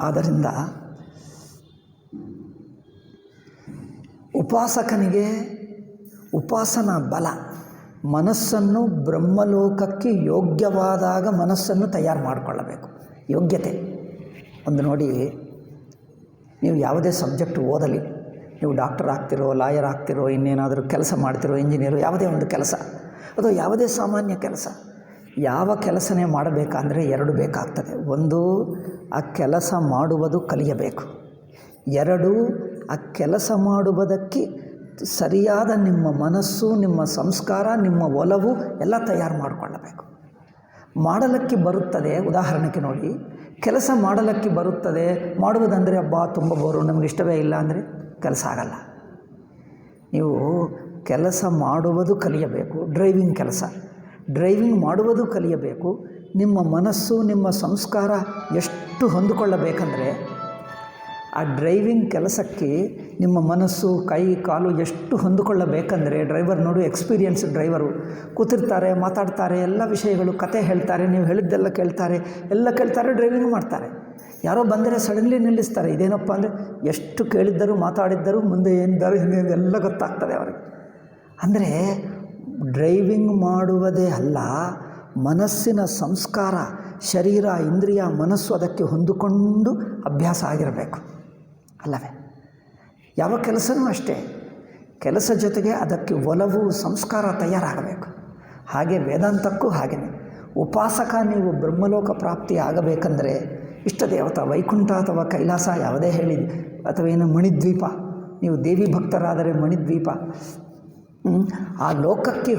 ಆದ್ದರಿಂದ ಉಪಾಸಕನಿಗೆ ಉಪಾಸನಾ ಬಲ, ಮನಸ್ಸನ್ನು ಬ್ರಹ್ಮಲೋಕಕ್ಕೆ ಯೋಗ್ಯವಾದಾಗ ಮನಸ್ಸನ್ನು ತಯಾರು ಮಾಡಿಕೊಳ್ಳಬೇಕು. ಯೋಗ್ಯತೆ ಒಂದು ನೋಡಿ, ನೀವು ಯಾವುದೇ ಸಬ್ಜೆಕ್ಟ್ ಓದಲಿ, ನೀವು ಡಾಕ್ಟರ್ ಆಗ್ತಿರೋ, ಲಾಯರ್ ಆಗ್ತಿರೋ, ಇನ್ನೇನಾದರೂ ಕೆಲಸ ಮಾಡ್ತಿರೋ, ಇಂಜಿನಿಯರು, ಯಾವುದೇ ಒಂದು ಕೆಲಸ ಅಥವಾ ಯಾವುದೇ ಸಾಮಾನ್ಯ ಕೆಲಸ, ಯಾವ ಕೆಲಸನೇ ಮಾಡಬೇಕಂದ್ರೆ ಎರಡು ಬೇಕಾಗ್ತದೆ. ಒಂದು, ಆ ಕೆಲಸ ಮಾಡುವುದು ಕಲಿಯಬೇಕು. ಎರಡು, ಆ ಕೆಲಸ ಮಾಡುವುದಕ್ಕೆ ಸರಿಯಾದ ನಿಮ್ಮ ಮನಸ್ಸು, ನಿಮ್ಮ ಸಂಸ್ಕಾರ, ನಿಮ್ಮ ಒಲವು ಎಲ್ಲ ತಯಾರು ಮಾಡಿಕೊಳ್ಳಬೇಕು. ಮಾಡಲಿಕ್ಕೆ ಬರುತ್ತದೆ, ಉದಾಹರಣೆಗೆ ನೋಡಿ, ಕೆಲಸ ಮಾಡಲಿಕ್ಕೆ ಬರುತ್ತದೆ, ಮಾಡುವುದಂದರೆ ಹಬ್ಬ ತುಂಬ ಬೋರು, ನಮಗೆ ಇಷ್ಟವೇ ಇಲ್ಲ ಅಂದರೆ ಕೆಲಸ ಆಗಲ್ಲ. ನೀವು ಕೆಲಸ ಮಾಡುವುದು ಕಲಿಯಬೇಕು. ಡ್ರೈವಿಂಗ್ ಮಾಡುವುದು ಕಲಿಯಬೇಕು. ನಿಮ್ಮ ಮನಸ್ಸು, ನಿಮ್ಮ ಸಂಸ್ಕಾರ ಎಷ್ಟು ಹೊಂದಿಕೊಳ್ಳಬೇಕಂದ್ರೆ ಆ ಡ್ರೈವಿಂಗ್ ಕೆಲಸಕ್ಕೆ ನಿಮ್ಮ ಮನಸ್ಸು, ಕೈ, ಕಾಲು ಎಷ್ಟು ಹೊಂದಿಕೊಳ್ಳಬೇಕಂದ್ರೆ, ಡ್ರೈವರ್ ನೋಡಿ, ಎಕ್ಸ್ಪೀರಿಯನ್ಸ್ ಡ್ರೈವರು ಕೂತಿರ್ತಾರೆ, ಮಾತಾಡ್ತಾರೆ, ಎಲ್ಲ ವಿಷಯಗಳು, ಕತೆ ಹೇಳ್ತಾರೆ, ನೀವು ಹೇಳಿದ್ದೆಲ್ಲ ಕೇಳ್ತಾರೆ, ಎಲ್ಲ ಕೇಳ್ತಾರೆ, ಡ್ರೈವಿಂಗ್ ಮಾಡ್ತಾರೆ. ಯಾರೋ ಬಂದರೆ ಸಡನ್ಲಿ ನಿಲ್ಲಿಸ್ತಾರೆ. ಇದೇನಪ್ಪ ಅಂದರೆ ಎಷ್ಟು ಕೇಳಿದ್ದರೂ, ಮಾತಾಡಿದ್ದರೂ, ಮುಂದೆ ಏನಿದ್ದಾರೆ, ಹಿಂಗೆ ಎಲ್ಲ ಗೊತ್ತಾಗ್ತದೆ ಅವರಿಗೆ. ಅಂದರೆ ಡ್ರೈವಿಂಗ್ ಮಾಡುವುದೇ ಅಲ್ಲ, ಮನಸ್ಸಿನ ಸಂಸ್ಕಾರ, ಶರೀರ, ಇಂದ್ರಿಯ, ಮನಸ್ಸು ಅದಕ್ಕೆ ಹೊಂದಿಕೊಂಡು ಅಭ್ಯಾಸ ಆಗಿರಬೇಕು ಅಲ್ಲವೇ? ಯಾವ ಕೆಲಸವೂ ಅಷ್ಟೇ, ಕೆಲಸ ಜೊತೆಗೆ ಅದಕ್ಕೆ ಒಲವು, ಸಂಸ್ಕಾರ ತಯಾರಾಗಬೇಕು. ಹಾಗೆ ವೇದಾಂತಕ್ಕೂ ಹಾಗೆಯೇ. ಉಪಾಸಕ ನೀವು ಬ್ರಹ್ಮಲೋಕ ಪ್ರಾಪ್ತಿ ಆಗಬೇಕಂದ್ರೆ ಇಷ್ಟ ದೇವತಾ ವೈಕುಂಠ ಅಥವಾ ಕೈಲಾಸ ಯಾವುದೇ ಹೇಳಿ, ಅಥವಾ ಏನು ಮಣಿದ್ವೀಪ, ನೀವು ದೇವಿ ಭಕ್ತರಾದರೆ ಮಣಿದ್ವೀಪ, ಆ ಲೋಕಕ್ಕೆ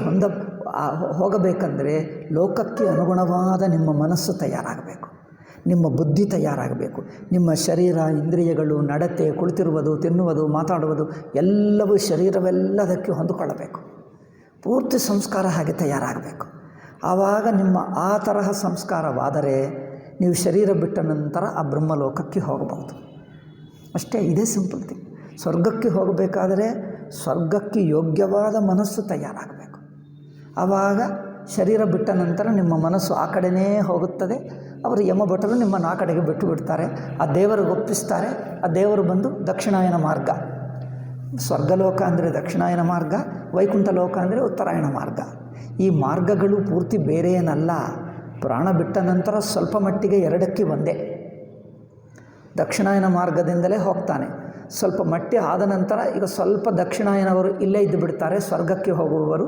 ಹೋಗಬೇಕಂದ್ರೆ ಲೋಕಕ್ಕೆ ಅನುಗುಣವಾದ ನಿಮ್ಮ ಮನಸ್ಸು ತಯಾರಾಗಬೇಕು, ನಿಮ್ಮ ಬುದ್ಧಿ ತಯಾರಾಗಬೇಕು. ನಿಮ್ಮ ಶರೀರ, ಇಂದ್ರಿಯಗಳು, ನಡತೆ, ಕುಳಿತಿರುವುದು, ತಿನ್ನುವುದು, ಮಾತಾಡುವುದು ಎಲ್ಲವೂ, ಶರೀರವೆಲ್ಲದಕ್ಕೆ ಹೊಂದಿಕೊಳ್ಳಬೇಕು. ಪೂರ್ತಿ ಸಂಸ್ಕಾರ ಹಾಗೆ ತಯಾರಾಗಬೇಕು. ಆವಾಗ ನಿಮ್ಮ ಆ ತರಹ ಸಂಸ್ಕಾರವಾದರೆ ನೀವು ಶರೀರ ಬಿಟ್ಟ ನಂತರ ಆ ಬ್ರಹ್ಮಲೋಕಕ್ಕೆ ಹೋಗಬಹುದು. ಅಷ್ಟೇ, ಇದೇ ಸಿಂಪಲ್ ಥಿಂಗ್. ಸ್ವರ್ಗಕ್ಕೆ ಹೋಗಬೇಕಾದರೆ ಸ್ವರ್ಗಕ್ಕೆ ಯೋಗ್ಯವಾದ ಮನಸ್ಸು ತಯಾರಾಗಬೇಕು. ಆವಾಗ ಶರೀರ ಬಿಟ್ಟ ನಂತರ ನಿಮ್ಮ ಮನಸ್ಸು ಆ ಕಡೆಯೇ ಹೋಗುತ್ತದೆ. ಅವರು ಯಮಭಟರು ನಿಮ್ಮನ್ನು ಆ ಕಡೆಗೆ ಬಿಟ್ಟು ಬಿಡ್ತಾರೆ. ಆ ದೇವರಿಗೆ ಒಪ್ಪಿಸ್ತಾರೆ. ಆ ದೇವರು ಬಂದು ದಕ್ಷಿಣಾಯನ ಮಾರ್ಗ, ಸ್ವರ್ಗಲೋಕ ಅಂದರೆ ದಕ್ಷಿಣಾಯನ ಮಾರ್ಗ, ವೈಕುಂಠ ಲೋಕ ಅಂದರೆ ಉತ್ತರಾಯಣ ಮಾರ್ಗ. ಈ ಮಾರ್ಗಗಳು ಪೂರ್ತಿ ಬೇರೆ ಏನಲ್ಲ. ಪ್ರಾಣ ಬಿಟ್ಟ ನಂತರ ಸ್ವಲ್ಪ ಮಟ್ಟಿಗೆ ಎರಡಕ್ಕೆ ಒಂದೇ. ದಕ್ಷಿಣಾಯನ ಮಾರ್ಗದಿಂದಲೇ ಹೋಗ್ತಾನೆ. ಸ್ವಲ್ಪ ಮಟ್ಟಿ ಆದ ನಂತರ ಈಗ ಸ್ವಲ್ಪ ದಕ್ಷಿಣಾಯನವರು ಇಲ್ಲೇ ಇದ್ದು ಬಿಡ್ತಾರೆ. ಸ್ವರ್ಗಕ್ಕೆ ಹೋಗುವವರು,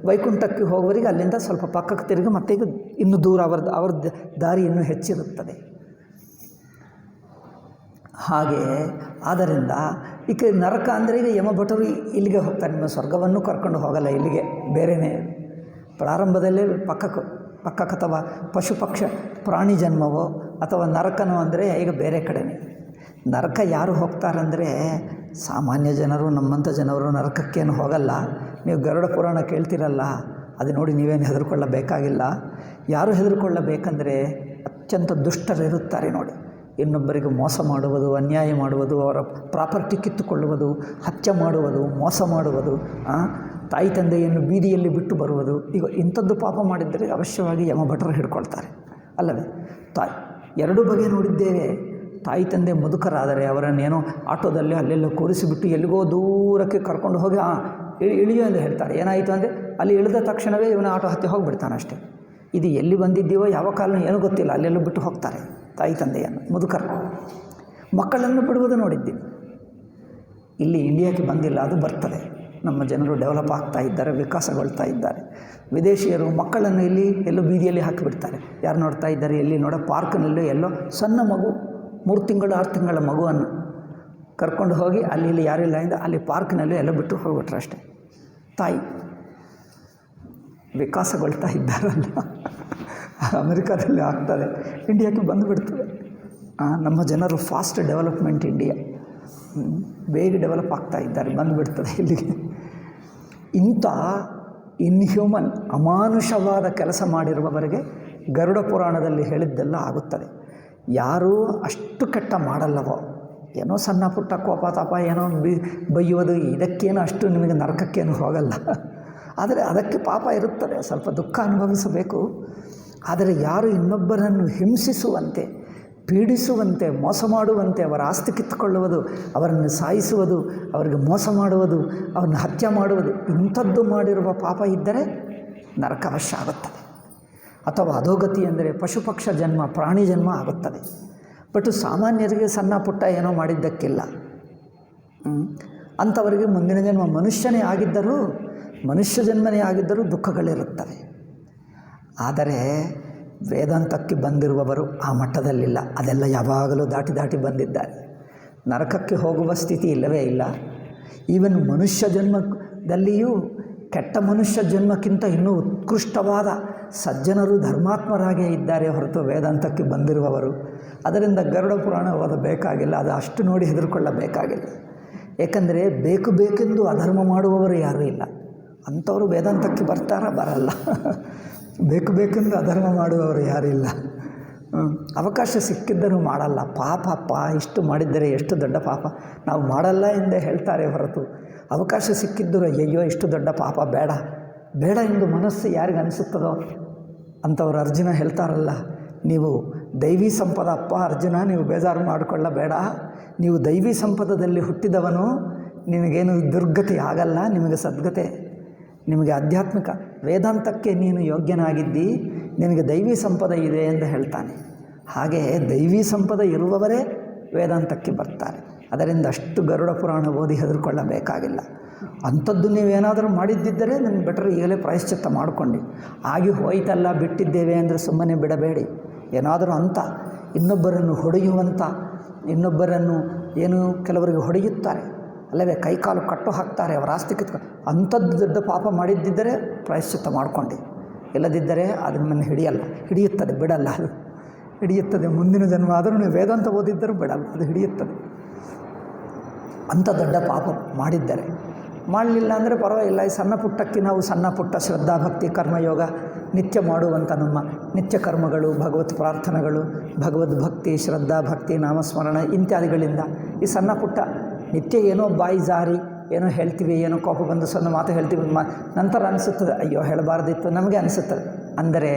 ವೈಕುಂಠಕ್ಕೆ ಹೋಗುವವರಿಗೆ ಅಲ್ಲಿಂದ ಸ್ವಲ್ಪ ಪಕ್ಕಕ್ಕೆ ತಿರುಗಿ ಮತ್ತೆ ಈಗ ಇನ್ನೂ ದೂರ ಅವ್ರ ದಾರಿ ಇನ್ನೂ ಹೆಚ್ಚಿರುತ್ತದೆ. ಹಾಗೆ ಆದ್ದರಿಂದ ಈಗ ನರಕ ಅಂದರೆ ಈಗ ಯಮಭಟರು ಇಲ್ಲಿಗೆ ಹೋಗ್ತಾರೆ. ನಿಮ್ಮ ಸ್ವರ್ಗವನ್ನು ಕರ್ಕೊಂಡು ಹೋಗಲ್ಲ, ಇಲ್ಲಿಗೆ ಬೇರೆಯೇ. ಪ್ರಾರಂಭದಲ್ಲೇ ಪಕ್ಕಕ್ಕೆ ಅಥವಾ ಪಶು ಪಕ್ಷ ಪ್ರಾಣಿ ಜನ್ಮವೋ ಅಥವಾ ನರಕನೋ ಅಂದರೆ ಈಗ ಬೇರೆ ಕಡೆನೇ. ನರಕ ಯಾರು ಹೋಗ್ತಾರಂದರೆ ಸಾಮಾನ್ಯ ಜನರು, ನಮ್ಮಂಥ ಜನರು ನರಕಕ್ಕೇನು ಹೋಗಲ್ಲ. ನೀವು ಗರುಡ ಪುರಾಣ ಕೇಳ್ತಿರಲ್ಲ, ಅದು ನೋಡಿ ನೀವೇನು ಹೆದರ್ಕೊಳ್ಳಬೇಕಾಗಿಲ್ಲ. ಯಾರು ಹೆದರ್ಕೊಳ್ಳಬೇಕಂದ್ರೆ ಅತ್ಯಂತ ದುಷ್ಟರಿರುತ್ತಾರೆ ನೋಡಿ. ಇನ್ನೊಬ್ಬರಿಗೆ ಮೋಸ ಮಾಡುವುದು, ಅನ್ಯಾಯ ಮಾಡುವುದು, ಅವರ ಪ್ರಾಪರ್ಟಿ ಕಿತ್ತುಕೊಳ್ಳುವುದು, ಹತ್ಯೆ ಮಾಡುವುದು, ಮೋಸ ಮಾಡುವುದು, ತಾಯಿ ತಂದೆಯನ್ನು ಬೀದಿಯಲ್ಲಿ ಬಿಟ್ಟು ಬರುವುದು. ಈಗ ಇಂಥದ್ದು ಪಾಪ ಮಾಡಿದ್ದರೆ ಅವಶ್ಯವಾಗಿ ಯಮಭಟರು ಹಿಡ್ಕೊಳ್ತಾರೆ ಅಲ್ಲವೇ? ಎರಡು ಬಗೆ ನೋಡಿದ್ದೇವೆ. ತಾಯಿ ತಂದೆ ಮುದುಕರಾದರೆ ಅವರನ್ನೇನೋ ಆಟೋದಲ್ಲಿ ಅಲ್ಲೆಲ್ಲೋ ಕೂರಿಸಿಬಿಟ್ಟು ಎಲ್ಲಿಗೋ ದೂರಕ್ಕೆ ಕರ್ಕೊಂಡು ಹೋಗಿ ಇಳಿಯೋ ಎಂದು ಹೇಳ್ತಾರೆ. ಏನಾಯಿತು ಅಂದರೆ ಅಲ್ಲಿ ಇಳಿದ ತಕ್ಷಣವೇ ಇವನ ಆಟೋ ಹತ್ತಿ ಹೋಗಿಬಿಡ್ತಾನೆ ಅಷ್ಟೇ. ಇದು ಎಲ್ಲಿ ಬಂದಿದ್ದೀವೋ ಯಾವ ಕಾಲನೂ ಏನೂ ಗೊತ್ತಿಲ್ಲ, ಅಲ್ಲೆಲ್ಲೋ ಬಿಟ್ಟು ಹೋಗ್ತಾರೆ ತಾಯಿ ತಂದೆಯನ್ನು, ಮುದುಕರು. ಮಕ್ಕಳನ್ನು ಬಿಡುವುದು ನೋಡಿದ್ದೀನಿ. ಇಲ್ಲಿ ಇಂಡಿಯಾಕ್ಕೆ ಬಂದಿಲ್ಲ, ಅದು ಬರ್ತದೆ. ನಮ್ಮ ಜನರು ಡೆವಲಪ್ ಆಗ್ತಾ ಇದ್ದಾರೆ, ವಿಕಾಸಗೊಳ್ತಾ ಇದ್ದಾರೆ. ವಿದೇಶಿಯರು ಮಕ್ಕಳನ್ನು ಇಲ್ಲಿ ಎಲ್ಲೋ ಬೀದಿಯಲ್ಲಿ ಹಾಕಿಬಿಡ್ತಾರೆ. ಯಾರು ನೋಡ್ತಾ ಇದ್ದಾರೆ? ಎಲ್ಲಿ ಪಾರ್ಕ್ನಲ್ಲೂ ಎಲ್ಲೋ ಸಣ್ಣ ಮಗು, 3 ತಿಂಗಳು 6 ತಿಂಗಳ ಮಗುವನ್ನು ಕರ್ಕೊಂಡು ಹೋಗಿ ಅಲ್ಲಿ ಯಾರಿಲ್ಲ ಇಂದ ಅಲ್ಲಿ ಪಾರ್ಕ್ನಲ್ಲಿ ಎಲ್ಲ ಬಿಟ್ಟು ಹೋಗ್ಬಿಟ್ರೆ ಅಷ್ಟೇ. ತಾಯಿ ವಿಕಾಸಗೊಳ್ತಾ ಇದ್ದಾರಲ್ಲ, ಅಮೆರಿಕಾದಲ್ಲಿ ಆಗ್ತದೆ, ಇಂಡಿಯಾಕ್ಕೆ ಬಂದುಬಿಡ್ತದೆ. ನಮ್ಮ ಜನರು ಫಾಸ್ಟ್ ಡೆವಲಪ್ಮೆಂಟ್ ಇಂಡಿಯಾ, ಬೇಗ ಡೆವಲಪ್ ಆಗ್ತಾ ಇದ್ದಾರೆ, ಬಂದುಬಿಡ್ತದೆ ಇಲ್ಲಿಗೆ. ಇಂಥ ಇನ್ಹ್ಯೂಮನ್, ಅಮಾನುಷವಾದ ಕೆಲಸ ಮಾಡಿರುವವರಿಗೆ ಗರುಡ ಪುರಾಣದಲ್ಲಿ ಹೇಳಿದ್ದೆಲ್ಲ ಆಗುತ್ತದೆ. ಯಾರೂ ಅಷ್ಟು ಕೆಟ್ಟ ಮಾಡಲ್ಲವೋ, ಏನೋ ಸಣ್ಣ ಪುಟ್ಟ ಕೋಪ ತಾಪ ಏನೋ ಬೈಯೋದು, ಇದಕ್ಕೇನು ಅಷ್ಟು ನಿಮಗೆ ನರಕಕ್ಕೇನು ಹೋಗಲ್ಲ. ಆದರೆ ಅದಕ್ಕೆ ಪಾಪ ಇರುತ್ತದೆ, ಸ್ವಲ್ಪ ದುಃಖ ಅನುಭವಿಸಬೇಕು. ಆದರೆ ಯಾರು ಇನ್ನೊಬ್ಬರನ್ನು ಹಿಂಸಿಸುವಂತೆ ಪೀಡಿಸುವಂತೆ, ಮೋಸ ಮಾಡುವಂತೆ, ಅವರ ಆಸ್ತಿ ಕಿತ್ತುಕೊಳ್ಳುವುದು, ಅವರನ್ನು ಸಾಯಿಸುವುದು, ಅವರಿಗೆ ಮೋಸ ಮಾಡುವುದು, ಅವರನ್ನು ಹತ್ಯೆ ಮಾಡುವುದು, ಇಂಥದ್ದು ಮಾಡಿರುವ ಪಾಪ ಇದ್ದರೆ ನರಕವಶ್ಯ ಆಗುತ್ತದೆ. ಅಥವಾ ಅಧೋಗತಿ ಅಂದರೆ ಪಶು ಪಕ್ಷ ಜನ್ಮ, ಪ್ರಾಣಿ ಜನ್ಮ ಆಗುತ್ತದೆ. ಬಟ್ ಸಾಮಾನ್ಯರಿಗೆ ಸಣ್ಣ ಪುಟ್ಟ ಏನೋ ಮಾಡಿದ್ದಕ್ಕಿಲ್ಲ. ಅಂಥವರಿಗೆ ಮುಂದಿನ ಜನ್ಮ ಮನುಷ್ಯನೇ ಆಗಿದ್ದರೂ, ಮನುಷ್ಯ ಜನ್ಮನೇ ಆಗಿದ್ದರೂ ದುಃಖಗಳಿರುತ್ತವೆ. ಆದರೆ ವೇದಾಂತಕ್ಕೆ ಬಂದಿರುವವರು ಆ ಮಟ್ಟದಲ್ಲಿಲ್ಲ. ಅದೆಲ್ಲ ಯಾವಾಗಲೂ ದಾಟಿ ಬಂದಿದ್ದಾರೆ. ನರಕಕ್ಕೆ ಹೋಗುವ ಸ್ಥಿತಿ ಇಲ್ಲವೇ ಇಲ್ಲ. ಈವನ್ ಮನುಷ್ಯ ಜನ್ಮದಲ್ಲಿಯೂ ಕೆಟ್ಟ ಮನುಷ್ಯ ಜನ್ಮಕ್ಕಿಂತ ಇನ್ನೂ ಉತ್ಕೃಷ್ಟವಾದ ಸಜ್ಜನರು ಧರ್ಮಾತ್ಮರಾಗೇ ಇದ್ದಾರೆ ಹೊರತು ವೇದಾಂತಕ್ಕೆ ಬಂದಿರುವವರು. ಅದರಿಂದ ಗರುಡ ಪುರಾಣ ಓದಬೇಕಾಗಿಲ್ಲ, ಅದು ಅಷ್ಟು ನೋಡಿ ಹೆದರ್ಕೊಳ್ಳಬೇಕಾಗಿಲ್ಲ. ಏಕೆಂದರೆ ಬೇಕೆಂದು ಅಧರ್ಮ ಮಾಡುವವರು ಯಾರೂ ಇಲ್ಲ. ಅಂಥವರು ವೇದಾಂತಕ್ಕೆ ಬರಲ್ಲ. ಬೇಕೆಂದು ಅಧರ್ಮ ಮಾಡುವವರು ಯಾರೂ ಇಲ್ಲ. ಅವಕಾಶ ಸಿಕ್ಕಿದ್ದರೂ ಮಾಡಲ್ಲ. ಪಾಪಪ್ಪ, ಇಷ್ಟು ಮಾಡಿದ್ದರೆ ಎಷ್ಟು ದೊಡ್ಡ ಪಾಪ, ನಾವು ಮಾಡಲ್ಲ ಎಂದೇ ಹೇಳ್ತಾರೆ ಹೊರತು ಅವಕಾಶ ಸಿಕ್ಕಿದ್ದರೂ ಅಯ್ಯೋ ಇಷ್ಟು ದೊಡ್ಡ ಪಾಪ ಬೇಡ ಎಂದು ಮನಸ್ಸು ಯಾರಿಗೆ ಅನಿಸುತ್ತದೋ ಅಂಥವ್ರು ಅರ್ಜುನ ಹೇಳ್ತಾರಲ್ಲ, ನೀವು ದೈವಿ ಸಂಪದ ಅಪ್ಪ ಅರ್ಜುನ, ನೀವು ಬೇಜಾರು ಮಾಡಿಕೊಳ್ಳಬೇಡ, ನೀವು ದೈವಿ ಸಂಪದದಲ್ಲಿ ಹುಟ್ಟಿದವನು, ನಿನಗೇನು ದುರ್ಗತಿ ಆಗಲ್ಲ, ನಿಮಗೆ ಸದ್ಗತೆ, ನಿಮಗೆ ಆಧ್ಯಾತ್ಮಿಕ ವೇದಾಂತಕ್ಕೆ ನೀನು ಯೋಗ್ಯನಾಗಿದ್ದಿ, ನಿನಗೆ ದೈವಿ ಸಂಪದ ಇದೆ ಎಂದು ಹೇಳ್ತಾನೆ. ಹಾಗೆ ದೈವಿ ಸಂಪದ ಇರುವವರೇ ವೇದಾಂತಕ್ಕೆ ಬರ್ತಾರೆ. ಅದರಿಂದ ಅಷ್ಟು ಗರುಡ ಪುರಾಣ ಓದಿ ಹೆದರ್ಕೊಳ್ಳಬೇಕಾಗಿಲ್ಲ. ಅಂಥದ್ದು ನೀವೇನಾದರೂ ಮಾಡಿದ್ದಿದ್ದರೆ ನನಗೆ ಬೆಟರ್ ಈಗಲೇ ಪ್ರಾಯಶ್ಚಿತ್ತ ಮಾಡಿಕೊಂಡು, ಆಗಿ ಹೋಯ್ತಲ್ಲ ಬಿಟ್ಟಿದ್ದೇವೆ ಅಂದರೆ ಸುಮ್ಮನೆ ಬಿಡಬೇಡಿ. ಏನಾದರೂ ಅಂತ ಇನ್ನೊಬ್ಬರನ್ನು ಹೊಡೆಯುವಂಥ, ಇನ್ನೊಬ್ಬರನ್ನು ಏನು ಕೆಲವರಿಗೆ ಹೊಡೆಯುತ್ತಾರೆ ಅಲ್ಲವೇ, ಕೈಕಾಲು ಕಟ್ಟು ಹಾಕ್ತಾರೆ, ಅವರ ಆಸ್ತಿ ಕಿತ್ಕೊಂಡು, ಅಂಥದ್ದು ದೊಡ್ಡ ಪಾಪ ಮಾಡಿದ್ದಿದ್ದರೆ ಪ್ರಾಯಶ್ಚಿತ್ತ ಮಾಡಿಕೊಂಡು, ಇಲ್ಲದಿದ್ದರೆ ಅದನ್ನು ಹಿಡಿಯುತ್ತದೆ, ಬಿಡಲ್ಲ. ಅದು ಹಿಡಿಯುತ್ತದೆ. ಮುಂದಿನ ಜನ್ಮ ಆದರೂ ನೀವು ವೇದಾಂತ ಓದಿದ್ದರೂ ಬಿಡಲ್ಲ, ಅದು ಹಿಡಿಯುತ್ತದೆ. ಅಂಥ ದೊಡ್ಡ ಪಾಪ ಮಾಡಿದ್ದರೆ. ಮಾಡಲಿಲ್ಲ ಅಂದರೆ ಪರವಾಗಿಲ್ಲ. ಈ ಸಣ್ಣ ಪುಟ್ಟಕ್ಕೆ ನಾವು ಸಣ್ಣ ಪುಟ್ಟ ಶ್ರದ್ಧಾಭಕ್ತಿ ಕರ್ಮಯೋಗ ನಿತ್ಯ ಮಾಡುವಂಥ ನಮ್ಮ ನಿತ್ಯ ಕರ್ಮಗಳು, ಭಗವತ್ ಪ್ರಾರ್ಥನೆಗಳು, ಭಗವದ್ಭಕ್ತಿ, ಶ್ರದ್ಧಾಭಕ್ತಿ, ನಾಮಸ್ಮರಣ ಇತ್ಯಾದಿಗಳಿಂದ ಈ ಸಣ್ಣ ಪುಟ್ಟ ನಿತ್ಯ ಏನೋ ಬಾಯಿ ಜಾರಿ ಏನೋ ಹೇಳ್ತೀವಿ, ಏನೋ ಕೋಪ ಬಂದು ಸಣ್ಣ ಮಾತು ಹೇಳ್ತೀವಿ, ನಂತರ ಅನಿಸುತ್ತದೆ ಅಯ್ಯೋ ಹೇಳಬಾರ್ದಿತ್ತು, ನಮಗೆ ಅನಿಸುತ್ತದೆ. ಅಂದರೆ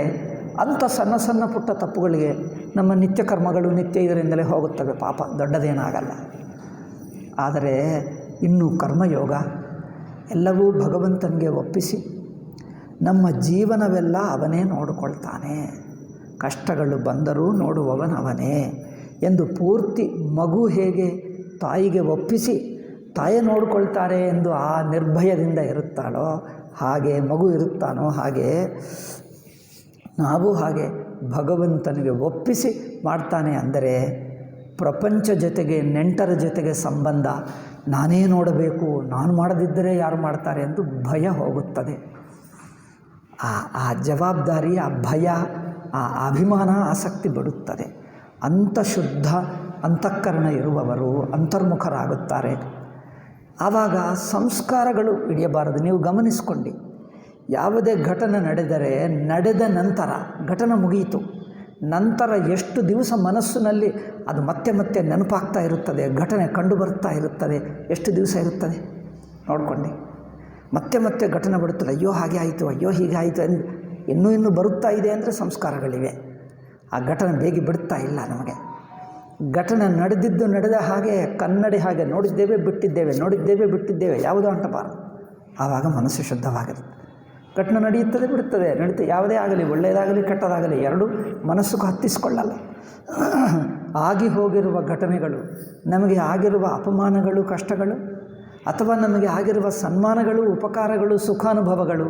ಅಂಥ ಸಣ್ಣ ಪುಟ್ಟ ತಪ್ಪುಗಳಿಗೆ ನಮ್ಮ ನಿತ್ಯ ಕರ್ಮಗಳು ನಿತ್ಯ ಇದರಿಂದಲೇ ಹೋಗುತ್ತವೆ, ಪಾಪ ದೊಡ್ಡದೇನಾಗಲ್ಲ. ಆದರೆ ಇನ್ನು ಕರ್ಮಯೋಗ ಎಲ್ಲವೂ ಭಗವಂತನಿಗೆ ಒಪ್ಪಿಸಿ ನಮ್ಮ ಜೀವನವೆಲ್ಲ ಅವನೇ ನೋಡಿಕೊಳ್ತಾನೆ, ಕಷ್ಟಗಳು ಬಂದರೂ ನೋಡುವವನವನೇ ಎಂದು ಪೂರ್ತಿ ಮಗು ಹೇಗೆ ತಾಯಿಗೆ ಒಪ್ಪಿಸಿ ತಾಯಿ ನೋಡಿಕೊಳ್ತಾರೆ ಎಂದು ಆ ನಿರ್ಭಯದಿಂದ ಇರುತ್ತಾಳೋ ಹಾಗೆ ಮಗು ಇರುತ್ತಾನೋ, ಹಾಗೆ ನಾವು ಹಾಗೆ ಭಗವಂತನಿಗೆ ಒಪ್ಪಿಸಿ ಮಾಡ್ತಾನೆ. ಅಂದರೆ ಪ್ರಪಂಚ ಜೊತೆಗೆ, ನೆಂಟರ ಜೊತೆಗೆ ಸಂಬಂಧ ನಾನೇ ನೋಡಬೇಕು, ನಾನು ಮಾಡದಿದ್ದರೆ ಯಾರು ಮಾಡ್ತಾರೆ ಎಂದು ಭಯ ಹೋಗುತ್ತದೆ. ಆ ಜವಾಬ್ದಾರಿ, ಆ ಭಯ, ಆ ಅಭಿಮಾನ, ಆಸಕ್ತಿ ಬಿಡುತ್ತದೆ. ಅಂಥ ಶುದ್ಧ ಅಂತಃಕರಣ ಇರುವವರು ಅಂತರ್ಮುಖರಾಗುತ್ತಾರೆ. ಆವಾಗ ಸಂಸ್ಕಾರಗಳು ಹಿಡಿಯಬಾರದು. ನೀವು ಗಮನಿಸ್ಕೊಂಡು, ಯಾವುದೇ ಘಟನೆ ನಡೆದ ನಂತರ ಘಟನೆ ಮುಗಿಯಿತು, ನಂತರ ಎಷ್ಟು ದಿವಸ ಮನಸ್ಸಿನಲ್ಲಿ ಅದು ಮತ್ತೆ ನೆನಪಾಗ್ತಾ ಇರುತ್ತದೆ, ಘಟನೆ ಕಂಡು ಬರ್ತಾ ಇರುತ್ತದೆ, ಎಷ್ಟು ದಿವಸ ಇರುತ್ತದೆ ನೋಡಿಕೊಂಡು. ಮತ್ತೆ ಘಟನೆ ಬರುತ್ತದೆ, ಅಯ್ಯೋ ಹಾಗೆ ಆಯಿತು, ಅಯ್ಯೋ ಹೀಗೆ ಆಯಿತು ಎಂದು ಇನ್ನೂ ಬರುತ್ತಾ ಇದೆ ಅಂದರೆ ಸಂಸ್ಕಾರಗಳಿವೆ. ಆ ಘಟನೆ ಬೇಗ ಬಿಡುತ್ತಾ ಇಲ್ಲ ನಮಗೆ. ಘಟನೆ ನಡೆದ ಹಾಗೆ ಕನ್ನಡಿ ಹಾಗೆ ನೋಡಿದ್ದೇವೆ ಬಿಟ್ಟಿದ್ದೇವೆ ಯಾವುದೋ ಅಂಟಬಾರದು. ಆವಾಗ ಮನಸ್ಸು ಶುದ್ಧವಾಗಿರುತ್ತೆ. ಘಟನೆ ನಡೆಯುತ್ತದೆ ಯಾವುದೇ ಆಗಲಿ, ಒಳ್ಳೆಯದಾಗಲಿ ಕೆಟ್ಟದಾಗಲಿ, ಎರಡೂ ಮನಸ್ಸಿಗೆ ಹತ್ತಿಸಿಕೊಳ್ಳಲ್ಲ. ಆಗಿ ಹೋಗಿರುವ ಘಟನೆಗಳು, ನಮಗೆ ಆಗಿರುವ ಅಪಮಾನಗಳು, ಕಷ್ಟಗಳು, ಅಥವಾ ನಮಗೆ ಆಗಿರುವ ಸನ್ಮಾನಗಳು, ಉಪಕಾರಗಳು, ಸುಖಾನುಭವಗಳು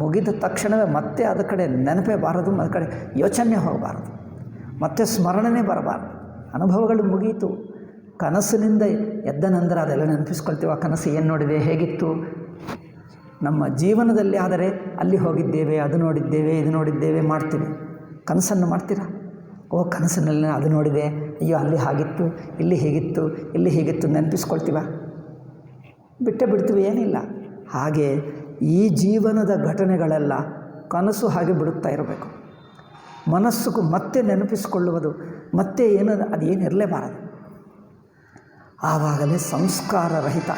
ಮುಗಿದ ತಕ್ಷಣವೇ ಮತ್ತೆ ಅದ ಕಡೆ ನೆನಪೇ ಬಾರದು, ಅದ ಕಡೆ ಯೋಚನೆ ಹೋಗಬಾರದು, ಮತ್ತೆ ಸ್ಮರಣೆ ಬರಬಾರದು. ಅನುಭವಗಳು ಮುಗಿಯಿತು. ಕನಸಿನಿಂದ ಎದ್ದ ನಂತರ ಅದೆಲ್ಲ ನೆನಪಿಸ್ಕೊಳ್ತೀವಿ. ಆ ಕನಸು ಏನು ನೋಡಿದೆ, ಹೇಗಿತ್ತು. ನಮ್ಮ ಜೀವನದಲ್ಲಿ ಆದರೆ ಅಲ್ಲಿ ಹೋಗಿದ್ದೇವೆ, ಅದು ನೋಡಿದ್ದೇವೆ, ಇದು ನೋಡಿದ್ದೇವೆ ಮಾಡ್ತೀವಿ. ಕನಸನ್ನು ಮಾಡ್ತೀರಾ? ಕನಸಿನಲ್ಲಿ ಅದು ನೋಡಿದೆ, ಅಯ್ಯೋ ಅಲ್ಲಿ ಹಾಗಿತ್ತು, ಇಲ್ಲಿ ಹೀಗಿತ್ತು ನೆನಪಿಸ್ಕೊಳ್ತೀವ? ಬಿಡ್ತೀವಿ, ಏನಿಲ್ಲ. ಹಾಗೆ ಈ ಜೀವನದ ಘಟನೆಗಳೆಲ್ಲ ಕನಸು ಹಾಗೆ ಬಿಡುತ್ತಾ ಇರಬೇಕು. ಮನಸ್ಸು ಮತ್ತೆ ನೆನಪಿಸಿಕೊಳ್ಳುವುದು ಮತ್ತೆ ಅದೇನು ಇರಲೇಬಾರದು. ಆವಾಗಲೇ ಸಂಸ್ಕಾರರಹಿತ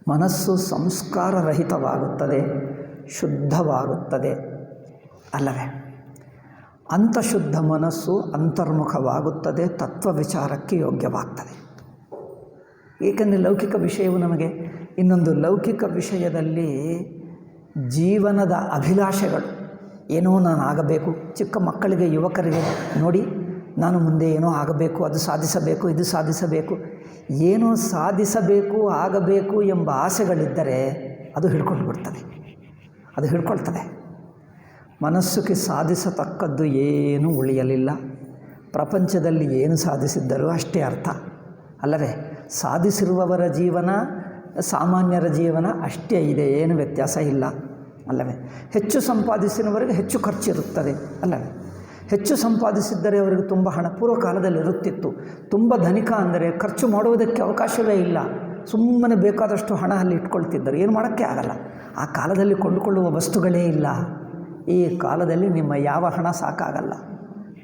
ಮನಸ್ಸು ಸಂಸ್ಕಾರರಹಿತವಾಗುತ್ತದೆ, ಶುದ್ಧವಾಗುತ್ತದೆ ಅಲ್ಲವೇ? ಅಂತಃಶುದ್ಧ ಮನಸ್ಸು ಅಂತರ್ಮುಖವಾಗುತ್ತದೆ, ತತ್ವ ವಿಚಾರಕ್ಕೆ ಯೋಗ್ಯವಾಗ್ತದೆ. ಏಕೆಂದರೆ ಲೌಕಿಕ ವಿಷಯವು ನಮಗೆ ಇನ್ನೊಂದು ಲೌಕಿಕ ವಿಷಯದಲ್ಲಿ ಜೀವನದ ಅಭಿಲಾಷೆಗಳು, ಏನೋ ನಾನು ಆಗಬೇಕು. ಚಿಕ್ಕ ಮಕ್ಕಳಿಗೆ, ಯುವಕರಿಗೆ ನೋಡಿ, ನಾನು ಮುಂದೆ ಏನೋ ಆಗಬೇಕು, ಅದು ಸಾಧಿಸಬೇಕು, ಇದು ಸಾಧಿಸಬೇಕು, ಏನೋ ಸಾಧಿಸಬೇಕು, ಆಗಬೇಕು ಎಂಬ ಆಸೆಗಳಿದ್ದರೆ ಅದು ಹಿಡ್ಕೊಂಡು ಬಿಡ್ತದೆ, ಅದು ಹಿಡ್ಕೊಳ್ತದೆ. ಮನಸ್ಸಿಗೆ ಸಾಧಿಸತಕ್ಕದ್ದು ಏನೂ ಉಳಿಯಲಿಲ್ಲ. ಪ್ರಪಂಚದಲ್ಲಿ ಏನು ಸಾಧಿಸಿದ್ದರೂ ಅಷ್ಟೇ ಅರ್ಥ ಅಲ್ಲವೇ? ಸಾಧಿಸಿರುವವರ ಜೀವನ, ಸಾಮಾನ್ಯರ ಜೀವನ ಅಷ್ಟೇ ಇದೆ, ಏನು ವ್ಯತ್ಯಾಸ ಇಲ್ಲ ಅಲ್ಲವೇ? ಹೆಚ್ಚು ಸಂಪಾದಿಸಿದವರಿಗೆ ಹೆಚ್ಚು ಖರ್ಚಿರುತ್ತದೆ ಅಲ್ಲವೇ? ಹೆಚ್ಚು ಸಂಪಾದಿಸಿದ್ದರೆ ಅವರಿಗೆ ತುಂಬ ಹಣ ಪೂರ್ವಕಾಲದಲ್ಲಿ ಇರುತ್ತಿತ್ತು. ತುಂಬ ಧನಿಕ ಅಂದರೆ ಖರ್ಚು ಮಾಡುವುದಕ್ಕೆ ಅವಕಾಶವೇ ಇಲ್ಲ, ಸುಮ್ಮನೆ ಬೇಕಾದಷ್ಟು ಹಣ ಅಲ್ಲಿ ಇಟ್ಕೊಳ್ತಿದ್ದರು, ಏನು ಮಾಡೋಕ್ಕೆ ಆಗಲ್ಲ. ಆ ಕಾಲದಲ್ಲಿ ಕೊಂಡುಕೊಳ್ಳುವ ವಸ್ತುಗಳೇ ಇಲ್ಲ. ಈ ಕಾಲದಲ್ಲಿ ನಿಮ್ಮ ಯಾವ ಹಣ ಸಾಕಾಗಲ್ಲ.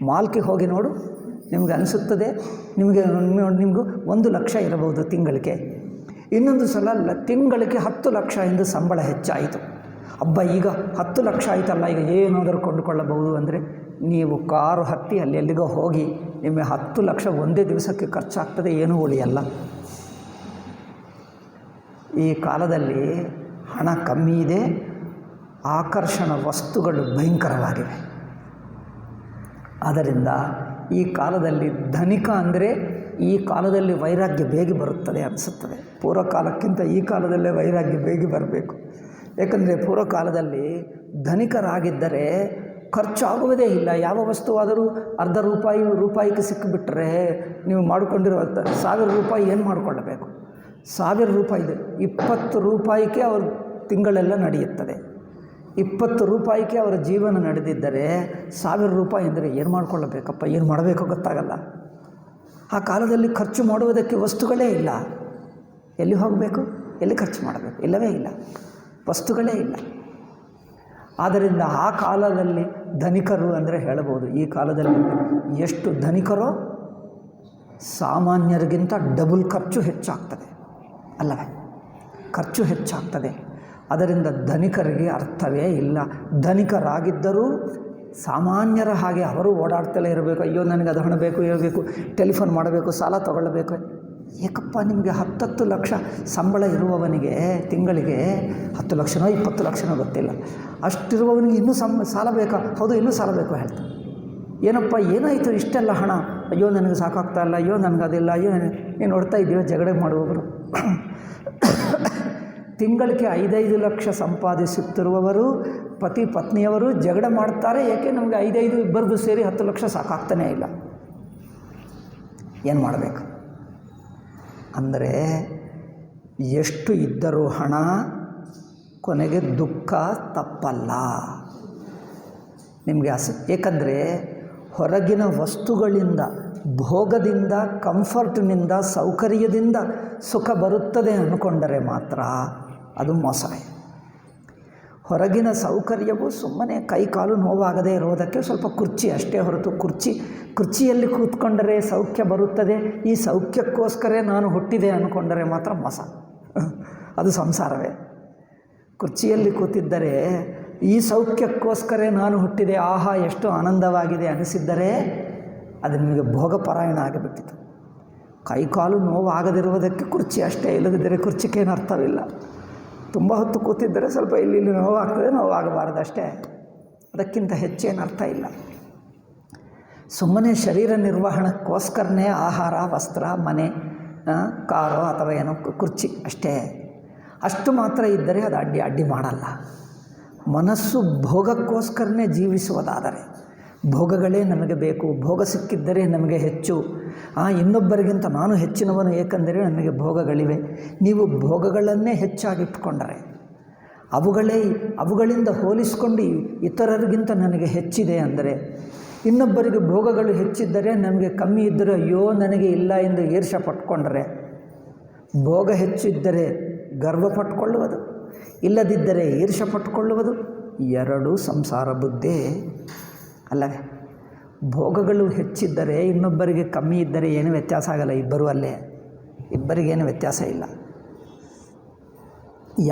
ಮಾಲ್ಗೆ ಹೋಗಿ ನೋಡು, ನಿಮಗೆ ಅನಿಸುತ್ತದೆ ನಿಮಗೂ 1 ಲಕ್ಷ ಇರಬಹುದು ತಿಂಗಳಿಗೆ. ಇನ್ನೊಂದು ಸಲ ತಿಂಗಳಿಗೆ 10 ಲಕ್ಷ ಎಂದು ಸಂಬಳ ಹೆಚ್ಚಾಯಿತು. ಹಬ್ಬ, ಈಗ 10 ಲಕ್ಷ ಆಯಿತಲ್ಲ, ಈಗ ಏನಾದರೂ ಕೊಂಡುಕೊಳ್ಳಬಹುದು ಅಂದರೆ ನೀವು ಕಾರು ಹತ್ತಿ ಅಲ್ಲೆಲ್ಲಿಗೋ ಹೋಗಿ ನಿಮಗೆ 10 ಲಕ್ಷ ಒಂದೇ ದಿವಸಕ್ಕೆ ಖರ್ಚಾಗ್ತದೆ, ಏನೂ ಉಳಿಯಲ್ಲ. ಈ ಕಾಲದಲ್ಲಿ ಹಣ ಕಮ್ಮಿ ಇದೆ, ಆಕರ್ಷಣ ವಸ್ತುಗಳು ಭಯಂಕರವಾಗಿವೆ. ಆದ್ದರಿಂದ ಈ ಕಾಲದಲ್ಲಿ ಧನಿಕ ಅಂದರೆ ಈ ಕಾಲದಲ್ಲಿ ವೈರಾಗ್ಯ ಬೇಗ ಬರುತ್ತದೆ ಅನಿಸುತ್ತದೆ. ಪೂರ್ವಕಾಲಕ್ಕಿಂತ ಈ ಕಾಲದಲ್ಲೇ ವೈರಾಗ್ಯ ಬೇಗ ಬರಬೇಕು. ಏಕೆಂದರೆ ಪೂರ್ವಕಾಲದಲ್ಲಿ ಧನಿಕರಾಗಿದ್ದರೆ ಖರ್ಚಾಗುವುದೇ ಇಲ್ಲ. ಯಾವ ವಸ್ತುವಾದರೂ ಅರ್ಧ ರೂಪಾಯಿಗೆ ಸಿಕ್ಕಿಬಿಟ್ರೆ ನೀವು ಮಾಡಿಕೊಂಡಿರೋ 1000 ರೂಪಾಯಿ ಏನು ಮಾಡಿಕೊಳ್ಳಬೇಕು? 1000 ರೂಪಾಯಿದೆ, 20 ರೂಪಾಯಿಗೆ ಅವ್ರ ತಿಂಗಳೆಲ್ಲ ನಡೆಯುತ್ತದೆ. 20 ರೂಪಾಯಿಗೆ ಅವರ ಜೀವನ ನಡೆದಿದ್ದರೆ 1000 ರೂಪಾಯಿ ಅಂದರೆ ಏನು ಮಾಡಿಕೊಳ್ಳಬೇಕಪ್ಪ, ಏನು ಮಾಡಬೇಕೋ ಗೊತ್ತಾಗಲ್ಲ. ಆ ಕಾಲದಲ್ಲಿ ಖರ್ಚು ಮಾಡುವುದಕ್ಕೆ ವಸ್ತುಗಳೇ ಇಲ್ಲ. ಎಲ್ಲಿ ಹೋಗಬೇಕು, ಎಲ್ಲಿ ಖರ್ಚು ಮಾಡಬೇಕು? ಇಲ್ಲವೇ ಇಲ್ಲ, ವಸ್ತುಗಳೇ ಇಲ್ಲ. ಆದ್ದರಿಂದ ಆ ಕಾಲದಲ್ಲಿ ಧನಿಕರು ಅಂದರೆ ಹೇಳಬಹುದು. ಈ ಕಾಲದಲ್ಲಿ ಎಷ್ಟು ಧನಿಕರೋ ಸಾಮಾನ್ಯರಿಗಿಂತ ಡಬಲ್ ಖರ್ಚು ಹೆಚ್ಚಾಗ್ತದೆ ಅಲ್ಲವೇ? ಖರ್ಚು ಹೆಚ್ಚಾಗ್ತದೆ. ಅದರಿಂದ ಧನಿಕರಿಗೆ ಅರ್ಥವೇ ಇಲ್ಲ. ಧನಿಕರಾಗಿದ್ದರೂ ಸಾಮಾನ್ಯರ ಹಾಗೆ ಅವರು ಓಡಾಡ್ತಲೇ ಇರಬೇಕು. ಅಯ್ಯೋ ನನಗೆ ಅದು ಹಣ ಬೇಕು, ಇರಬೇಕು, ಟೆಲಿಫೋನ್ ಮಾಡಬೇಕು, ಸಾಲ ತಗೊಳ್ಳಬೇಕು. ಏಕಪ್ಪ, ನಿಮಗೆ 10 ಲಕ್ಷ ಸಂಬಳ ಇರುವವನಿಗೆ ತಿಂಗಳಿಗೆ 10 ಲಕ್ಷನೋ 20 ಲಕ್ಷನೋ ಗೊತ್ತಿಲ್ಲ, ಅಷ್ಟಿರುವವನಿಗೆ ಇನ್ನೂ ಸಾಲ ಬೇಕಾ? ಹೌದು, ಇನ್ನೂ ಸಾಲ ಬೇಕು ಹೇಳ್ತಾರೆ. ಏನಪ್ಪ ಏನಾಯಿತು ಇಷ್ಟೆಲ್ಲ ಹಣ? ಅಯ್ಯೋ ನನಗೆ ಸಾಕಾಗ್ತಾ ಇಲ್ಲ, ಅಯ್ಯೋ ನನಗದಿಲ್ಲ, ಅಯ್ಯೋ ನೀನು ನೋಡ್ತಾ ಇದ್ದೀವೋ ಜಗಳ ಮಾಡುವವರು. ತಿಂಗಳಿಗೆ 5-5 ಲಕ್ಷ ಸಂಪಾದಿಸುತ್ತಿರುವವರು ಪತಿ ಪತ್ನಿಯವರು ಜಗಳ ಮಾಡ್ತಾರೆ. ಏಕೆ? ನಮಗೆ 5-5 ಇಬ್ಬರದು ಸೇರಿ 10 ಲಕ್ಷ ಸಾಕಾಗ್ತಾನೇ ಇಲ್ಲ. ಏನು ಮಾಡಬೇಕು ಅಂದರೆ, ಎಷ್ಟು ಇದ್ದರೂ ಹಣ, ಕೊನೆಗೆ ದುಃಖ ತಪ್ಪಲ್ಲ ನಿಮಗೆ. ಏಕೆಂದರೆ ಹೊರಗಿನ ವಸ್ತುಗಳಿಂದ, ಭೋಗದಿಂದ, ಕಂಫರ್ಟ್ನಿಂದ, ಸೌಕರ್ಯದಿಂದ ಸುಖ ಬರುತ್ತದೆ ಅಂದ್ಕೊಂಡರೆ ಮಾತ್ರ ಅದು ಮೋಸವೇ. ಹೊರಗಿನ ಸೌಕರ್ಯವು ಸುಮ್ಮನೆ ಕೈ ಕಾಲು ನೋವಾಗದೇ ಇರೋದಕ್ಕೆ ಸ್ವಲ್ಪ ಕುರ್ಚಿ ಅಷ್ಟೇ ಹೊರತು, ಕುರ್ಚಿಯಲ್ಲಿ ಕೂತ್ಕೊಂಡರೆ ಸೌಖ್ಯ ಬರುತ್ತದೆ, ಈ ಸೌಖ್ಯಕ್ಕೋಸ್ಕರ ನಾನು ಹುಟ್ಟಿದೆ ಅಂದ್ಕೊಂಡರೆ ಮಾತ್ರ ಮೋಸ, ಅದು ಸಂಸಾರವೇ. ಕುರ್ಚಿಯಲ್ಲಿ ಕೂತಿದ್ದರೆ ಈ ಸೌಖ್ಯಕ್ಕೋಸ್ಕರ ನಾನು ಹುಟ್ಟಿದೆ, ಆಹಾ ಎಷ್ಟು ಆನಂದವಾಗಿದೆ ಅನಿಸಿದ್ದರೆ ಅದು ನಿಮಗೆ ಭೋಗಪರಾಯಣ ಆಗಿಬಿಟ್ಟಿತು. ಕೈಕಾಲು ನೋವಾಗದಿರುವುದಕ್ಕೆ ಕುರ್ಚಿ ಅಷ್ಟೇ, ಇಲ್ಲದಿದ್ದರೆ ಕುರ್ಚಿಗೇನು ಅರ್ಥವಿಲ್ಲ. ತುಂಬ ಹೊತ್ತು ಕೂತಿದ್ದರೆ ಸ್ವಲ್ಪ ಇಲ್ಲಿ ನೋವಾಗ್ತದೆ, ನೋವಾಗಬಾರ್ದು ಅಷ್ಟೇ, ಅದಕ್ಕಿಂತ ಹೆಚ್ಚೇನು ಅರ್ಥ ಇಲ್ಲ. ಸುಮ್ಮನೆ ಶರೀರ ನಿರ್ವಹಣಕ್ಕೋಸ್ಕರನೇ ಆಹಾರ, ವಸ್ತ್ರ, ಮನೆ, ಕಾರೋ ಅಥವಾ ಏನೋ ಕುರ್ಚಿ ಅಷ್ಟೇ, ಅಷ್ಟು ಮಾತ್ರ ಇದ್ದರೆ ಅದು ಅಡ್ಡಿ ಮಾಡಲ್ಲ. ಮನಸ್ಸು ಭೋಗಕ್ಕೋಸ್ಕರನೇ ಜೀವಿಸುವುದಾದರೆ, ಭೋಗಗಳೇ ನಮಗೆ ಬೇಕು, ಭೋಗ ಸಿಕ್ಕಿದ್ದರೆ ನಮಗೆ ಹೆಚ್ಚು, ಇನ್ನೊಬ್ಬರಿಗಿಂತ ನಾನು ಹೆಚ್ಚಿನವನು ಏಕೆಂದರೆ ನನಗೆ ಭೋಗಗಳಿವೆ. ನೀವು ಭೋಗಗಳನ್ನೇ ಹೆಚ್ಚಾಗಿಟ್ಕೊಂಡರೆ, ಅವುಗಳಿಂದ ಹೋಲಿಸಿಕೊಂಡು ಇತರರಿಗಿಂತ ನನಗೆ ಹೆಚ್ಚಿದೆ ಅಂದರೆ, ಇನ್ನೊಬ್ಬರಿಗೆ ಭೋಗಗಳು ಹೆಚ್ಚಿದ್ದರೆ ನಮಗೆ ಕಮ್ಮಿ ಇದ್ದರೆ ಅಯ್ಯೋ ನನಗೆ ಇಲ್ಲ ಎಂದು ಈರ್ಷೆ ಪಟ್ಕೊಂಡರೆ, ಭೋಗ ಹೆಚ್ಚಿದ್ದರೆ ಗರ್ವ ಪಟ್ಕೊಳ್ಳುವುದು, ಇಲ್ಲದಿದ್ದರೆ ಈರ್ಷೆ ಪಟ್ಕೊಳ್ಳುವುದು, ಎರಡೂ ಸಂಸಾರ ಬುದ್ಧಿ ಅಲ್ಲವೇ? ಭೋಗಗಳು ಹೆಚ್ಚಿದ್ದರೆ ಇನ್ನೊಬ್ಬರಿಗೆ ಕಮ್ಮಿ ಇದ್ದರೆ ಏನು ವ್ಯತ್ಯಾಸ ಆಗಲ್ಲ, ಇಬ್ಬರೂ ಅಲ್ಲೇ, ಇಬ್ಬರಿಗೇನು ವ್ಯತ್ಯಾಸ ಇಲ್ಲ.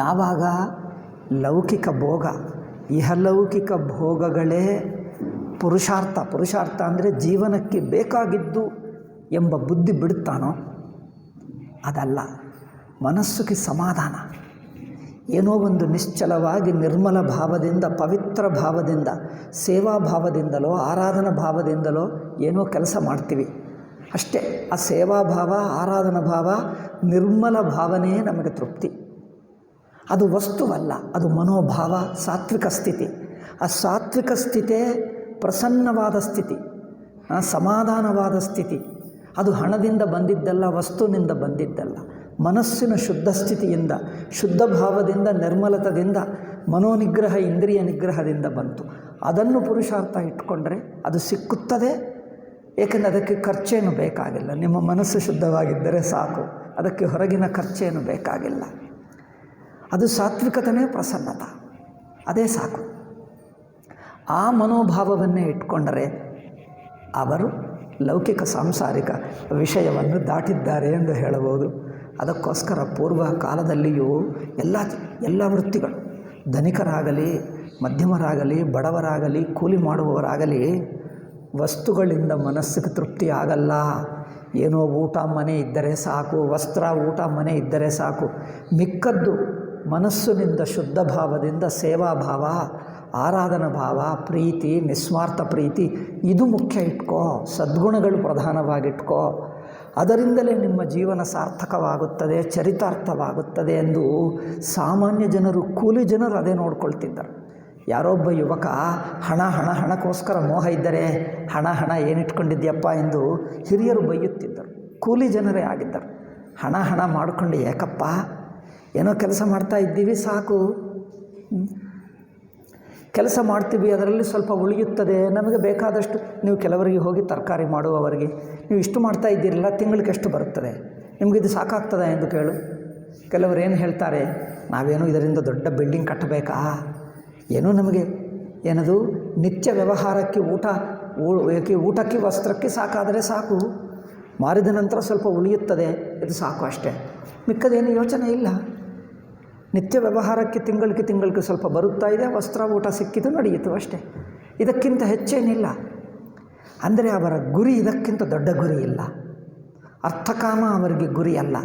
ಯಾವಾಗ ಲೌಕಿಕ ಭೋಗ, ಇಹಲೌಕಿಕ ಭೋಗಗಳೇ ಪುರುಷಾರ್ಥ ಅಂದರೆ ಜೀವನಕ್ಕೆ ಬೇಕಾಗಿದ್ದು ಎಂಬ ಬುದ್ಧಿ ಬಿಡುತ್ತಾನೋ ಅದಲ್ಲ. ಮನಸ್ಸಿಗೆ ಸಮಾಧಾನ, ಏನೋ ಒಂದು ನಿಶ್ಚಲವಾಗಿ ನಿರ್ಮಲ ಭಾವದಿಂದ, ಪವಿತ್ರ ಭಾವದಿಂದ, ಸೇವಾ ಭಾವದಿಂದಲೋ ಆರಾಧನಾ ಭಾವದಿಂದಲೋ ಏನೋ ಕೆಲಸ ಮಾಡ್ತೀವಿ ಅಷ್ಟೇ. ಆ ಸೇವಾ ಭಾವ, ಆರಾಧನಾ ಭಾವ, ನಿರ್ಮಲ ಭಾವನೆಯೇ ನಮಗೆ ತೃಪ್ತಿ. ಅದು ವಸ್ತುವಲ್ಲ, ಅದು ಮನೋಭಾವ, ಸಾತ್ವಿಕ ಸ್ಥಿತಿ. ಆ ಸಾತ್ವಿಕ ಸ್ಥಿತಿಯೇ ಪ್ರಸನ್ನವಾದ ಸ್ಥಿತಿ, ಸಮಾಧಾನವಾದ ಸ್ಥಿತಿ. ಅದು ಹಣದಿಂದ ಬಂದಿದ್ದಲ್ಲ, ವಸ್ತುವಿನಿಂದ ಬಂದಿದ್ದಲ್ಲ, ಮನಸ್ಸಿನ ಶುದ್ಧ ಸ್ಥಿತಿಯಿಂದ, ಶುದ್ಧ ಭಾವದಿಂದ, ನಿರ್ಮಲತದಿಂದ, ಮನೋನಿಗ್ರಹ, ಇಂದ್ರಿಯ ನಿಗ್ರಹದಿಂದ ಬಂತು. ಅದನ್ನು ಪುರುಷಾರ್ಥ ಇಟ್ಕೊಂಡ್ರೆ ಅದು ಸಿಕ್ಕುತ್ತದೆ. ಏಕೆಂದರೆ ಅದಕ್ಕೆ ಖರ್ಚೇನು ಬೇಕಾಗಿಲ್ಲ. ನಿಮ್ಮ ಮನಸ್ಸು ಶುದ್ಧವಾಗಿದ್ದರೆ ಸಾಕು, ಅದಕ್ಕೆ ಹೊರಗಿನ ಖರ್ಚೇನು ಬೇಕಾಗಿಲ್ಲ. ಅದು ಸಾತ್ವಿಕತೆಯೇ ಪ್ರಸನ್ನತ, ಅದೇ ಸಾಕು. ಆ ಮನೋಭಾವವನ್ನೇ ಇಟ್ಕೊಂಡರೆ ಅವರು ಲೌಕಿಕ ಸಾಂಸಾರಿಕ ವಿಷಯವನ್ನು ದಾಟಿದ್ದಾರೆ ಎಂದು ಹೇಳಬಹುದು. ಅದಕ್ಕೋಸ್ಕರ ಪೂರ್ವ ಕಾಲದಲ್ಲಿಯೂ ಎಲ್ಲ ವೃತ್ತಿಗಳು, ಧನಿಕರಾಗಲಿ, ಮಧ್ಯಮರಾಗಲಿ, ಬಡವರಾಗಲಿ, ಕೂಲಿ ಮಾಡುವವರಾಗಲಿ, ವಸ್ತುಗಳಿಂದ ಮನಸ್ಸಿಗೆ ತೃಪ್ತಿ ಆಗಲ್ಲ. ಏನೋ ಊಟ ಮನೆ ಇದ್ದರೆ ಸಾಕು, ವಸ್ತ್ರ ಊಟ ಮನೆ ಇದ್ದರೆ ಸಾಕು. ಮಿಕ್ಕದ್ದು ಮನಸ್ಸಿನಿಂದ ಶುದ್ಧ ಭಾವದಿಂದ ಸೇವಾ ಭಾವ, ಆರಾಧನಾ ಭಾವ, ಪ್ರೀತಿ, ನಿಸ್ವಾರ್ಥ ಪ್ರೀತಿ, ಇದು ಮುಖ್ಯ ಇಟ್ಕೋ. ಸದ್ಗುಣಗಳು ಪ್ರಧಾನವಾಗಿಟ್ಕೋ. ಅದರಿಂದಲೇ ನಿಮ್ಮ ಜೀವನ ಸಾರ್ಥಕವಾಗುತ್ತದೆ, ಚರಿತಾರ್ಥವಾಗುತ್ತದೆ ಎಂದು ಸಾಮಾನ್ಯ ಜನರು, ಕೂಲಿ ಜನರು ಅದೇ ನೋಡ್ಕೊಳ್ತಿದ್ದರು. ಯಾರೊಬ್ಬ ಯುವಕ ಹಣಕ್ಕೋಸ್ಕರ ಮೋಹ ಇದ್ದರೆ ಹಣ ಏನಿಟ್ಕೊಂಡಿದ್ಯಪ್ಪ ಎಂದು ಹಿರಿಯರು ಬೈಯುತ್ತಿದ್ದರು. ಕೂಲಿ ಜನರೇ ಆಗಿದ್ದರು. ಹಣ ಮಾಡಿಕೊಂಡು ಏಕಪ್ಪ, ಏನೋ ಕೆಲಸ ಮಾಡ್ತಾ ಇದ್ದೀವಿ ಸಾಕು, ಕೆಲಸ ಮಾಡ್ತೀವಿ, ಅದರಲ್ಲಿ ಸ್ವಲ್ಪ ಉಳಿಯುತ್ತದೆ, ನಮಗೆ ಬೇಕಾದಷ್ಟು. ನೀವು ಕೆಲವರಿಗೆ ಹೋಗಿ ತರಕಾರಿ ಮಾಡುವವರಿಗೆ, ನೀವು ಇಷ್ಟು ಮಾಡ್ತಾ ಇದ್ದೀರಲ್ಲ, ತಿಂಗಳಿಗೆ ಎಷ್ಟು ಬರುತ್ತದೆ, ನಿಮಗಿದು ಸಾಕಾಗ್ತದೆ ಎಂದು ಕೇಳು. ಕೆಲವರು ಏನು ಹೇಳ್ತಾರೆ, ನಾವೇನು ಇದರಿಂದ ದೊಡ್ಡ ಬಿಲ್ಡಿಂಗ್ ಕಟ್ಟಬೇಕಾ, ಏನೋ ನಮಗೆ ಏನದು ನಿತ್ಯ ವ್ಯವಹಾರಕ್ಕೆ ಊಟಕ್ಕೆ ವಸ್ತ್ರಕ್ಕೆ ಸಾಕಾದರೆ ಸಾಕು, ಮಾರಿದ ನಂತರ ಸ್ವಲ್ಪ ಉಳಿಯುತ್ತದೆ, ಇದು ಸಾಕು ಅಷ್ಟೇ, ಮಿಕ್ಕದೇನು ಯೋಚನೆ ಇಲ್ಲ. ನಿತ್ಯ ವ್ಯವಹಾರಕ್ಕೆ ತಿಂಗಳಿಗೆ ಸ್ವಲ್ಪ ಬರುತ್ತಾ ಇದೆ, ವಸ್ತ್ರ ಊಟ ಸಿಕ್ಕಿತು, ನಡೆಯಿತು ಅಷ್ಟೇ, ಇದಕ್ಕಿಂತ ಹೆಚ್ಚೇನಿಲ್ಲ. ಅಂದರೆ ಅವರ ಗುರಿ ಇದಕ್ಕಿಂತ ದೊಡ್ಡ ಗುರಿ ಇಲ್ಲ. ಅರ್ಥಕಾಮ ಅವರಿಗೆ ಗುರಿ ಅಲ್ಲ.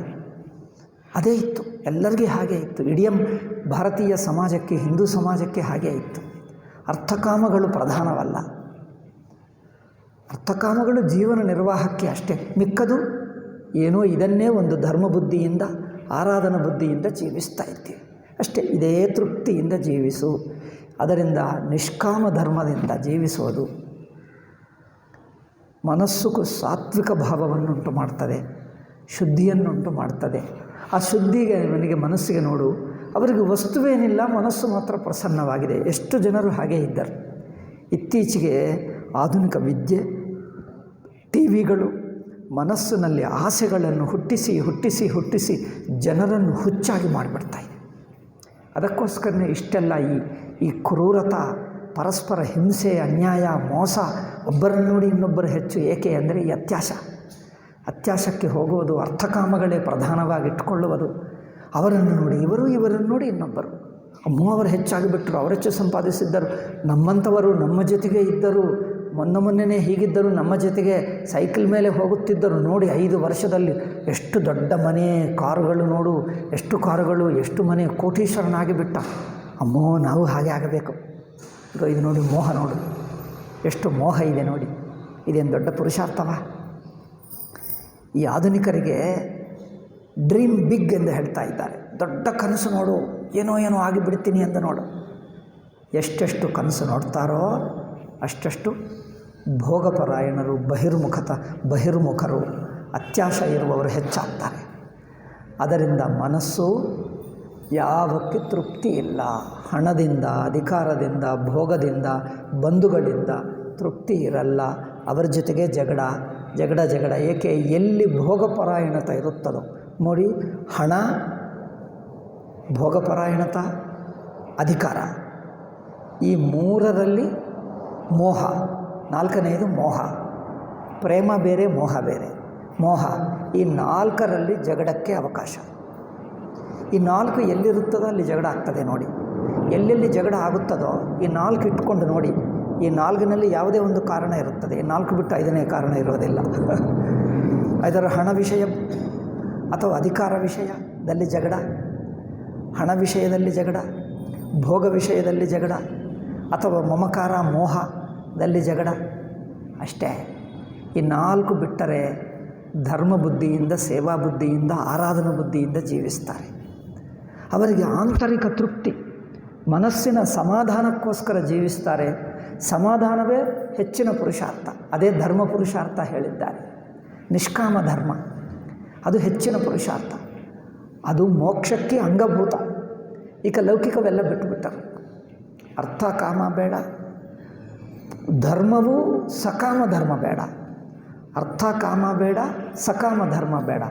ಅದೇ ಇತ್ತು, ಎಲ್ಲರಿಗೂ ಹಾಗೆ ಇತ್ತು. ಇಡೀ ಭಾರತೀಯ ಸಮಾಜಕ್ಕೆ, ಹಿಂದೂ ಸಮಾಜಕ್ಕೆ ಹಾಗೆ ಇತ್ತು. ಅರ್ಥಕಾಮಗಳು ಪ್ರಧಾನವಲ್ಲ. ಅರ್ಥಕಾಮಗಳು ಜೀವನ ನಿರ್ವಾಹಕ್ಕೆ ಅಷ್ಟೇ. ಮಿಕ್ಕದು ಏನೋ ಇದನ್ನೇ ಒಂದು ಧರ್ಮ ಬುದ್ಧಿಯಿಂದ, ಆರಾಧನಾ ಬುದ್ಧಿಯಿಂದ ಜೀವಿಸ್ತಾ ಇದ್ದೀವಿ ಅಷ್ಟೇ. ಇದೇ ತೃಪ್ತಿಯಿಂದ ಜೀವಿಸು. ಅದರಿಂದ ನಿಷ್ಕಾಮ ಧರ್ಮದಿಂದ ಜೀವಿಸುವುದು ಮನಸ್ಸುಗೂ ಸಾತ್ವಿಕ ಭಾವವನ್ನುಂಟು ಮಾಡ್ತದೆ, ಶುದ್ಧಿಯನ್ನುಂಟು ಮಾಡ್ತದೆ. ಆ ಶುದ್ಧಿಗೆ ನನಗೆ ಮನಸ್ಸಿಗೆ ನೋಡು, ಅವರಿಗೆ ವಸ್ತುವೇನಿಲ್ಲ, ಮನಸ್ಸು ಮಾತ್ರ ಪ್ರಸನ್ನವಾಗಿದೆ. ಎಷ್ಟು ಜನರು ಹಾಗೇ ಇದ್ದರು. ಇತ್ತೀಚೆಗೆ ಆಧುನಿಕ ವಿದ್ಯೆ, ಟಿವಿಗಳು ಮನಸ್ಸಿನಲ್ಲಿ ಆಸೆಗಳನ್ನು ಹುಟ್ಟಿಸಿ ಜನರನ್ನು ಹುಚ್ಚಾಗಿ ಮಾಡಿಬಿಡ್ತಾಯಿದೆ. ಅದಕ್ಕೋಸ್ಕರನೇ ಇಷ್ಟೆಲ್ಲ ಈ ಕ್ರೂರತ, ಪರಸ್ಪರ ಹಿಂಸೆ, ಅನ್ಯಾಯ, ಮೋಸ, ಒಬ್ಬರನ್ನು ನೋಡಿ ಇನ್ನೊಬ್ಬರು ಹೆಚ್ಚು. ಏಕೆ ಅಂದರೆ ಈ ಅತ್ಯಾಶಕ್ಕೆ ಹೋಗುವುದು, ಅರ್ಥಕಾಮಗಳೇ ಪ್ರಧಾನವಾಗಿ ಇಟ್ಕೊಳ್ಳುವುದು. ಅವರನ್ನು ನೋಡಿ ಇವರು, ಇವರನ್ನು ನೋಡಿ ಇನ್ನೊಬ್ಬರು. ಅವರು ಹೆಚ್ಚಾಗಿಬಿಟ್ಟರು, ಅವರು ಹೆಚ್ಚು ಸಂಪಾದಿಸಿದ್ದರು, ನಮ್ಮಂಥವರು ನಮ್ಮ ಜೊತೆಗೆ ಇದ್ದರು, ಮೊನ್ನೆ ಹೀಗಿದ್ದರು, ನಮ್ಮ ಜೊತೆಗೆ ಸೈಕಲ್ ಮೇಲೆ ಹೋಗುತ್ತಿದ್ದರು. ನೋಡಿ 5 ವರ್ಷದಲ್ಲಿ ಎಷ್ಟು ದೊಡ್ಡ ಮನೆ, ಕಾರುಗಳು ನೋಡು, ಎಷ್ಟು ಕಾರುಗಳು, ಎಷ್ಟು ಮನೆ, ಕೋಟೀಶ್ವರನಾಗಿ ಬಿಟ್ಟ. ಅಮ್ಮೋ, ನಾವು ಹಾಗೆ ಆಗಬೇಕು. ಈಗ ಇದು ನೋಡಿ, ಮೋಹ ನೋಡು, ಎಷ್ಟು ಮೋಹ ಇದೆ ನೋಡಿ. ಇದೇನು ದೊಡ್ಡ ಪುರುಷಾರ್ಥವ? ಈ ಆಧುನಿಕರಿಗೆ ಡ್ರೀಮ್ ಬಿಗ್ ಎಂದು ಹೇಳ್ತಾ ಇದ್ದಾರೆ. ದೊಡ್ಡ ಕನಸು ನೋಡು, ಏನೋ ಆಗಿಬಿಡ್ತೀನಿ ಅಂತ ನೋಡು. ಎಷ್ಟೆಷ್ಟು ಕನಸು ನೋಡ್ತಾರೋ ಅಷ್ಟಷ್ಟು ಭೋಗಪರಾಯಣರು, ಬಹಿರ್ಮುಖರು, ಅತ್ಯಾಶ ಇರುವವರು ಹೆಚ್ಚಾಗ್ತಾರೆ. ಅದರಿಂದ ಮನಸ್ಸು ಯಾವಕ್ಕೆ ತೃಪ್ತಿ ಇಲ್ಲ. ಹಣದಿಂದ, ಅಧಿಕಾರದಿಂದ, ಭೋಗದಿಂದ, ಬಂಧುಗಳಿಂದ ತೃಪ್ತಿ ಇರಲ್ಲ. ಅವರ ಜೊತೆಗೆ ಜಗಳ. ಏಕೆ? ಎಲ್ಲಿ ಭೋಗಪರಾಯಣತೆ ಇರುತ್ತದೋ ನೋಡಿ, ಹಣ, ಭೋಗಪರಾಯಣತ, ಅಧಿಕಾರ, ಈ 3ರಲ್ಲಿ ಮೋಹ, 4ನೇದು ಮೋಹ. ಪ್ರೇಮ ಬೇರೆ, ಮೋಹ ಬೇರೆ. ಈ 4ರಲ್ಲಿ ಜಗಳಕ್ಕೆ ಅವಕಾಶ. ಈ 4 ಎಲ್ಲಿರುತ್ತದೋ ಅಲ್ಲಿ ಜಗಳ ಆಗ್ತದೆ ನೋಡಿ. ಎಲ್ಲೆಲ್ಲಿ ಜಗಳ ಆಗುತ್ತದೋ ಈ 4 ಇಟ್ಕೊಂಡು ನೋಡಿ. ಈ ನಾಲ್ಕಿನಲ್ಲಿ ಯಾವುದೇ ಒಂದು ಕಾರಣ ಇರುತ್ತದೆ. ಈ ನಾಲ್ಕು ಬಿಟ್ಟು ಐದನೇ ಕಾರಣ ಇರೋದಿಲ್ಲ. ಅದರ ಹಣ ವಿಷಯ ಅಥವಾ ಅಧಿಕಾರ ವಿಷಯದಲ್ಲಿ ಜಗಳ, ಹಣ ವಿಷಯದಲ್ಲಿ ಜಗಳ, ಭೋಗ ವಿಷಯದಲ್ಲಿ ಜಗಳ, ಅಥವಾ ಮಮಕಾರ ಮೋಹದಲ್ಲಿ ಜಗಳ ಅಷ್ಟೇ. ಈ ನಾಲ್ಕು ಬಿಟ್ಟರೆ ಧರ್ಮ ಬುದ್ಧಿಯಿಂದ, ಸೇವಾ ಬುದ್ಧಿಯಿಂದ, ಆರಾಧನಾ ಬುದ್ಧಿಯಿಂದ ಜೀವಿಸ್ತಾರೆ. ಅವರಿಗೆ ಆಂತರಿಕ ತೃಪ್ತಿ, ಮನಸ್ಸಿನ ಸಮಾಧಾನಕ್ಕೋಸ್ಕರ ಜೀವಿಸ್ತಾರೆ. ಸಮಾಧಾನವೇ ಹೆಚ್ಚಿನ ಪುರುಷಾರ್ಥ. ಅದೇ ಧರ್ಮ ಪುರುಷಾರ್ಥ ಹೇಳಿದ್ದಾರೆ. ನಿಷ್ಕಾಮ ಧರ್ಮ ಅದು ಹೆಚ್ಚಿನ ಪುರುಷಾರ್ಥ, ಅದು ಮೋಕ್ಷಕ್ಕೆ ಅಂಗಭೂತ. ಈಗ ಲೌಕಿಕವೆಲ್ಲ ಬಿಟ್ಟುಬಿಟ್ಟರು. ಅರ್ಥ ಕಾಮ ಬೇಡ, ಧರ್ಮವೂ ಸಕಾಮ ಧರ್ಮ ಬೇಡ. ಅರ್ಥ ಕಾಮ ಬೇಡ, ಸಕಾಮ ಧರ್ಮ ಬೇಡ.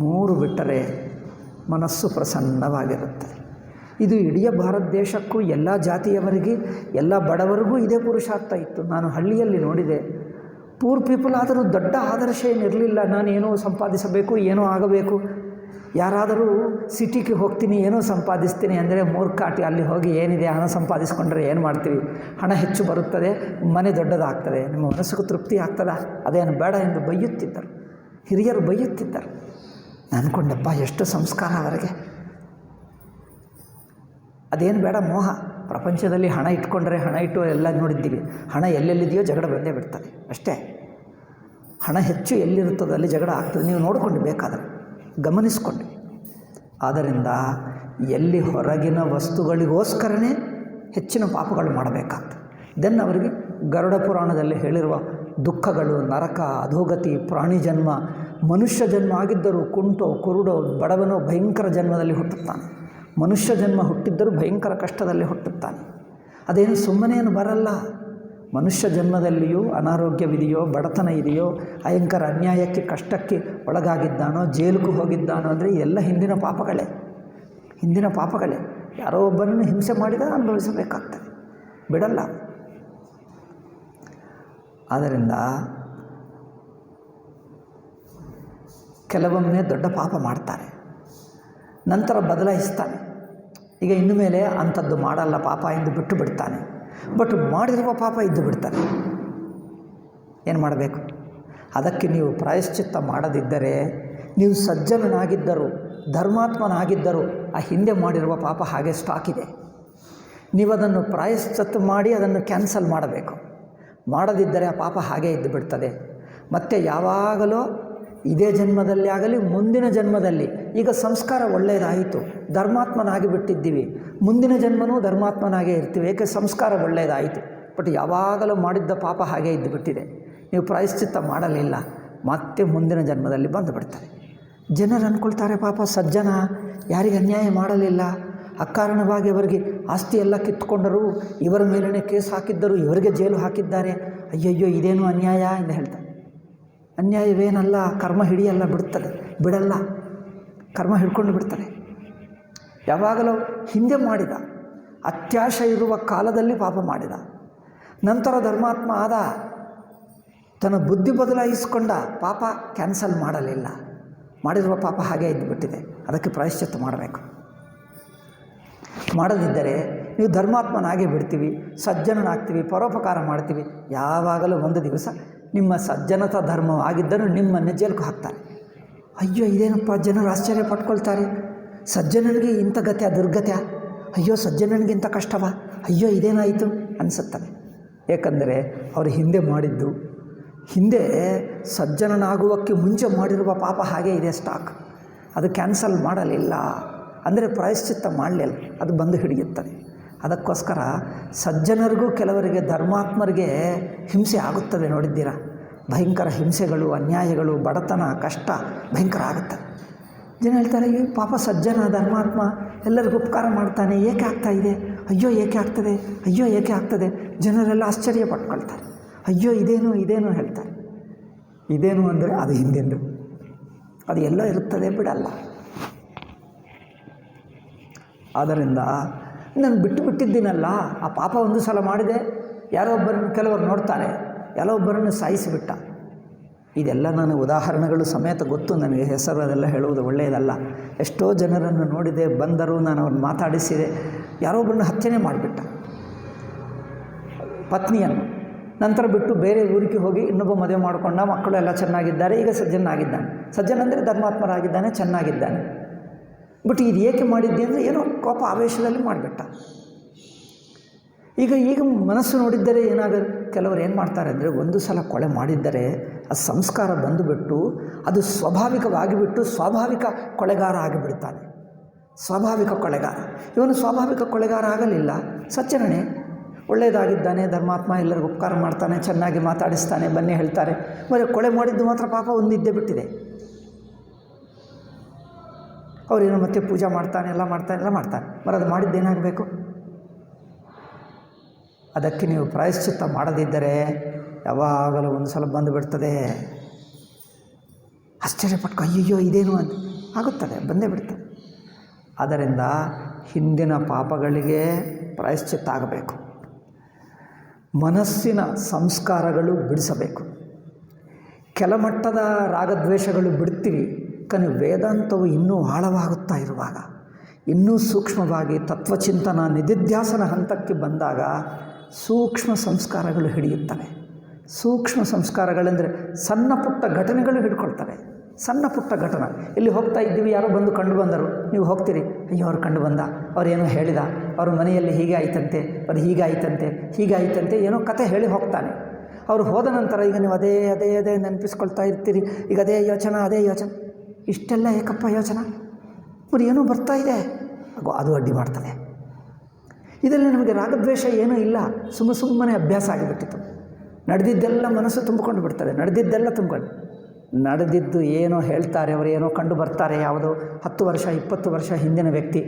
ಮೂರು ಬಿಟ್ಟರೆ ಮನಸ್ಸು ಪ್ರಸನ್ನವಾಗಿರುತ್ತದೆ. ಇದು ಇಡೀ ಭಾರತ ದೇಶಕ್ಕೂ ಎಲ್ಲ ಜಾತಿಯವರಿಗೆ, ಎಲ್ಲ ಬಡವರಿಗೂ ಇದೇ ಪುರುಷಾರ್ಥ ಇತ್ತು. ನಾನು ಹಳ್ಳಿಯಲ್ಲಿ ನೋಡಿದೆ. ಪೂರ್ ಪೀಪಲ್ ಆದರೂ ದೊಡ್ಡ ಆದರ್ಶ ಏನಿರಲಿಲ್ಲ. ನಾನು ಏನೋ ಸಂಪಾದಿಸಬೇಕು, ಏನೋ ಆಗಬೇಕು. ಯಾರಾದರೂ ಸಿಟಿಗೆ ಹೋಗ್ತೀನಿ, ಏನೋ ಸಂಪಾದಿಸ್ತೀನಿ ಅಂದರೆ ಮೂರ್ಖಾಟಿ. ಅಲ್ಲಿ ಹೋಗಿ ಏನಿದೆ, ಹಣ ಸಂಪಾದಿಸ್ಕೊಂಡ್ರೆ ಏನು ಮಾಡ್ತೀವಿ, ಹಣ ಹೆಚ್ಚು ಬರುತ್ತದೆ, ಮನೆ ದೊಡ್ಡದಾಗ್ತದೆ, ನಿಮ್ಮ ಮನಸ್ಸಿಗೂ ತೃಪ್ತಿ ಆಗ್ತದ, ಅದೇನು ಬೇಡ ಎಂದು ಬೈಯುತ್ತಿದ್ದರು. ಹಿರಿಯರು ಬೈಯುತ್ತಿದ್ದರು. ಅಂದ್ಕೊಂಡಪ್ಪ, ಎಷ್ಟು ಸಂಸ್ಕಾರ ಅವರಿಗೆ. ಅದೇನು ಬೇಡ, ಮೋಹ. ಪ್ರಪಂಚದಲ್ಲಿ ಹಣ ಇಟ್ಕೊಂಡ್ರೆ, ಹಣ ಇಟ್ಟು ಎಲ್ಲ ನೋಡಿದ್ದೀವಿ, ಹಣ ಎಲ್ಲೆಲ್ಲಿದೆಯೋ ಜಗಳ ಬಂದೇ ಬಿಡ್ತದೆ ಅಷ್ಟೇ. ಹಣ ಹೆಚ್ಚು ಎಲ್ಲಿರುತ್ತದೆ ಅಲ್ಲಿ ಜಗಳ ಆಗ್ತದೆ. ನೀವು ನೋಡಿಕೊಂಡು ಬೇಕಾದರೆ ಗಮನಿಸ್ಕೊಂಡು. ಆದ್ದರಿಂದ ಎಲ್ಲಿ ಹೊರಗಿನ ವಸ್ತುಗಳಿಗೋಸ್ಕರನೇ ಹೆಚ್ಚಿನ ಪಾಪಗಳು ಮಾಡಬೇಕಾಗ್ತದೆ. ದೆನ್ ಅವರಿಗೆ ಗರುಡ ಪುರಾಣದಲ್ಲಿ ಹೇಳಿರುವ ದುಃಖಗಳು, ನರಕ, ಅಧೋಗತಿ, ಪ್ರಾಣಿ ಜನ್ಮ, ಮನುಷ್ಯ ಜನ್ಮ ಆಗಿದ್ದರೂ ಕುಂಟೋ ಕುರುಡೋ ಬಡವನೋ ಭಯಂಕರ ಜನ್ಮದಲ್ಲಿ ಹುಟ್ಟುತ್ತಾನೆ. ಮನುಷ್ಯ ಜನ್ಮ ಹುಟ್ಟಿದ್ದರೂ ಭಯಂಕರ ಕಷ್ಟದಲ್ಲಿ ಹುಟ್ಟುತ್ತಾನೆ. ಅದೇನು ಸುಮ್ಮನೇನು ಬರಲ್ಲ. ಮನುಷ್ಯ ಜನ್ಮದಲ್ಲಿಯೂ ಅನಾರೋಗ್ಯವಿದೆಯೋ, ಬಡತನ ಇದೆಯೋ, ಭಯಂಕರ ಅನ್ಯಾಯಕ್ಕೆ ಕಷ್ಟಕ್ಕೆ ಒಳಗಾಗಿದ್ದಾನೋ, ಜೈಲಿಗೂ ಹೋಗಿದ್ದಾನೋ ಅಂದರೆ ಎಲ್ಲ ಹಿಂದಿನ ಪಾಪಗಳೇ. ಹಿಂದಿನ ಪಾಪಗಳೇ. ಯಾರೋ ಒಬ್ಬರನ್ನು ಹಿಂಸೆ ಮಾಡಿದ ಅನುಭವಿಸಬೇಕಾಗ್ತದೆ, ಬಿಡಲ್ಲ. ಆದ್ದರಿಂದ ಕೆಲವೊಮ್ಮೆ ದೊಡ್ಡ ಪಾಪ ಮಾಡ್ತಾನೆ, ನಂತರ ಬದಲಾಯಿಸ್ತಾನೆ. ಈಗ ಇನ್ನು ಮೇಲೆ ಅಂಥದ್ದು ಮಾಡಲ್ಲ ಪಾಪ ಎಂದು ಬಿಟ್ಟು ಬಿಡ್ತಾನೆ. ಬಟ್ ಮಾಡಿರುವ ಪಾಪ ಇದ್ದು ಬಿಡ್ತಾನೆ. ಏನು ಮಾಡಬೇಕು? ಅದಕ್ಕೆ ನೀವು ಪ್ರಾಯಶ್ಚಿತ್ತ ಮಾಡದಿದ್ದರೆ, ನೀವು ಸಜ್ಜನನಾಗಿದ್ದರೂ, ಧರ್ಮಾತ್ಮನಾಗಿದ್ದರೂ ಆ ಹಿಂದೆ ಮಾಡಿರುವ ಪಾಪ ಹಾಗೆ ಸ್ಟಾಕ್ ಇದೆ. ನೀವು ಅದನ್ನು ಪ್ರಾಯಶ್ಚಿತ್ತ ಮಾಡಿ ಅದನ್ನು ಕ್ಯಾನ್ಸಲ್ ಮಾಡಬೇಕು. ಮಾಡದಿದ್ದರೆ ಆ ಪಾಪ ಹಾಗೇ ಇದ್ದು ಬಿಡ್ತದೆ. ಮತ್ತು ಯಾವಾಗಲೂ ಇದೇ ಜನ್ಮದಲ್ಲಿ ಆಗಲಿ, ಮುಂದಿನ ಜನ್ಮದಲ್ಲಿ, ಈಗ ಸಂಸ್ಕಾರ ಒಳ್ಳೆಯದಾಯಿತು, ಧರ್ಮಾತ್ಮನಾಗಿ ಬಿಟ್ಟಿದ್ದೀವಿ, ಮುಂದಿನ ಜನ್ಮನೂ ಧರ್ಮಾತ್ಮನಾಗೇ ಇರ್ತೀವಿ, ಏಕೆ ಸಂಸ್ಕಾರ ಒಳ್ಳೆಯದಾಯಿತು. ಬಟ್ ಯಾವಾಗಲೂ ಮಾಡಿದ್ದ ಪಾಪ ಹಾಗೇ ಇದ್ದು ಬಿಟ್ಟಿದೆ. ನೀವು ಪ್ರಾಯಶ್ಚಿತ್ತ ಮಾಡಲಿಲ್ಲ, ಮತ್ತೆ ಮುಂದಿನ ಜನ್ಮದಲ್ಲಿ ಬಂದು ಬಿಡ್ತಾರೆ. ಜನರು ಅಂದ್ಕೊಳ್ತಾರೆ, ಪಾಪ ಸಜ್ಜನ, ಯಾರಿಗೆ ಅನ್ಯಾಯ ಮಾಡಲಿಲ್ಲ, ಅಕಾರಣವಾಗಿ ಅವರಿಗೆ ಆಸ್ತಿ ಎಲ್ಲ ಕಿತ್ಕೊಂಡರು, ಇವರ ಮೇಲೇ ಕೇಸ್ ಹಾಕಿದ್ದರು, ಇವರಿಗೆ ಜೈಲು ಹಾಕಿದ್ದಾರೆ, ಅಯ್ಯಯ್ಯೋ ಇದೇನು ಅನ್ಯಾಯ ಎಂದು ಹೇಳ್ತಾರೆ. ಅನ್ಯಾಯವೇನಲ್ಲ, ಕರ್ಮ ಹಿಡಿಯಲ್ಲ, ಬಿಡಲ್ಲ, ಕರ್ಮ ಹಿಡ್ಕೊಂಡು ಬಿಡ್ತಾರೆ. ಯಾವಾಗಲೂ ಹಿಂದೆ ಮಾಡಿದ, ಅತ್ಯಾಶ ಇರುವ ಕಾಲದಲ್ಲಿ ಪಾಪ ಮಾಡಿದ, ನಂತರ ಧರ್ಮಾತ್ಮ ಆದ, ತನ್ನ ಬುದ್ಧಿ ಬದಲಾಯಿಸಿಕೊಂಡ, ಪಾಪ ಕ್ಯಾನ್ಸಲ್ ಮಾಡಲಿಲ್ಲ, ಮಾಡಿರುವ ಪಾಪ ಹಾಗೇ ಇದ್ದುಬಿಟ್ಟಿದೆ. ಅದಕ್ಕೆ ಪ್ರಾಯಶ್ಚಿತ್ತ ಮಾಡಬೇಕು. ಮಾಡದಿದ್ದರೆ ನೀವು ಧರ್ಮಾತ್ಮನಾಗೇ ಬಿಡ್ತೀವಿ, ಸಜ್ಜನನಾಗ್ತೀವಿ, ಪರೋಪಕಾರ ಮಾಡ್ತೀವಿ. ಯಾವಾಗಲೂ ಒಂದು ದಿವಸ ನಿಮ್ಮ ಸಜ್ಜನತಾ ಧರ್ಮವಾಗಿದ್ದರೂ ನಿಮ್ಮನ್ನೇ ಜೈಲಿಗೆ ಹಾಕ್ತಾರೆ. ಅಯ್ಯೋ ಇದೇನಪ್ಪ, ಜನರು ಆಶ್ಚರ್ಯ ಪಟ್ಕೊಳ್ತಾರೆ, ಸಜ್ಜನನಿಗೆ ಇಂಥ ಗತ್ಯ ದುರ್ಗತ್ಯ, ಅಯ್ಯೋ ಸಜ್ಜನನಿಗೆ ಇಂಥ ಕಷ್ಟವ, ಅಯ್ಯೋ ಇದೇನಾಯಿತು ಅನಿಸುತ್ತದೆ. ಏಕೆಂದರೆ ಅವರು ಹಿಂದೆ ಮಾಡಿದ್ದು, ಹಿಂದೆ ಸಜ್ಜನನಾಗುವಕ್ಕೆ ಮುಂಚೆ ಮಾಡಿರುವ ಪಾಪ ಹಾಗೇ ಇದೆ ಸ್ಟಾಕ್. ಅದು ಕ್ಯಾನ್ಸಲ್ ಮಾಡಲಿಲ್ಲ ಅಂದರೆ ಪ್ರಾಯಶ್ಚಿತ್ತ ಮಾಡಲಿಲ್ಲ, ಅದು ಬಂದು ಹಿಡಿಯುತ್ತದೆ. ಅದಕ್ಕೋಸ್ಕರ ಸಜ್ಜನರಿಗೂ ಕೆಲವರಿಗೆ, ಧರ್ಮಾತ್ಮರಿಗೆ ಹಿಂಸೆ ಆಗುತ್ತದೆ. ನೋಡಿದ್ದೀರಾ, ಭಯಂಕರ ಹಿಂಸೆಗಳು, ಅನ್ಯಾಯಗಳು, ಬಡತನ, ಕಷ್ಟ ಭಯಂಕರ ಆಗುತ್ತದೆ. ಜನ ಹೇಳ್ತಾರೆ, ಈ ಪಾಪ ಸಜ್ಜನ ಧರ್ಮಾತ್ಮ ಎಲ್ಲರಿಗೂ ಉಪಕಾರ ಮಾಡ್ತಾನೆ, ಏಕೆ ಆಗ್ತಾ ಇದೆ, ಅಯ್ಯೋ ಏಕೆ ಆಗ್ತದೆ, ಅಯ್ಯೋ ಏಕೆ ಆಗ್ತದೆ. ಜನರೆಲ್ಲ ಆಶ್ಚರ್ಯ ಪಟ್ಕೊಳ್ತಾರೆ. ಅಯ್ಯೋ ಇದೇನು ಹೇಳ್ತಾರೆ. ಇದೇನು ಅಂದರೆ ಅದು ಹಿಂದೆಂದು, ಅದು ಎಲ್ಲ ಇರುತ್ತದೆ, ಬಿಡಲ್ಲ. ಆದ್ದರಿಂದ ನಾನು ಬಿಟ್ಟಿದ್ದೀನಲ್ಲ, ಆ ಪಾಪ ಒಂದು ಸಲ ಮಾಡಿದೆ, ಯಾರೋ ಒಬ್ಬರನ್ನು ಕೆಲವರು ನೋಡ್ತಾರೆ, ಯಾರೋ ಒಬ್ಬರನ್ನು ಸಾಯಿಸಿಬಿಟ್ಟ. ಇದೆಲ್ಲ ನಾನು ಉದಾಹರಣೆಗಳು ಸಮೇತ ಗೊತ್ತು ನನಗೆ, ಹೆಸರು ಅದೆಲ್ಲ ಹೇಳುವುದು ಒಳ್ಳೆಯದಲ್ಲ. ಎಷ್ಟೋ ಜನರನ್ನು ನೋಡಿದೆ, ಬಂದರು, ನಾನು ಅವ್ರನ್ನ ಮಾತಾಡಿಸಿದೆ, ಯಾರೋ ಒಬ್ಬರನ್ನು ಹತ್ಯೆನೇ ಮಾಡಿಬಿಟ್ಟ. ಪತ್ನಿಯನ್ನು. ನಂತರ ಬಿಟ್ಟು ಬೇರೆ ಊರಿಗೆ ಹೋಗಿ ಇನ್ನೊಬ್ಬ ಮದುವೆ ಮಾಡಿಕೊಂಡ, ಮಕ್ಕಳು ಎಲ್ಲ ಚೆನ್ನಾಗಿದ್ದಾರೆ, ಈಗ ಸಜ್ಜನಾಗಿದ್ದಾನೆ. ಸಜ್ಜನ ಅಂದರೆ ಧರ್ಮಾತ್ಮರಾಗಿದ್ದಾನೆ, ಚೆನ್ನಾಗಿದ್ದಾನೆ. ಬಟ್ ಇದು ಏಕೆ ಮಾಡಿದ್ದೆ ಅಂದರೆ ಏನೋ ಕೋಪ ಆವೇಶದಲ್ಲಿ ಮಾಡಿಬಿಟ್ಟ. ಈಗ ಮನಸ್ಸು ನೋಡಿದ್ದರೆ ಕೆಲವರು ಏನು ಮಾಡ್ತಾರೆ ಅಂದರೆ, ಒಂದು ಸಲ ಕೊಳೆ ಮಾಡಿದ್ದರೆ ಅದು ಸಂಸ್ಕಾರ ಬಂದುಬಿಟ್ಟು ಅದು ಸ್ವಾಭಾವಿಕವಾಗಿಬಿಟ್ಟು ಸ್ವಾಭಾವಿಕ ಕೊಳೆಗಾರ ಆಗಿಬಿಡ್ತಾನೆ. ಸ್ವಾಭಾವಿಕ ಕೊಳೆಗಾರ. ಇವನು ಸ್ವಾಭಾವಿಕ ಕೊಳೆಗಾರ ಆಗಲಿಲ್ಲ, ಸಜ್ಜನನೇ, ಒಳ್ಳೆಯದಾಗಿದ್ದಾನೆ, ಧರ್ಮಾತ್ಮ, ಎಲ್ಲರಿಗೂ ಉಪಕಾರ ಮಾಡ್ತಾನೆ, ಚೆನ್ನಾಗಿ ಮಾತಾಡಿಸ್ತಾನೆ, ಬನ್ನಿ ಹೇಳ್ತಾರೆ. ಮತ್ತು ಕೊಳೆ ಮಾಡಿದ್ದು ಮಾತ್ರ ಪಾಪ ಒಂದಿದ್ದೇ ಬಿಟ್ಟಿದೆ. ಅವರೇನೋ ಮತ್ತೆ ಪೂಜೆ ಮಾಡ್ತಾನೆ, ಎಲ್ಲ ಮಾಡ್ತಾನೆ. ಅದು ಮಾಡಿದ್ದೇನಾಗಬೇಕು? ಅದಕ್ಕೆ ನೀವು ಪ್ರಾಯಶ್ಚಿತ್ತ ಮಾಡದಿದ್ದರೆ ಯಾವಾಗಲೂ ಒಂದು ಸಲ ಬಂದು ಬಿಡ್ತದೆ. ಆಶ್ಚರ್ಯಪಟ್ಟು ಅಯ್ಯಯ್ಯೋ ಇದೇನು ಅಂತ ಆಗುತ್ತದೆ, ಬಂದೇ ಬಿಡ್ತದೆ. ಆದ್ದರಿಂದ ಹಿಂದಿನ ಪಾಪಗಳಿಗೆ ಪ್ರಾಯಶ್ಚಿತ್ತ ಆಗಬೇಕು. ಮನಸ್ಸಿನ ಸಂಸ್ಕಾರಗಳು ಬಿಡಿಸಬೇಕು. ಕೆಲಮಟ್ಟದ ರಾಗದ್ವೇಷಗಳು ಬಿಡ್ತೀವಿ, కానీ ವೇದಾಂತವು ಇನ್ನೂ ಆಳವಾಗುತ್ತಾ ಇರುವಾಗ, ಇನ್ನೂ ಸೂಕ್ಷ್ಮವಾಗಿ ತತ್ವಚಿಂತನ ನಿಧಿಧ್ಯಾಸನ ಹಂತಕ್ಕೆ ಬಂದಾಗ ಸೂಕ್ಷ್ಮ ಸಂಸ್ಕಾರಗಳು ಹಿಡಿಯುತ್ತವೆ. ಸೂಕ್ಷ್ಮ ಸಂಸ್ಕಾರಗಳೆಂದರೆ ಸಣ್ಣ ಪುಟ್ಟ ಘಟನೆಗಳು ಹಿಡ್ಕೊಳ್ತವೆ. ಸಣ್ಣ ಪುಟ್ಟ ಘಟನೆ. ಇಲ್ಲಿ ಹೋಗ್ತಾ ಇದ್ದೀವಿ, ಯಾರೋ ಬಂದು ಕಂಡು ಬಂದರು, ನೀವು ಹೋಗ್ತೀರಿ, ಅಯ್ಯೋ ಅವ್ರು ಕಂಡು ಬಂದ, ಅವರೇನೋ ಹೇಳಿದ, ಅವ್ರ ಮನೆಯಲ್ಲಿ ಹೀಗೆ ಆಯ್ತಂತೆ, ಅವ್ರು ಹೀಗಾಯ್ತಂತೆ ಏನೋ ಕತೆ ಹೇಳಿ ಹೋಗ್ತಾನೆ. ಅವರು ಹೋದ ನಂತರ ಈಗ ನೀವು ಅದೇ ನೆನಪಿಸ್ಕೊಳ್ತಾ ಇರ್ತೀರಿ. ಈಗ ಅದೇ ಯೋಚನೆ, ಇಷ್ಟೆಲ್ಲ ಏಕಪ್ಪ ಯೋಚನೆ, మరి ಏನೋ ಬರ್ತಾ ಇದೆ, ಅದು ಅಡ್ಡಿ ಮಾಡ್ತದೆ. ಇದರಲ್ಲಿ ನಮಗೆ ರಾಗದ್ವೇಷ ಏನೂ ಇಲ್ಲ, ಸುಮ್ಮನೆ ಅಭ್ಯಾಸ ಆಗಿಬಿಟ್ಟಿತ್ತು. ನಡೆದಿದ್ದೆಲ್ಲ ಮನಸ್ಸು ತುಂಬಿಕೊಂಡು ಬಿಡ್ತದೆ. ನಡೆದಿದ್ದು ಏನೋ ಹೇಳ್ತಾರೆ, ಅವರು ಏನೋ ಕಂಡು ಬರ್ತಾರೆ. ಯಾವುದೋ 10 ವರ್ಷ 20 ವರ್ಷ ಹಿಂದಿನ ವ್ಯಕ್ತಿ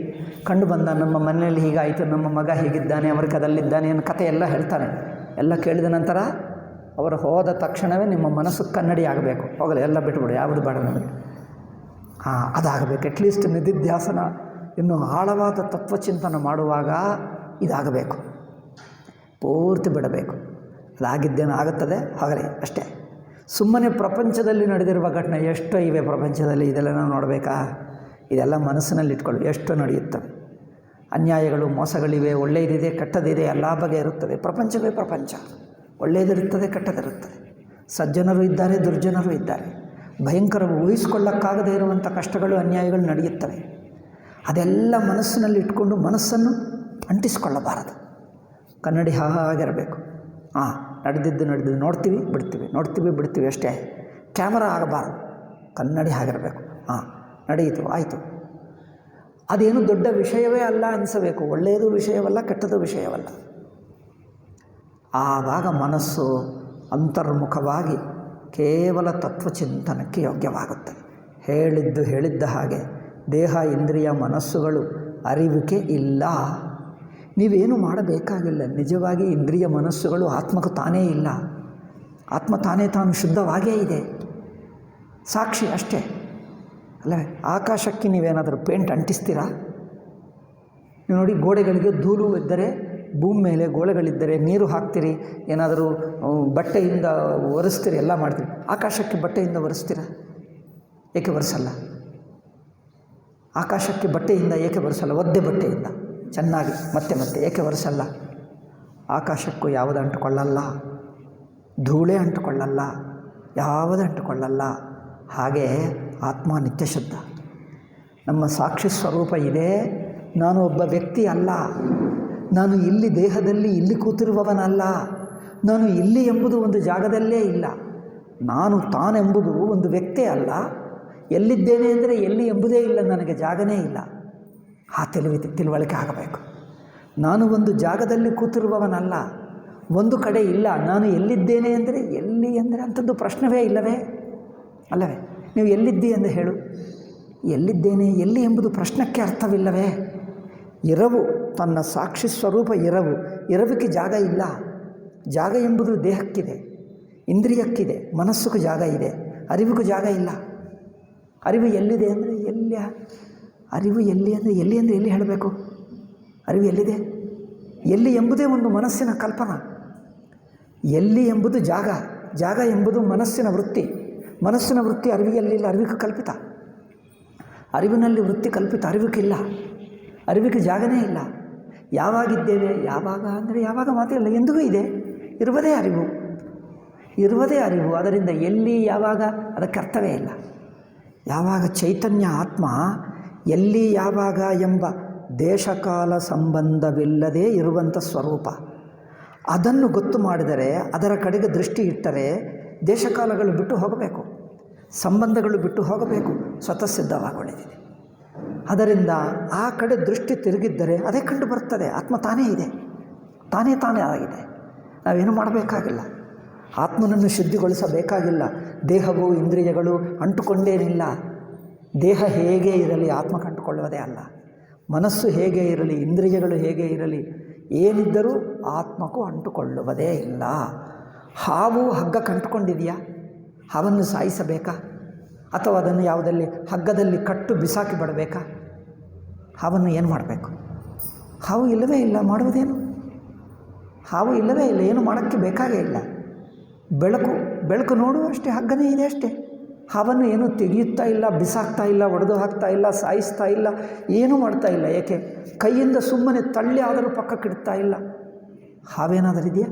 ಕಂಡು ಬಂದ, ನಮ್ಮ ಮನೆಯಲ್ಲಿ ಹೀಗಾಯಿತು, ನಮ್ಮ ಮಗ ಹೀಗಿದ್ದಾನೆ, ಅವ್ರ ಕದಲ್ಲಿದ್ದಾನೆ ಅನ್ನೋ ಕತೆ ಎಲ್ಲ ಹೇಳ್ತಾನೆ. ಎಲ್ಲ ಕೇಳಿದ ನಂತರ ಅವರು ಹೋದ ತಕ್ಷಣವೇ ನಿಮ್ಮ ಮನಸ್ಸು ಕನ್ನಡಿ ಆಗಬೇಕು. ಹೋಗಲಿ, ಎಲ್ಲ ಬಿಟ್ಬಿಡು, ಯಾವುದು ಬೇಡ ನಮಗೆ. ಅದಾಗಬೇಕು. ಅಟ್ಲೀಸ್ಟ್ ನಿಧಿಧ್ಯಾಸನ, ಇನ್ನು ಆಳವಾದ ತತ್ವಚಿಂತನ ಮಾಡುವಾಗ ಇದಾಗಬೇಕು. ಪೂರ್ತಿ ಬಿಡಬೇಕು. ಅದಾಗಿದ್ದೇನೋ ಆಗುತ್ತದೆ, ಹಾಗಲೇ ಅಷ್ಟೇ. ಸುಮ್ಮನೆ ಪ್ರಪಂಚದಲ್ಲಿ ನಡೆದಿರುವ ಘಟನೆ ಎಷ್ಟೋ ಇವೆ ಪ್ರಪಂಚದಲ್ಲಿ, ಇದೆಲ್ಲ ನಾವು ನೋಡಬೇಕಾ? ಇದೆಲ್ಲ ಮನಸ್ಸಿನಲ್ಲಿ ಇಟ್ಕೊಳ್ಳಿ. ಎಷ್ಟು ನಡೆಯುತ್ತವೆ ಅನ್ಯಾಯಗಳು, ಮೋಸಗಳಿವೆ, ಒಳ್ಳೆಯದಿದೆ, ಕೆಟ್ಟದಿದೆ, ಎಲ್ಲ ಬಗೆ ಇರುತ್ತದೆ. ಪ್ರಪಂಚವೇ ಪ್ರಪಂಚ. ಒಳ್ಳೆಯದಿರುತ್ತದೆ, ಕೆಟ್ಟದಿರುತ್ತದೆ. ಸಜ್ಜನರು ಇದ್ದಾರೆ, ದುರ್ಜನರು ಇದ್ದಾರೆ. ಭಯಂಕರ ಊಹಿಸಿಕೊಳ್ಳಕ್ಕಾಗದೇ ಇರುವಂಥ ಕಷ್ಟಗಳು, ಅನ್ಯಾಯಗಳು ನಡೆಯುತ್ತವೆ. ಅದೆಲ್ಲ ಮನಸ್ಸಿನಲ್ಲಿ ಇಟ್ಕೊಂಡು ಮನಸ್ಸನ್ನು ಅಂಟಿಸಿಕೊಳ್ಳಬಾರದು. ಕನ್ನಡಿ ಹಾಗಿರಬೇಕು. ನಡೆದಿದ್ದು ನೋಡ್ತೀವಿ ಬಿಡ್ತೀವಿ ಅಷ್ಟೇ. ಕ್ಯಾಮರಾ ಆಗಬಾರದು, ಕನ್ನಡಿ ಆಗಿರಬೇಕು. ನಡೆಯಿತು, ಆಯಿತು, ಅದೇನು ದೊಡ್ಡ ವಿಷಯವೇ ಅಲ್ಲ ಅನಿಸಬೇಕು. ಒಳ್ಳೆಯದು ವಿಷಯವಲ್ಲ, ಕೆಟ್ಟದ್ದು ವಿಷಯವಲ್ಲ. ಆವಾಗ ಮನಸ್ಸು ಅಂತರ್ಮುಖವಾಗಿ ಕೇವಲ ತತ್ವಚಿಂತನಕ್ಕೆ ಯೋಗ್ಯವಾಗುತ್ತದೆ. ಹೇಳಿದ್ದ ಹಾಗೆ ದೇಹ, ಇಂದ್ರಿಯ, ಮನಸ್ಸುಗಳು ಅರಿವಿಕೆ ಇಲ್ಲ. ನೀವೇನು ಮಾಡಬೇಕಾಗಿಲ್ಲ. ನಿಜವಾಗಿ ಇಂದ್ರಿಯ ಮನಸ್ಸುಗಳು ಆತ್ಮకు ತಾನೇ ಇಲ್ಲ. ಆತ್ಮ ತಾನು ಶುದ್ಧವಾಗೇ ಇದೆ, ಸಾಕ್ಷಿ ಅಷ್ಟೇ ಅಲ್ಲವೇ? ಆಕಾಶಕ್ಕೆ ನೀವೇನಾದರೂ ಪೇಂಟ್ ಅಂಟಿಸ್ತೀರಾ? ನೀವು ನೋಡಿ, ಗೋಡೆಗಳಿಗೆ ಧೂಳು ಇದ್ದರೆ, ಭೂಮಿ ಮೇಲೆ ಗೋಡೆಗಳಿದ್ದರೆ ನೀರು ಹಾಕ್ತೀರಿ, ಏನಾದರೂ ಬಟ್ಟೆಯಿಂದ ಒರೆಸ್ತೀರಿ, ಎಲ್ಲ ಮಾಡ್ತೀರಿ. ಆಕಾಶಕ್ಕೆ ಬಟ್ಟೆಯಿಂದ ಒರೆಸ್ತೀರಾ? ಏಕೆ ಒರೆಸಲ್ಲ? ಆಕಾಶಕ್ಕೆ ಬಟ್ಟೆಯಿಂದ ಏಕೆ ಒರೆಸಲ್ಲ? ಒದ್ದೆ ಬಟ್ಟೆಯಿಂದ ಚೆನ್ನಾಗಿ ಮತ್ತೆ ಏಕೆ ಒರೆಸಲ್ಲ? ಆಕಾಶಕ್ಕೂ ಯಾವುದು ಅಂಟುಕೊಳ್ಳಲ್ಲ, ಧೂಳೇ ಅಂಟುಕೊಳ್ಳಲ್ಲ, ಯಾವುದು ಅಂಟುಕೊಳ್ಳಲ್ಲ. ಹಾಗೆ ಆತ್ಮ ನಿತ್ಯ ಶುದ್ಧ. ನಮ್ಮ ಸಾಕ್ಷಿ ಸ್ವರೂಪ ಇದೆ. ನಾನು ಒಬ್ಬ ವ್ಯಕ್ತಿ ಅಲ್ಲ, ನಾನು ಇಲ್ಲಿ ದೇಹದಲ್ಲಿ ಇಲ್ಲಿ ಕೂತಿರುವವನಲ್ಲ, ನಾನು ಇಲ್ಲಿ ಎಂಬುದು ಒಂದು ಜಾಗದಲ್ಲೇ ಇಲ್ಲ, ನಾನು ತಾನೆಂಬುದು ಒಂದು ವ್ಯಕ್ತಿ ಅಲ್ಲ. ಎಲ್ಲಿದ್ದೇನೆ ಅಂದರೆ ಎಲ್ಲಿ ಎಂಬುದೇ ಇಲ್ಲ, ನನಗೆ ಜಾಗನೇ ಇಲ್ಲ. ಆ ತಿಳುವಳಿಕೆ ಆಗಬೇಕು. ನಾನು ಒಂದು ಜಾಗದಲ್ಲಿ ಕೂತಿರುವವನಲ್ಲ, ಒಂದು ಕಡೆ ಇಲ್ಲ. ನಾನು ಎಲ್ಲಿದ್ದೇನೆ ಅಂದರೆ ಅಂಥದ್ದು ಪ್ರಶ್ನವೇ ಇಲ್ಲವೇ? ಅಲ್ಲವೇ? ನೀವು ಎಲ್ಲಿದ್ದೀ ಎಂದು ಹೇಳು. ಎಲ್ಲಿದ್ದೇನೆ, ಎಲ್ಲಿ ಎಂಬುದು ಪ್ರಶ್ನಕ್ಕೆ ಅರ್ಥವಿಲ್ಲವೇ? ಇರವು, ತನ್ನ ಸಾಕ್ಷಿ ಸ್ವರೂಪ ಇರವಿಗೆ ಜಾಗ ಇಲ್ಲ. ಜಾಗ ಎಂಬುದು ದೇಹಕ್ಕಿದೆ, ಇಂದ್ರಿಯಕ್ಕಿದೆ, ಮನಸ್ಸಿಗೂ ಜಾಗ ಇದೆ, ಅರಿವಿಗೂ ಜಾಗ ಇಲ್ಲ. ಅರಿವು ಎಲ್ಲಿದೆ ಅಂದರೆ ಅರಿವು ಎಲ್ಲಿ ಅಂದರೆ ಎಲ್ಲಿ ಹೇಳಬೇಕು? ಅರಿವು ಎಲ್ಲಿದೆ? ಎಲ್ಲಿ ಎಂಬುದೇ ಒಂದು ಮನಸ್ಸಿನ ಕಲ್ಪನಾ. ಎಲ್ಲಿ ಎಂಬುದು ಜಾಗ ಎಂಬುದು ಮನಸ್ಸಿನ ವೃತ್ತಿ ಅರಿವಿಗೆಲ್ಲಿಲ್ಲ, ಅರಿವಿಗೆ ಕಲ್ಪಿತ. ಅರಿವಿನಲ್ಲಿ ವೃತ್ತಿ ಕಲ್ಪಿತ, ಅರಿವಿಗಿಲ್ಲ, ಅರಿವಿಗೆ ಜಾಗನೇ ಇಲ್ಲ. ಯಾವಾಗಿದ್ದೇವೆ? ಯಾವಾಗ ಅಂದರೆ ಯಾವಾಗ ಮಾತ್ರ ಇಲ್ಲ, ಎಂದಿಗೂ ಇದೆ. ಇರುವುದೇ ಅರಿವು, ಇರುವುದೇ ಅರಿವು. ಅದರಿಂದ ಎಲ್ಲಿ ಯಾವಾಗ ಅದಕ್ಕೆ ಅರ್ಥವೇ ಇಲ್ಲ. ಯಾವಾಗ ಚೈತನ್ಯ ಆತ್ಮ ಎಲ್ಲಿ ಯಾವಾಗ ಎಂಬ ದೇಶಕಾಲ ಸಂಬಂಧವಿಲ್ಲದೆ ಇರುವಂಥ ಸ್ವರೂಪ, ಅದನ್ನು ಗೊತ್ತು ಮಾಡಿದರೆ, ಅದರ ಕಡೆಗೆ ದೃಷ್ಟಿ ಇಟ್ಟರೆ ದೇಶಕಾಲಗಳು ಬಿಟ್ಟು ಹೋಗಬೇಕು, ಸಂಬಂಧಗಳು ಬಿಟ್ಟು ಹೋಗಬೇಕು, ಸ್ವತಃ ಸಿದ್ಧವಾಗಿಕೊಂಡಿದೆ. ಅದರಿಂದ ಆ ಕಡೆ ದೃಷ್ಟಿ ತಿರುಗಿದ್ದರೆ ಅದೇ ಕಂಡು ಬರ್ತದೆ. ಆತ್ಮ ತಾನೇ ಇದೆ, ತಾನೇ ಆಗಿದೆ. ನಾವೇನು ಮಾಡಬೇಕಾಗಿಲ್ಲ, ಆತ್ಮನನ್ನು ಶುದ್ಧಿಗೊಳಿಸಬೇಕಾಗಿಲ್ಲ. ದೇಹವು ಇಂದ್ರಿಯಗಳು ಅಂಟುಕೊಂಡೇನಿಲ್ಲ. ದೇಹ ಹೇಗೆ ಇರಲಿ ಆತ್ಮ ಕಂಡುಕೊಳ್ಳುವುದೇ ಅಲ್ಲ. ಮನಸ್ಸು ಹೇಗೆ ಇರಲಿ, ಇಂದ್ರಿಯಗಳು ಹೇಗೆ ಇರಲಿ, ಏನಿದ್ದರೂ ಆತ್ಮಕ್ಕೂ ಅಂಟುಕೊಳ್ಳುವುದೇ ಇಲ್ಲ. ಹಾವು ಹಗ್ಗ ಕಂಡುಕೊಂಡಿದೆಯಾ? ಹಾವನ್ನು ಸಾಯಿಸಬೇಕಾ? ಅಥವಾ ಅದನ್ನು ಯಾವುದಲ್ಲಿ ಹಗ್ಗದಲ್ಲಿ ಕಟ್ಟು ಬಿಸಾಕಿ ಬಿಡಬೇಕಾ? ಹಾವನ್ನು ಏನು ಮಾಡಬೇಕು? ಹಾವು ಇಲ್ಲವೇ ಇಲ್ಲ, ಮಾಡುವುದೇನು? ಹಾವು ಇಲ್ಲವೇ ಇಲ್ಲ, ಏನು ಮಾಡೋಕ್ಕೆ ಬೇಕಾಗೇ ಇಲ್ಲ. ಬೆಳಕು ನೋಡುವಷ್ಟೇ, ಹಗ್ಗನೇ ಇದೆ ಅಷ್ಟೇ. ಹಾವನ್ನು ಏನೂ ತೆಗೆಯುತ್ತಾ ಇಲ್ಲ, ಬಿಸಾಕ್ತಾ ಇಲ್ಲ, ಒಡೆದು ಹಾಕ್ತಾ ಇಲ್ಲ, ಸಾಯಿಸ್ತಾ ಇಲ್ಲ, ಏನೂ ಮಾಡ್ತಾ ಇಲ್ಲ. ಏಕೆ? ಕೈಯಿಂದ ಸುಮ್ಮನೆ ತಳ್ಳಿ ಆದರೂ ಪಕ್ಕಕ್ಕೆ ಇಡ್ತಾ ಇಲ್ಲ. ಹಾವೇನಾದರೂ ಇದೆಯಾ?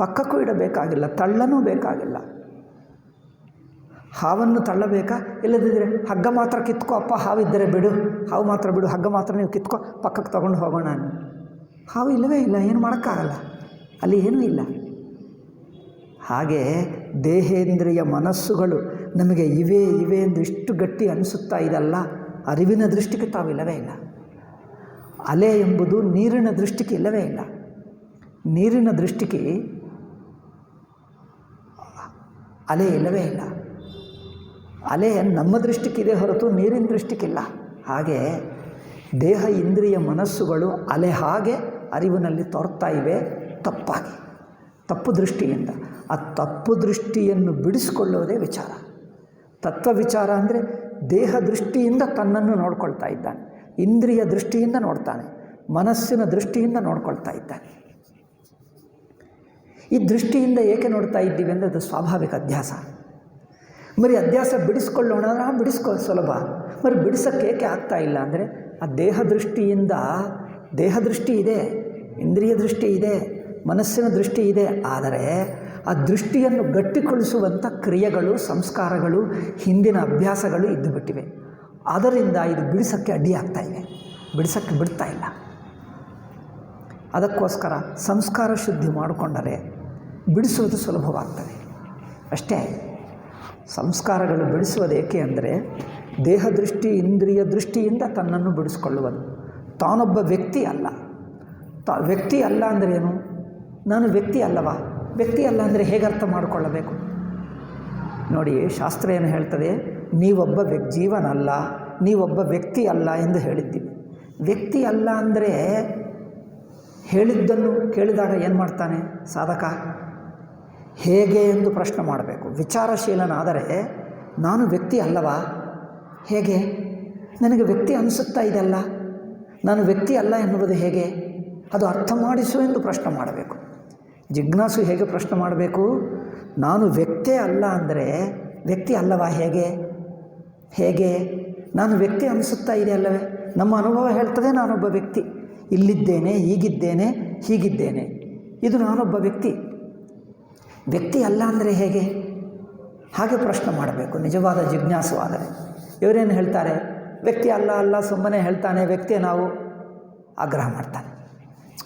ಪಕ್ಕಕ್ಕೂ ಇಡಬೇಕಾಗಿಲ್ಲ, ತಳ್ಳನೂ ಬೇಕಾಗಿಲ್ಲ. ಹಾವನ್ನು ತಳ್ಳಬೇಕಾ? ಇಲ್ಲದಿದ್ದರೆ ಹಗ್ಗ ಮಾತ್ರ ಕಿತ್ಕೊ ಅಪ್ಪ, ಹಾವಿದ್ದರೆ ಬಿಡು, ಹಾವು ಮಾತ್ರ ಬಿಡು, ಹಗ್ಗ ಮಾತ್ರ ನೀವು ಕಿತ್ಕೊ, ಪಕ್ಕಕ್ಕೆ ತಗೊಂಡು ಹೋಗೋಣ. ಹಾವು ಇಲ್ಲವೇ ಇಲ್ಲ, ಏನು ಮಾಡೋಕ್ಕಾಗಲ್ಲ, ಅಲ್ಲಿ ಏನೂ ಇಲ್ಲ. ಹಾಗೆ ದೇಹೇಂದ್ರಿಯ ಮನಸ್ಸುಗಳು ನಮಗೆ ಇವೆ ಎಂದು ಇಷ್ಟು ಗಟ್ಟಿ ಅನಿಸುತ್ತಾ ಇದಲ್ಲ, ಅರಿವಿನ ದೃಷ್ಟಿಗೆ ತಾವಿಲ್ಲವೇ ಇಲ್ಲ. ಅಲೆ ಎಂಬುದು ನೀರಿನ ದೃಷ್ಟಿಗೆ ಇಲ್ಲವೇ ಇಲ್ಲ. ನೀರಿನ ದೃಷ್ಟಿಗೆ ಅಲೆ ಇಲ್ಲವೇ ಇಲ್ಲ. ಅಲೆ ನಮ್ಮ ದೃಷ್ಟಿಗಿದೆ ಹೊರತು ನೀರಿನ ದೃಷ್ಟಿಗಿಲ್ಲ. ಹಾಗೆ ದೇಹ ಇಂದ್ರಿಯ ಮನಸ್ಸುಗಳು ಅಲೆ ಹಾಗೆ ಅರಿವಿನಲ್ಲಿ ತೋರ್ತಾ ಇವೆ, ತಪ್ಪಾಗಿ, ತಪ್ಪು ದೃಷ್ಟಿಯಿಂದ. ಆ ತಪ್ಪು ದೃಷ್ಟಿಯನ್ನು ಬಿಡಿಸಿಕೊಳ್ಳುವುದೇ ವಿಚಾರ. ತತ್ವ ವಿಚಾರ ಅಂದರೆ ದೇಹ ದೃಷ್ಟಿಯಿಂದ ತನ್ನನ್ನು ನೋಡ್ಕೊಳ್ತಾ ಇದ್ದಾನೆ, ಇಂದ್ರಿಯ ದೃಷ್ಟಿಯಿಂದ ನೋಡ್ತಾನೆ, ಮನಸ್ಸಿನ ದೃಷ್ಟಿಯಿಂದ ನೋಡ್ಕೊಳ್ತಾ ಇದ್ದಾನೆ. ಈ ದೃಷ್ಟಿಯಿಂದ ಏಕೆ ನೋಡ್ತಾ ಇದ್ದೀವಿ ಅಂದರೆ ಅದು ಸ್ವಾಭಾವಿಕ ಅಧ್ಯಾಸ. ಮರಿ ಅಧ್ಯಾಸ ಬಿಡಿಸ್ಕೊಳ್ಳೋಣ ಅಂದರೆ ಬಿಡಿಸ್ಕೊಳ್ಳೋ ಸುಲಭ. ಮರಿ ಬಿಡಿಸೋಕ್ಕೆ ಏಕೆ ಆಗ್ತಾ ಇಲ್ಲ ಅಂದರೆ ಆ ದೇಹ ದೃಷ್ಟಿ ಇದೆ, ಇಂದ್ರಿಯ ದೃಷ್ಟಿ ಇದೆ, ಮನಸ್ಸಿನ ದೃಷ್ಟಿ ಇದೆ. ಆದರೆ ಆ ದೃಷ್ಟಿಯನ್ನು ಗಟ್ಟಿಗೊಳಿಸುವಂಥ ಕ್ರಿಯೆಗಳು, ಸಂಸ್ಕಾರಗಳು, ಹಿಂದಿನ ಅಭ್ಯಾಸಗಳು ಇದ್ದು ಬಿಟ್ಟಿವೆ. ಅದರಿಂದ ಇದು ಬಿಡಿಸೋಕ್ಕೆ ಅಡ್ಡಿಯಾಗ್ತಾ ಇವೆ, ಬಿಡಿಸೋಕ್ಕೆ ಬಿಡ್ತಾ ಇಲ್ಲ. ಅದಕ್ಕೋಸ್ಕರ ಸಂಸ್ಕಾರ ಶುದ್ಧಿ ಮಾಡಿಕೊಂಡರೆ ಬಿಡಿಸುವುದು ಸುಲಭವಾಗ್ತದೆ ಅಷ್ಟೇ. ಸಂಸ್ಕಾರಗಳು ಬಿಡಿಸುವುದು ಏಕೆ ಅಂದರೆ ದೇಹ ದೃಷ್ಟಿ, ಇಂದ್ರಿಯ ದೃಷ್ಟಿಯಿಂದ ತನ್ನನ್ನು ಬಿಡಿಸ್ಕೊಳ್ಳುವುದು. ತಾನೊಬ್ಬ ವ್ಯಕ್ತಿ ಅಲ್ಲ. ವ್ಯಕ್ತಿ ಅಲ್ಲ ಅಂದರೆ ಏನು? ನಾನು ವ್ಯಕ್ತಿ ಅಲ್ಲವಾ? ವ್ಯಕ್ತಿ ಅಲ್ಲ ಅಂದರೆ ಹೇಗೆ ಅರ್ಥ ಮಾಡಿಕೊಳ್ಳಬೇಕು ನೋಡಿ. ಶಾಸ್ತ್ರ ಏನು ಹೇಳ್ತದೆ? ನೀವೊಬ್ಬ ಜೀವನಲ್ಲ, ನೀವೊಬ್ಬ ವ್ಯಕ್ತಿ ಅಲ್ಲ ಎಂದು ಹೇಳಿದ್ದೀವಿ. ವ್ಯಕ್ತಿ ಅಲ್ಲ ಅಂದರೆ ಹೇಳಿದ್ದನ್ನು ಕೇಳಿದಾಗ ಏನು ಮಾಡ್ತಾನೆ ಸಾಧಕ? ಹೇಗೆ ಎಂದು ಪ್ರಶ್ನೆ ಮಾಡಬೇಕು. ವಿಚಾರಶೀಲನಾದರೆ ನಾನು ವ್ಯಕ್ತಿ ಅಲ್ಲವಾ? ಹೇಗೆ? ನನಗೆ ವ್ಯಕ್ತಿ ಅನಿಸುತ್ತಾ ಇದೆಯಲ್ಲ, ನಾನು ವ್ಯಕ್ತಿ ಅಲ್ಲ ಎನ್ನುವುದು ಹೇಗೆ? ಅದು ಅರ್ಥ ಮಾಡಿಸು ಎಂದು ಪ್ರಶ್ನೆ ಮಾಡಬೇಕು. ಜಿಜ್ಞಾಸು ಹೇಗೆ ಪ್ರಶ್ನೆ ಮಾಡಬೇಕು? ನಾನು ವ್ಯಕ್ತಿ ಅಲ್ಲ ಅಂದರೆ ವ್ಯಕ್ತಿ ಅಲ್ಲವಾ? ಹೇಗೆ ನಾನು ವ್ಯಕ್ತಿ ಅನಿಸುತ್ತಾ ಇದೆ ಅಲ್ಲವೇ? ನಮ್ಮ ಅನುಭವ ಹೇಳ್ತದೆ ನಾನೊಬ್ಬ ವ್ಯಕ್ತಿ, ಇಲ್ಲಿದ್ದೇನೆ, ಹೀಗಿದ್ದೇನೆ, ಇದು ನಾನೊಬ್ಬ ವ್ಯಕ್ತಿ. ವ್ಯಕ್ತಿ ಅಲ್ಲ ಅಂದರೆ ಹೇಗೆ? ಹಾಗೆ ಪ್ರಶ್ನೆ ಮಾಡಬೇಕು ನಿಜವಾದ ಜಿಜ್ಞಾಸು ಆದರೆ. ಇವರೇನು ಹೇಳ್ತಾರೆ? ವ್ಯಕ್ತಿ ಅಲ್ಲ ಸುಮ್ಮನೆ ಹೇಳ್ತಾನೆ ವ್ಯಕ್ತಿ, ನಾವು ಆಗ್ರಹ ಮಾಡ್ತಾನೆ.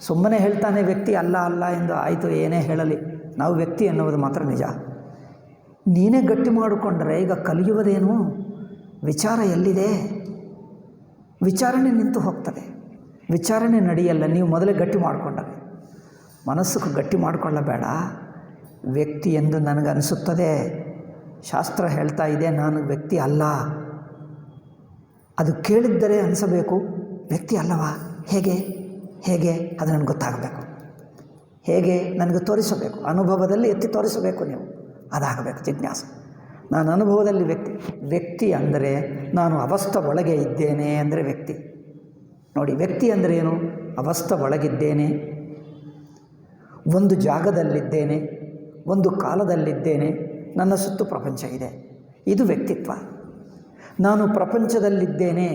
ಸುಮ್ಮನೆ ಹೇಳ್ತಾನೆ ವ್ಯಕ್ತಿ ಅಲ್ಲ ಎಂದು. ಆಯಿತು, ಏನೇ ಹೇಳಲಿ, ನಾವು ವ್ಯಕ್ತಿ ಎನ್ನುವುದು ಮಾತ್ರ ನಿಜ. ನೀನೇ ಗಟ್ಟಿ ಮಾಡಿಕೊಂಡ್ರೆ ಈಗ ಕಲಿಯುವುದೇನು? ವಿಚಾರ ಎಲ್ಲಿದೆ? ವಿಚಾರಣೆ ನಿಂತು ಹೋಗ್ತದೆ, ವಿಚಾರಣೆ ನಡೆಯಲ್ಲ. ನೀವು ಮೊದಲೇ ಗಟ್ಟಿ ಮಾಡಿಕೊಂಡರೆ. ಮನಸ್ಸು ಗಟ್ಟಿ ಮಾಡಿಕೊಳ್ಳಬೇಡ. ವ್ಯಕ್ತಿ ಎಂದು ನನಗನ್ನಿಸುತ್ತದೆ, ಶಾಸ್ತ್ರ ಹೇಳ್ತಾ ಇದೆ ನಾನು ವ್ಯಕ್ತಿ ಅಲ್ಲ. ಅದು ಕೇಳಿದ್ದರೆ ಅನಿಸಬೇಕು ವ್ಯಕ್ತಿ ಅಲ್ಲವಾ? ಹೇಗೆ ಅದು ನನಗೆ ಗೊತ್ತಾಗಬೇಕು. ಹೇಗೆ? ನನಗೆ ತೋರಿಸಬೇಕು, ಅನುಭವದಲ್ಲಿ ಎತ್ತಿ ತೋರಿಸಬೇಕು ನೀವು. ಅದಾಗಬೇಕು ಜಿಜ್ಞಾಸೆ. ನಾನು ಅನುಭವದಲ್ಲಿ ವ್ಯಕ್ತಿ ಅಂದರೆ ನಾನು ಅವಸ್ಥೆ ಒಳಗೆ ಇದ್ದೇನೆ ಅಂದರೆ ವ್ಯಕ್ತಿ. ನೋಡಿ, ವ್ಯಕ್ತಿ ಅಂದರೆ ಏನು? ಅವಸ್ಥೆ ಒಳಗಿದ್ದೇನೆ, ಒಂದು ಜಾಗದಲ್ಲಿದ್ದೇನೆ, ಒಂದು ಕಾಲದಲ್ಲಿದ್ದೇನೆ, ನನ್ನ ಸುತ್ತು ಪ್ರಪಂಚ ಇದೆ, ಇದು ವ್ಯಕ್ತಿತ್ವ. ನಾನು ಪ್ರಪಂಚದಲ್ಲಿದ್ದೇನೆ,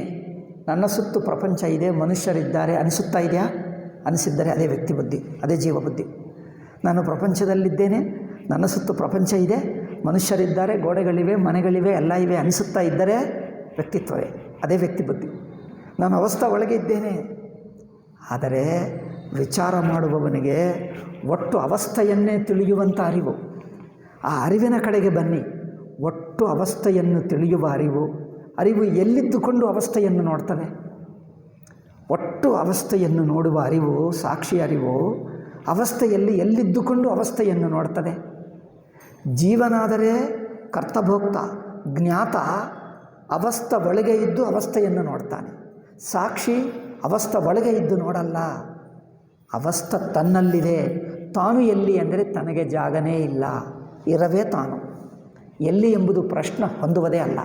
ನನ್ನ ಸುತ್ತು ಪ್ರಪಂಚ ಇದೆ, ಮನುಷ್ಯರಿದ್ದಾರೆ ಅನಿಸುತ್ತಾ ಇದೆಯಾ? ಅನಿಸಿದ್ದರೆ ಅದೇ ವ್ಯಕ್ತಿ ಬುದ್ಧಿ, ಅದೇ ಜೀವ ಬುದ್ಧಿ. ನಾನು ಪ್ರಪಂಚದಲ್ಲಿದ್ದೇನೆ, ನನ್ನ ಸುತ್ತು ಪ್ರಪಂಚ ಇದೆ, ಮನುಷ್ಯರಿದ್ದಾರೆ, ಗೋಡೆಗಳಿವೆ, ಮನೆಗಳಿವೆ, ಎಲ್ಲ ಇವೆ ಅನಿಸುತ್ತಾ ಇದ್ದರೆ ವ್ಯಕ್ತಿತ್ವವೇ, ಅದೇ ವ್ಯಕ್ತಿ ಬುದ್ಧಿ. ನಾನು ಅವಸ್ಥೆ ಒಳಗೆ ಇದ್ದೇನೆ. ಆದರೆ ವಿಚಾರ ಮಾಡುವವನಿಗೆ ಒಟ್ಟು ಅವಸ್ಥೆಯನ್ನೇ ತಿಳಿಯುವಂಥ ಅರಿವು, ಆ ಅರಿವಿನ ಕಡೆಗೆ ಬನ್ನಿ. ಒಟ್ಟು ಅವಸ್ಥೆಯನ್ನು ತಿಳಿಯುವ ಅರಿವು ಎಲ್ಲಿದ್ದುಕೊಂಡು ಅವಸ್ಥೆಯನ್ನು ನೋಡ್ತದೆ. ಒಟ್ಟು ಅವಸ್ಥೆಯನ್ನು ನೋಡುವ ಅರಿವು, ಸಾಕ್ಷಿ ಅರಿವು, ಅವಸ್ಥೆಯಲ್ಲಿ ಎಲ್ಲಿದ್ದುಕೊಂಡು ಅವಸ್ಥೆಯನ್ನು ನೋಡ್ತದೆ. ಜೀವನಾದರೆ ಕರ್ತಭೋಕ್ತ, ಜ್ಞಾತ ಅವಸ್ಥೆ ಒಳಗೆ ಇದ್ದು ಅವಸ್ಥೆಯನ್ನು ನೋಡ್ತಾನೆ. ಸಾಕ್ಷಿ ಅವಸ್ಥೆ ಒಳಗೆ ಇದ್ದು ನೋಡಲ್ಲ, ಅವಸ್ಥೆ ತನ್ನಲ್ಲಿದೆ. ತಾನು ಎಲ್ಲಿ ಅಂದರೆ ತನಗೆ ಜಾಗನೇ ಇಲ್ಲ, ಇರವೇ ತಾನು. ಎಲ್ಲಿ ಎಂಬುದು ಪ್ರಶ್ನೆ ಹೊಂದುವುದೇ ಅಲ್ಲ.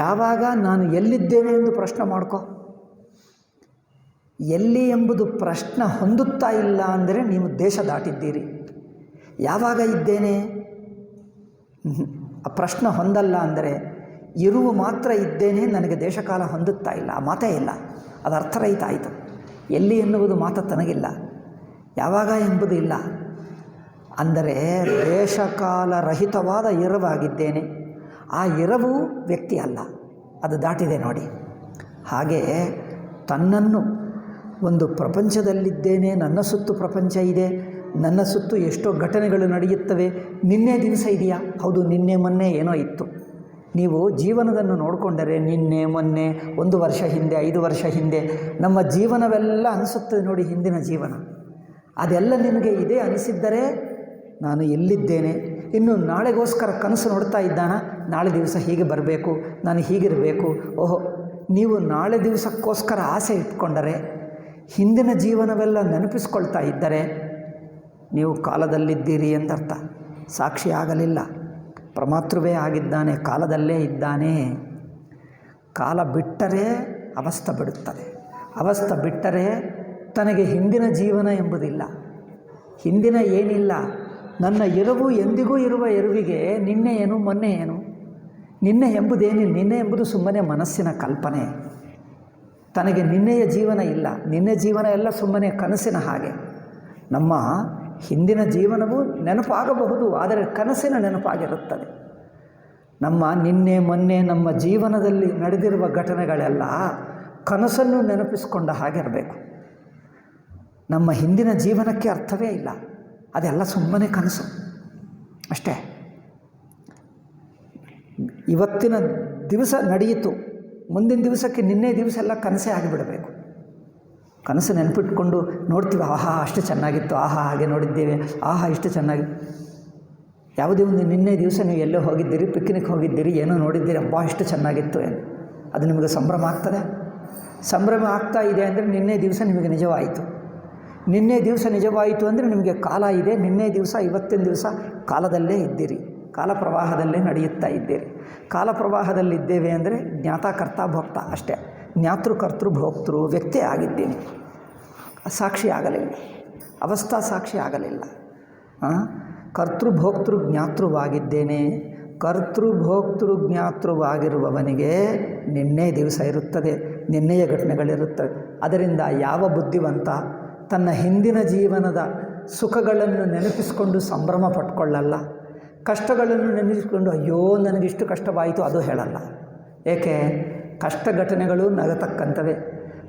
ಯಾವಾಗ ನಾನು ಎಲ್ಲಿದ್ದೇನೆ ಎಂದು ಪ್ರಶ್ನೆ ಮಾಡ್ಕೊ. ಎಲ್ಲಿ ಎಂಬುದು ಪ್ರಶ್ನೆ ಹೊಂದುತ್ತಾ ಇಲ್ಲ ಅಂದರೆ ನೀವು ದೇಶ ದಾಟಿದ್ದೀರಿ. ಯಾವಾಗ ಇದ್ದೇನೆ ಆ ಪ್ರಶ್ನೆ ಹೊಂದಲ್ಲ ಅಂದರೆ ಇರುವ ಮಾತ್ರ ಇದ್ದೇನೆ, ನನಗೆ ದೇಶಕಾಲ ಹೊಂದುತ್ತಾ ಇಲ್ಲ, ಆ ಮಾತೇ ಇಲ್ಲ, ಅದು ಅರ್ಥರಹಿತ ಆಯಿತು. ಎಲ್ಲಿ ಎನ್ನುವುದು ಮಾತು ತನಗಿಲ್ಲ, ಯಾವಾಗ ಎಂಬುದು ಇಲ್ಲ. ಅಂದರೆ ದೇಶಕಾಲ ರಹಿತವಾದ ಇರವಾಗಿದ್ದೇನೆ. ಆ ಇರವು ವ್ಯಕ್ತಿ ಅಲ್ಲ, ಅದು ದಾಟಿದೆ ನೋಡಿ. ಹಾಗೆ ತನ್ನನ್ನು ಒಂದು ಪ್ರಪಂಚದಲ್ಲಿದ್ದೇನೆ, ನನ್ನ ಸುತ್ತು ಪ್ರಪಂಚ ಇದೆ, ನನ್ನ ಸುತ್ತು ಎಷ್ಟೋ ಘಟನೆಗಳು ನಡೆಯುತ್ತವೆ. ನಿನ್ನೆ ದಿವಸ ಇದೆಯಾ? ಹೌದು, ನಿನ್ನೆ ಮೊನ್ನೆ ಏನೋ ಇತ್ತು. ನೀವು ಜೀವನವನ್ನು ನೋಡಿಕೊಂಡರೆ ನಿನ್ನೆ ಮೊನ್ನೆ, 1 ವರ್ಷ ಹಿಂದೆ, 5 ವರ್ಷ ಹಿಂದೆ, ನಮ್ಮ ಜೀವನವೆಲ್ಲ ಅನಿಸುತ್ತದೆ ನೋಡಿ. ಹಿಂದಿನ ಜೀವನ ಅದೆಲ್ಲ ನಿಮಗೆ ಇದೇ ಅನಿಸಿದ್ದರೆ ನಾನು ಎಲ್ಲಿದ್ದೇನೆ. ಇನ್ನು ನಾಳೆಗೋಸ್ಕರ ಕನಸು ನೋಡ್ತಾ ಇದ್ದಾನ, ನಾಳೆ ದಿವಸ ಹೀಗೆ ಬರಬೇಕು, ನಾನು ಹೀಗಿರಬೇಕು. ಓಹೋ, ನೀವು ನಾಳೆ ದಿವಸಕ್ಕೋಸ್ಕರ ಆಸೆ ಇಟ್ಕೊಂಡರೆ, ಹಿಂದಿನ ಜೀವನವೆಲ್ಲ ನೆನಪಿಸ್ಕೊಳ್ತಾ ಇದ್ದರೆ ನೀವು ಕಾಲದಲ್ಲಿದ್ದೀರಿ ಎಂದರ್ಥ. ಸಾಕ್ಷಿ ಆಗಲಿಲ್ಲ, ಪ್ರಮಾತೃವೇ ಆಗಿದ್ದಾನೆ, ಕಾಲದಲ್ಲೇ ಇದ್ದಾನೆ. ಕಾಲ ಬಿಟ್ಟರೆ ಅವಸ್ಥೆ ಬಿಡುತ್ತದೆ, ಅವಸ್ಥೆ ಬಿಟ್ಟರೆ ತನಗೆ ಹಿಂದಿನ ಜೀವನ ಎಂಬುದಿಲ್ಲ, ಹಿಂದಿನ ಏನಿಲ್ಲ. ನನ್ನ ಇರವು ಎಂದಿಗೂ ಇರುವ ಇರುವಿಗೆ ನಿನ್ನೆ ಏನು ಮೊನ್ನೆ ಏನು? ನಿನ್ನೆ ಎಂಬುದೇನಿಲ್ಲ. ನಿನ್ನೆ ಎಂಬುದು ಸುಮ್ಮನೆ ಮನಸ್ಸಿನ ಕಲ್ಪನೆ. ತನಗೆ ನಿನ್ನೆಯ ಜೀವನ ಇಲ್ಲ, ನಿನ್ನೆ ಜೀವನ ಎಲ್ಲ ಸುಮ್ಮನೆ ಕನಸಿನ ಹಾಗೆ. ನಮ್ಮ ಹಿಂದಿನ ಜೀವನವೂ ನೆನಪಾಗಬಹುದು, ಆದರೆ ಕನಸಿನ ನೆನಪಾಗಿರುತ್ತದೆ. ನಮ್ಮ ನಿನ್ನೆ ಮೊನ್ನೆ ನಮ್ಮ ಜೀವನದಲ್ಲಿ ನಡೆದಿರುವ ಘಟನೆಗಳೆಲ್ಲ ಕನಸನ್ನು ನೆನಪಿಸಿಕೊಂಡ ಹಾಗಿರಬೇಕು. ನಮ್ಮ ಹಿಂದಿನ ಜೀವನಕ್ಕೆ ಅರ್ಥವೇ ಇಲ್ಲ, ಅದೆಲ್ಲ ಸುಮ್ಮನೆ ಕನಸು ಅಷ್ಟೇ. ಇವತ್ತಿನ ದಿವಸ ನಡೆಯಿತು, ಮುಂದಿನ ದಿವಸಕ್ಕೆ ನಿನ್ನೆ ದಿವಸ ಎಲ್ಲ ಕನಸೇ ಆಗಿಬಿಡಬೇಕು. ಕನಸು ನೆನಪಿಟ್ಕೊಂಡು ನೋಡ್ತೀವಿ, ಆಹಾ ಅಷ್ಟು ಚೆನ್ನಾಗಿತ್ತು, ಆಹಾ ಹಾಗೆ ನೋಡಿದ್ದೇವೆ, ಆಹಾ ಇಷ್ಟು ಚೆನ್ನಾಗಿ. ಯಾವುದೇ ಒಂದು ನಿನ್ನೆ ದಿವಸ ನೀವು ಎಲ್ಲೋ ಹೋಗಿದ್ದೀರಿ, ಪಿಕ್ನಿಕ್ ಹೋಗಿದ್ದೀರಿ, ಏನೋ ನೋಡಿದ್ದೀರಿ, ಅಬ್ಬಾ ಇಷ್ಟು ಚೆನ್ನಾಗಿತ್ತು ಏನು, ಅದು ನಿಮಗೆ ಸಂಭ್ರಮ ಆಗ್ತದೆ? ಸಂಭ್ರಮ ಆಗ್ತಾ ಇದೆ ಅಂದರೆ ನಿನ್ನೆ ದಿವಸ ನಿಮಗೆ ನಿಜವಾಯಿತು. ನಿನ್ನೆ ದಿವಸ ನಿಜವಾಯಿತು ಅಂದರೆ ನಿಮಗೆ ಕಾಲ ಇದೆ. ನಿನ್ನೆ ದಿವಸ ಇವತ್ತಿನ ದಿವಸ ಕಾಲದಲ್ಲೇ ಇದ್ದೀರಿ, ಕಾಲ ಪ್ರವಾಹದಲ್ಲೇ ನಡೆಯುತ್ತಾ ಇದ್ದೀರಿ. ಕಾಲ ಪ್ರವಾಹದಲ್ಲಿದ್ದೇವೆ ಅಂದರೆ ಜ್ಞಾತ ಭೋಕ್ತ ಅಷ್ಟೇ. ಜ್ಞಾತೃ ಕರ್ತೃ ಭೋಕ್ತೃ ವ್ಯಕ್ತಿ ಆಗಿದ್ದೀನಿ, ಸಾಕ್ಷಿ ಆಗಲಿಲ್ಲ, ಅವಸ್ಥಾ ಸಾಕ್ಷಿ ಆಗಲಿಲ್ಲ. ಕರ್ತೃಭೋಕ್ತೃ ಜ್ಞಾತೃವಾಗಿದ್ದೇನೆ. ಕರ್ತೃಭೋಕ್ತೃ ಜ್ಞಾತೃವಾಗಿರುವವನಿಗೆ ನಿನ್ನೆ ದಿವಸ ಇರುತ್ತದೆ, ನಿನ್ನೆಯ ಘಟನೆಗಳಿರುತ್ತವೆ. ಅದರಿಂದ ಯಾವ ಬುದ್ಧಿವಂತ ತನ್ನ ಹಿಂದಿನ ಜೀವನದ ಸುಖಗಳನ್ನು ನೆನಪಿಸಿಕೊಂಡು ಸಂಭ್ರಮ ಪಟ್ಕೊಳ್ಳಲ್ಲ, ಕಷ್ಟಗಳನ್ನು ನೆನೆಸಿಕೊಂಡು ಅಯ್ಯೋ ನನಗಿಷ್ಟು ಕಷ್ಟವಾಯಿತು ಅದು ಹೇಳಲ್ಲ. ಏಕೆ? ಕಷ್ಟ ಘಟನೆಗಳು ನಗತಕ್ಕಂಥವೇ,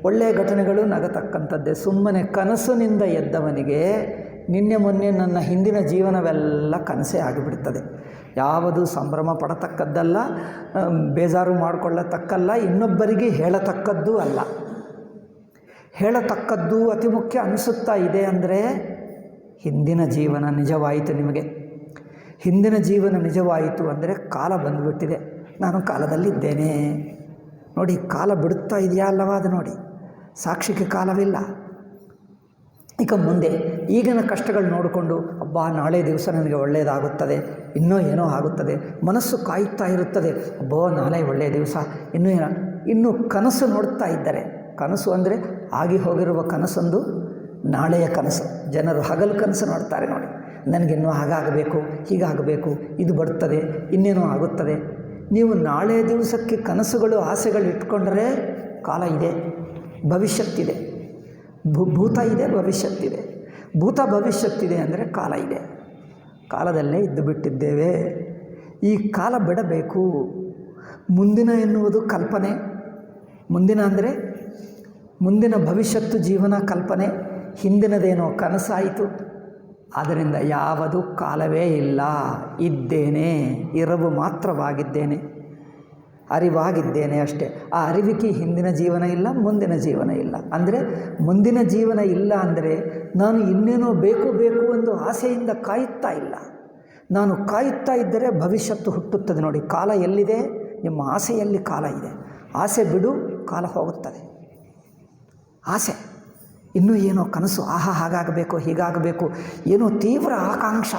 ಒಳ್ಳೆಯ ಘಟನೆಗಳು ನಗತಕ್ಕಂಥದ್ದೇ. ಸುಮ್ಮನೆ ಕನಸಿನಿಂದ ಎದ್ದವನಿಗೆ ನಿನ್ನೆ ಮೊನ್ನೆ ನನ್ನ ಹಿಂದಿನ ಜೀವನವೆಲ್ಲ ಕನಸೇ ಆಗಿಬಿಡ್ತದೆ. ಯಾವುದು ಸಂಭ್ರಮ ಪಡತಕ್ಕದ್ದಲ್ಲ, ಬೇಜಾರು ಮಾಡಿಕೊಳ್ಳತಕ್ಕಲ್ಲ, ಇನ್ನೊಬ್ಬರಿಗೆ ಹೇಳತಕ್ಕದ್ದೂ ಅಲ್ಲ. ಹೇಳತಕ್ಕದ್ದು ಅತಿ ಮುಖ್ಯ ಅನಿಸುತ್ತಾ ಇದೆ ಅಂದರೆ ಹಿಂದಿನ ಜೀವನ ನಿಜವಾಯಿತು. ನಿಮಗೆ ಹಿಂದಿನ ಜೀವನ ನಿಜವಾಯಿತು ಅಂದರೆ ಕಾಲ ಬಂದುಬಿಟ್ಟಿದೆ, ನಾನು ಕಾಲದಲ್ಲಿದ್ದೇನೆ. ನೋಡಿ, ಕಾಲ ಬಿಡುತ್ತಾ ಇದೆಯಾ ಅಲ್ಲವಾ? ಅದು ನೋಡಿ, ಸಾಕ್ಷಿಗೆ ಕಾಲವಿಲ್ಲ. ಈಗ ಮುಂದೆ ಈಗಿನ ಕಷ್ಟಗಳು ನೋಡಿಕೊಂಡು ಅಬ್ಬಾ ನಾಳೆ ದಿವಸ ನನಗೆ ಒಳ್ಳೆಯದಾಗುತ್ತದೆ, ಇನ್ನೂ ಏನೋ ಆಗುತ್ತದೆ, ಮನಸ್ಸು ಕಾಯುತ್ತಾ ಇರುತ್ತದೆ, ಅಬ್ಬೋ ನಾಳೆ ಒಳ್ಳೆಯ ದಿವಸ, ಇನ್ನೂ ಕನಸು ನೋಡ್ತಾ ಇದ್ದರೆ, ಕನಸು ಅಂದರೆ ಆಗಿ ಹೋಗಿರುವ ಕನಸೊಂದು ನಾಳೆಯ ಕನಸು. ಜನರು ಹಗಲು ಕನಸು ನೋಡ್ತಾರೆ ನೋಡಿ, ನನಗಿನ್ನೂ ಹಾಗಾಗಬೇಕು, ಹೀಗಾಗಬೇಕು, ಇದು ಬರುತ್ತದೆ, ಇನ್ನೇನೋ ಆಗುತ್ತದೆ. ನೀವು ನಾಳೆ ದಿವಸಕ್ಕೆ ಕನಸುಗಳು ಆಸೆಗಳು ಇಟ್ಕೊಂಡರೆ ಕಾಲ ಇದೆ, ಭವಿಷ್ಯತ್ತಿದೆ, ಭೂತ ಇದೆ, ಭವಿಷ್ಯತ್ತಿದೆ. ಭೂತ ಭವಿಷ್ಯತ್ತಿದೆ ಅಂದರೆ ಕಾಲ ಇದೆ, ಕಾಲದಲ್ಲೇ ಇದ್ದು ಬಿಟ್ಟಿದ್ದೇವೆ. ಈ ಕಾಲ ಬಿಡಬೇಕು. ಮುಂದಿನ ಎನ್ನುವುದು ಕಲ್ಪನೆ. ಮುಂದಿನ ಅಂದರೆ ಮುಂದಿನ ಭವಿಷ್ಯತ್ತು ಜೀವನ ಕಲ್ಪನೆ, ಹಿಂದಿನದೇನೋ ಕನಸಾಯಿತು. ಆದ್ದರಿಂದ ಯಾವುದು ಕಾಲವೇ ಇಲ್ಲ. ಇದ್ದೇನೆ, ಇರವು ಮಾತ್ರವಾಗಿದ್ದೇನೆ, ಅರಿವಾಗಿದ್ದೇನೆ ಅಷ್ಟೇ. ಆ ಅರಿವಿಗೆ ಹಿಂದಿನ ಜೀವನ ಇಲ್ಲ, ಮುಂದಿನ ಜೀವನ ಇಲ್ಲ. ಅಂದರೆ ಮುಂದಿನ ಜೀವನ ಇಲ್ಲ ಅಂದರೆ ನಾನು ಇನ್ನೇನೋ ಬೇಕು ಬೇಕು ಎಂದು ಆಸೆಯಿಂದ ಕಾಯುತ್ತಾ ಇಲ್ಲ. ನಾನು ಕಾಯುತ್ತಾ ಇದ್ದರೆ ಭವಿಷ್ಯತ್ತು ಹುಟ್ಟುತ್ತದೆ. ನೋಡಿ, ಕಾಲ ಎಲ್ಲಿದೆ? ನಿಮ್ಮ ಆಸೆಯಲ್ಲಿ ಕಾಲ ಇದೆ. ಆಸೆ ಬಿಡು, ಕಾಲ ಹೋಗುತ್ತದೆ. ಆಸೆ ಇನ್ನೂ ಏನೋ ಕನಸು, ಆಹಾ ಹಾಗಾಗಬೇಕು ಹೀಗಾಗಬೇಕು, ಏನೋ ತೀವ್ರ ಆಕಾಂಕ್ಷ,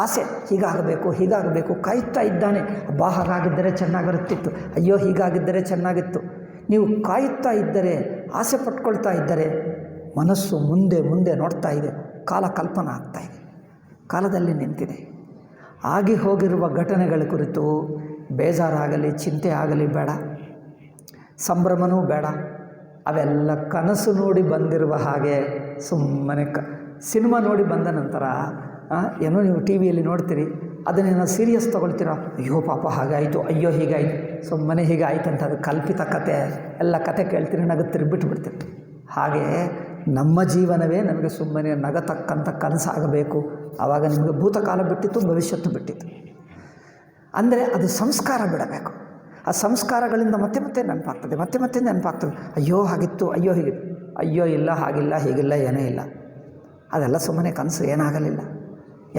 ಆಸೆ ಹೀಗಾಗಬೇಕು ಕಾಯುತ್ತಾ ಇದ್ದಾನೆ. ಅಬ್ಬಾ ಹಾಗಾಗಿದ್ದರೆ ಚೆನ್ನಾಗಿರುತ್ತಿತ್ತು, ಅಯ್ಯೋ ಹೀಗಾಗಿದ್ದರೆ ಚೆನ್ನಾಗಿತ್ತು. ನೀವು ಕಾಯುತ್ತಾ ಇದ್ದರೆ, ಆಸೆ ಪಟ್ಕೊಳ್ತಾ ಇದ್ದರೆ ಮನಸ್ಸು ಮುಂದೆ ಮುಂದೆ ನೋಡ್ತಾ ಇದೆ. ಕಾಲ ಕಲ್ಪನಾ ಆಗ್ತಾ ಇದೆ, ಕಾಲದಲ್ಲಿ ನಿಂತಿದೆ. ಆಗಿ ಹೋಗಿರುವ ಘಟನೆಗಳ ಕುರಿತು ಬೇಜಾರಾಗಲಿ ಚಿಂತೆ ಆಗಲಿ ಬೇಡ, ಸಂಭ್ರಮನೂ ಬೇಡ. ಅವೆಲ್ಲ ಕನಸು ನೋಡಿ ಬಂದಿರುವ ಹಾಗೆ ಸುಮ್ಮನೆ ಸಿನಿಮಾ ನೋಡಿ ಬಂದ ನಂತರ ಏನೋ ನೀವು ಟಿ ವಿಯಲ್ಲಿ ನೋಡ್ತೀರಿ, ಅದನ್ನೇನೋ ಸೀರಿಯಸ್ ತೊಗೊಳ್ತೀರಾ. ಅಯ್ಯೋ ಪಾಪ ಹಾಗಾಯಿತು, ಅಯ್ಯೋ ಹೀಗಾಯಿತು, ಸುಮ್ಮನೆ ಹೀಗಾಯಿತು ಅಂತ. ಅದು ಕಲ್ಪಿತ ಕತೆ. ಎಲ್ಲ ಕತೆ ಕೇಳ್ತೀರಿ, ನಗುತ್ತೀರಿ, ಬಿಟ್ಟುಬಿಡ್ತೀರಿ. ಹಾಗೆ ನಮ್ಮ ಜೀವನವೇ ನಮಗೆ ಸುಮ್ಮನೆ ನಗತಕ್ಕಂಥ ಕನಸಾಗಬೇಕು. ಆವಾಗ ನಿಮಗೆ ಭೂತಕಾಲ ಬಿಟ್ಟಿತ್ತು, ಭವಿಷ್ಯತ್ತು ಬಿಟ್ಟಿತ್ತು. ಅಂದರೆ ಅದು ಸಂಸ್ಕಾರ ಬಿಡಬೇಕು. ಆ ಸಂಸ್ಕಾರಗಳಿಂದ ಮತ್ತೆ ಮತ್ತೆ ನೆನಪಾಗ್ತದೆ, ಮತ್ತೆ ಮತ್ತೆ ನೆನಪಾಗ್ತದೆ. ಅಯ್ಯೋ ಹಾಗಿತ್ತು, ಅಯ್ಯೋ ಹೀಗಿತ್ತು, ಅಯ್ಯೋ ಇಲ್ಲ ಹಾಗಿಲ್ಲ ಹೀಗಿಲ್ಲ ಏನೇ ಇಲ್ಲ. ಅದೆಲ್ಲ ಸುಮ್ಮನೆ ಕನಸು, ಏನಾಗಲಿಲ್ಲ,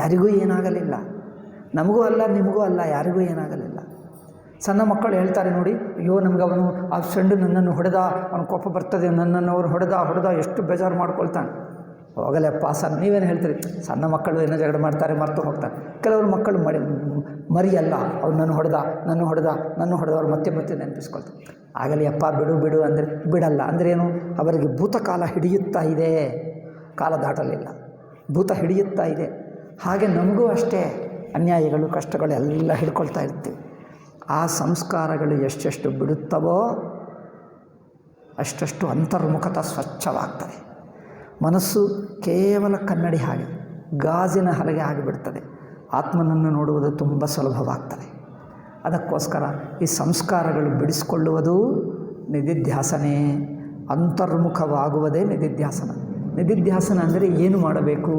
ಯಾರಿಗೂ ಏನಾಗಲಿಲ್ಲ. ನಮಗೂ ಅಲ್ಲ ನಿಮಗೂ ಅಲ್ಲ, ಯಾರಿಗೂ ಏನಾಗಲಿಲ್ಲ. ಸಣ್ಣ ಮಕ್ಕಳು ಹೇಳ್ತಾರೆ ನೋಡಿ, ಅಯ್ಯೋ ನಮ್ಗೆ ಅವನು ಆ ಫ್ರೆಂಡು ನನ್ನನ್ನು ಹೊಡೆದ, ಅವನು ಕೋಪ ಬರ್ತದೆ, ನನ್ನನ್ನು ಅವ್ರು ಹೊಡೆದ ಎಷ್ಟು ಬೇಜಾರು ಮಾಡ್ಕೊಳ್ತಾನೆ. ಹೋಗಲಪ್ಪ ನೀವೇನು ಹೇಳ್ತೀರಿ? ಸಣ್ಣ ಮಕ್ಕಳು ಏನೋ ಜಗಳ ಮಾಡ್ತಾರೆ, ಮರೆತು ಹೋಗ್ತಾರೆ. ಕೆಲವರು ಮಕ್ಕಳು ಮರಿಯಲ್ಲ, ಅವ್ರು ನನ್ನ ಹೊಡೆದವ್ರು ಮತ್ತೆ ಮತ್ತೆ ನೆನಪಿಸ್ಕೊಳ್ತಾರೆ. ಆಗಲಿ ಅಪ್ಪ ಬಿಡು ಅಂದರೆ ಬಿಡಲ್ಲ. ಅಂದರೆ ಏನು? ಅವರಿಗೆ ಭೂತಕಾಲ ಹಿಡಿಯುತ್ತಾ ಇದೆ, ಕಾಲ ದಾಟಲಿಲ್ಲ, ಭೂತ ಹಿಡಿಯುತ್ತಾ ಇದೆ. ಹಾಗೆ ನಮಗೂ ಅಷ್ಟೇ ಅನ್ಯಾಯಗಳು ಕಷ್ಟಗಳು ಎಲ್ಲ ಹಿಡ್ಕೊಳ್ತಾ ಇರ್ತೀವಿ. ಆ ಸಂಸ್ಕಾರಗಳು ಎಷ್ಟೆಷ್ಟು ಬಿಡುತ್ತವೋ ಅಷ್ಟಷ್ಟು ಅಂತರ್ಮುಖತ ಸ್ವಚ್ಛವಾಗ್ತದೆ. ಮನಸ್ಸು ಕೇವಲ ಕನ್ನಡಿ ಹಾಗೆ, ಗಾಜಿನ ಹಲಗೆ ಆಗಿಬಿಡ್ತದೆ. ಆತ್ಮನನ್ನು ನೋಡುವುದು ತುಂಬ ಸುಲಭವಾಗ್ತದೆ. ಅದಕ್ಕೋಸ್ಕರ ಈ ಸಂಸ್ಕಾರಗಳು ಬಿಡಿಸಿಕೊಳ್ಳುವುದು ನಿಧಿಧ್ಯಾಸನೇ. ಅಂತರ್ಮುಖವಾಗುವುದೇ ನಿಧಿಧ್ಯಾಸನ. ನಿಧಿಧ್ಯಾಸನ ಅಂದರೆ ಏನು ಮಾಡಬೇಕು?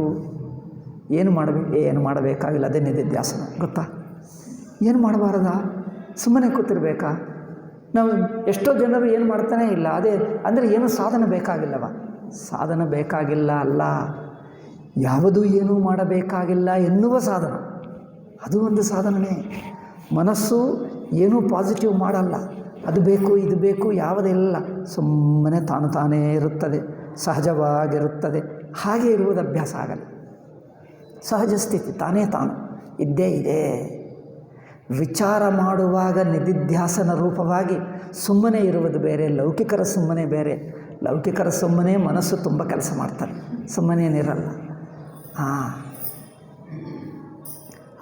ಏನು ಮಾಡಬೇಕಾಗಿಲ್ಲ, ಅದೇ ನಿಧಿಧ್ಯಾಸನ. ಗೊತ್ತಾ? ಏನು ಮಾಡಬಾರದ? ಸುಮ್ಮನೆ ಕೂತಿರ್ಬೇಕಾ? ನಾವು ಎಷ್ಟೋ ಜನರು ಏನು ಮಾಡ್ತಾನೇ ಇಲ್ಲ. ಅದೇ ಅಂದರೆ ಏನು ಸಾಧನೆ ಬೇಕಾಗಿಲ್ಲವ? ಸಾಧನ ಬೇಕಾಗಿಲ್ಲ ಅಲ್ಲ, ಯಾವುದೂ ಏನೂ ಮಾಡಬೇಕಾಗಿಲ್ಲ ಎನ್ನುವ ಸಾಧನ, ಅದು ಒಂದು ಸಾಧನೆ. ಮನಸ್ಸು ಏನೂ ಪಾಸಿಟಿವ್ ಮಾಡಲ್ಲ, ಅದು ಬೇಕು ಇದು ಬೇಕು ಯಾವುದಿಲ್ಲ, ಸುಮ್ಮನೆ ತಾನೇ ಇರುತ್ತದೆ, ಸಹಜವಾಗಿರುತ್ತದೆ. ಹಾಗೆ ಇರುವುದು ಅಭ್ಯಾಸ ಆಗಲ್ಲ. ಸಹಜ ಸ್ಥಿತಿ ತಾನೇ ಇದ್ದೇ ಇದೆ. ವಿಚಾರ ಮಾಡುವಾಗ ನಿಧಿಧ್ಯಾಸನ ರೂಪವಾಗಿ ಸುಮ್ಮನೆ ಇರುವುದು ಬೇರೆ, ಲೌಕಿಕರ ಸುಮ್ಮನೆ ಬೇರೆ. ಲೌಕಿಕರ ಸುಮ್ಮನೆ ಮನಸ್ಸು ತುಂಬ ಕೆಲಸ ಮಾಡ್ತಾರೆ, ಸುಮ್ಮನೇನಿರಲ್ಲ.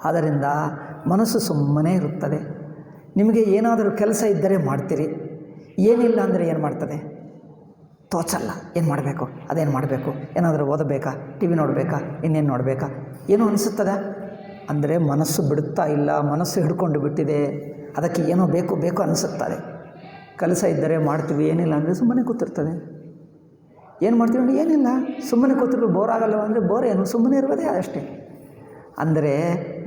ಆದ್ದರಿಂದ ಮನಸ್ಸು ಸುಮ್ಮನೆ ಇರುತ್ತದೆ. ನಿಮಗೆ ಏನಾದರೂ ಕೆಲಸ ಇದ್ದರೆ ಮಾಡ್ತೀರಿ, ಏನಿಲ್ಲ ಅಂದರೆ ಏನು ಮಾಡ್ತದೆ? ತೋಚಲ್ಲ. ಏನು ಮಾಡಬೇಕು, ಅದೇನು ಮಾಡಬೇಕು, ಏನಾದರೂ ಓದಬೇಕಾ, ಟಿ ವಿ ನೋಡಬೇಕಾ, ಇನ್ನೇನು ನೋಡಬೇಕಾ, ಏನೋ ಅನಿಸುತ್ತದೆ. ಅಂದರೆ ಮನಸ್ಸು ಬಿಡುತ್ತಾ ಇಲ್ಲ, ಮನಸ್ಸು ಹಿಡ್ಕೊಂಡು ಬಿಟ್ಟಿದೆ. ಅದಕ್ಕೆ ಏನೋ ಬೇಕು ಅನಿಸುತ್ತದೆ. ಕೆಲಸ ಇದ್ದರೆ ಮಾಡ್ತೀವಿ, ಏನಿಲ್ಲ ಅಂದರೆ ಸುಮ್ಮನೆ ಕೂತಿರ್ತದೆ. ಏನು ಮಾಡ್ತೀವಿ ಅಂದರೆ ಏನಿಲ್ಲ, ಸುಮ್ಮನೆ ಕೂತಿದ್ರು ಬೋರ್ ಆಗಲ್ಲವ ಅಂದರೆ ಬೋರ್ ಏನು, ಸುಮ್ಮನೆ ಇರುವುದೇ ಅಷ್ಟೇ. ಅಂದರೆ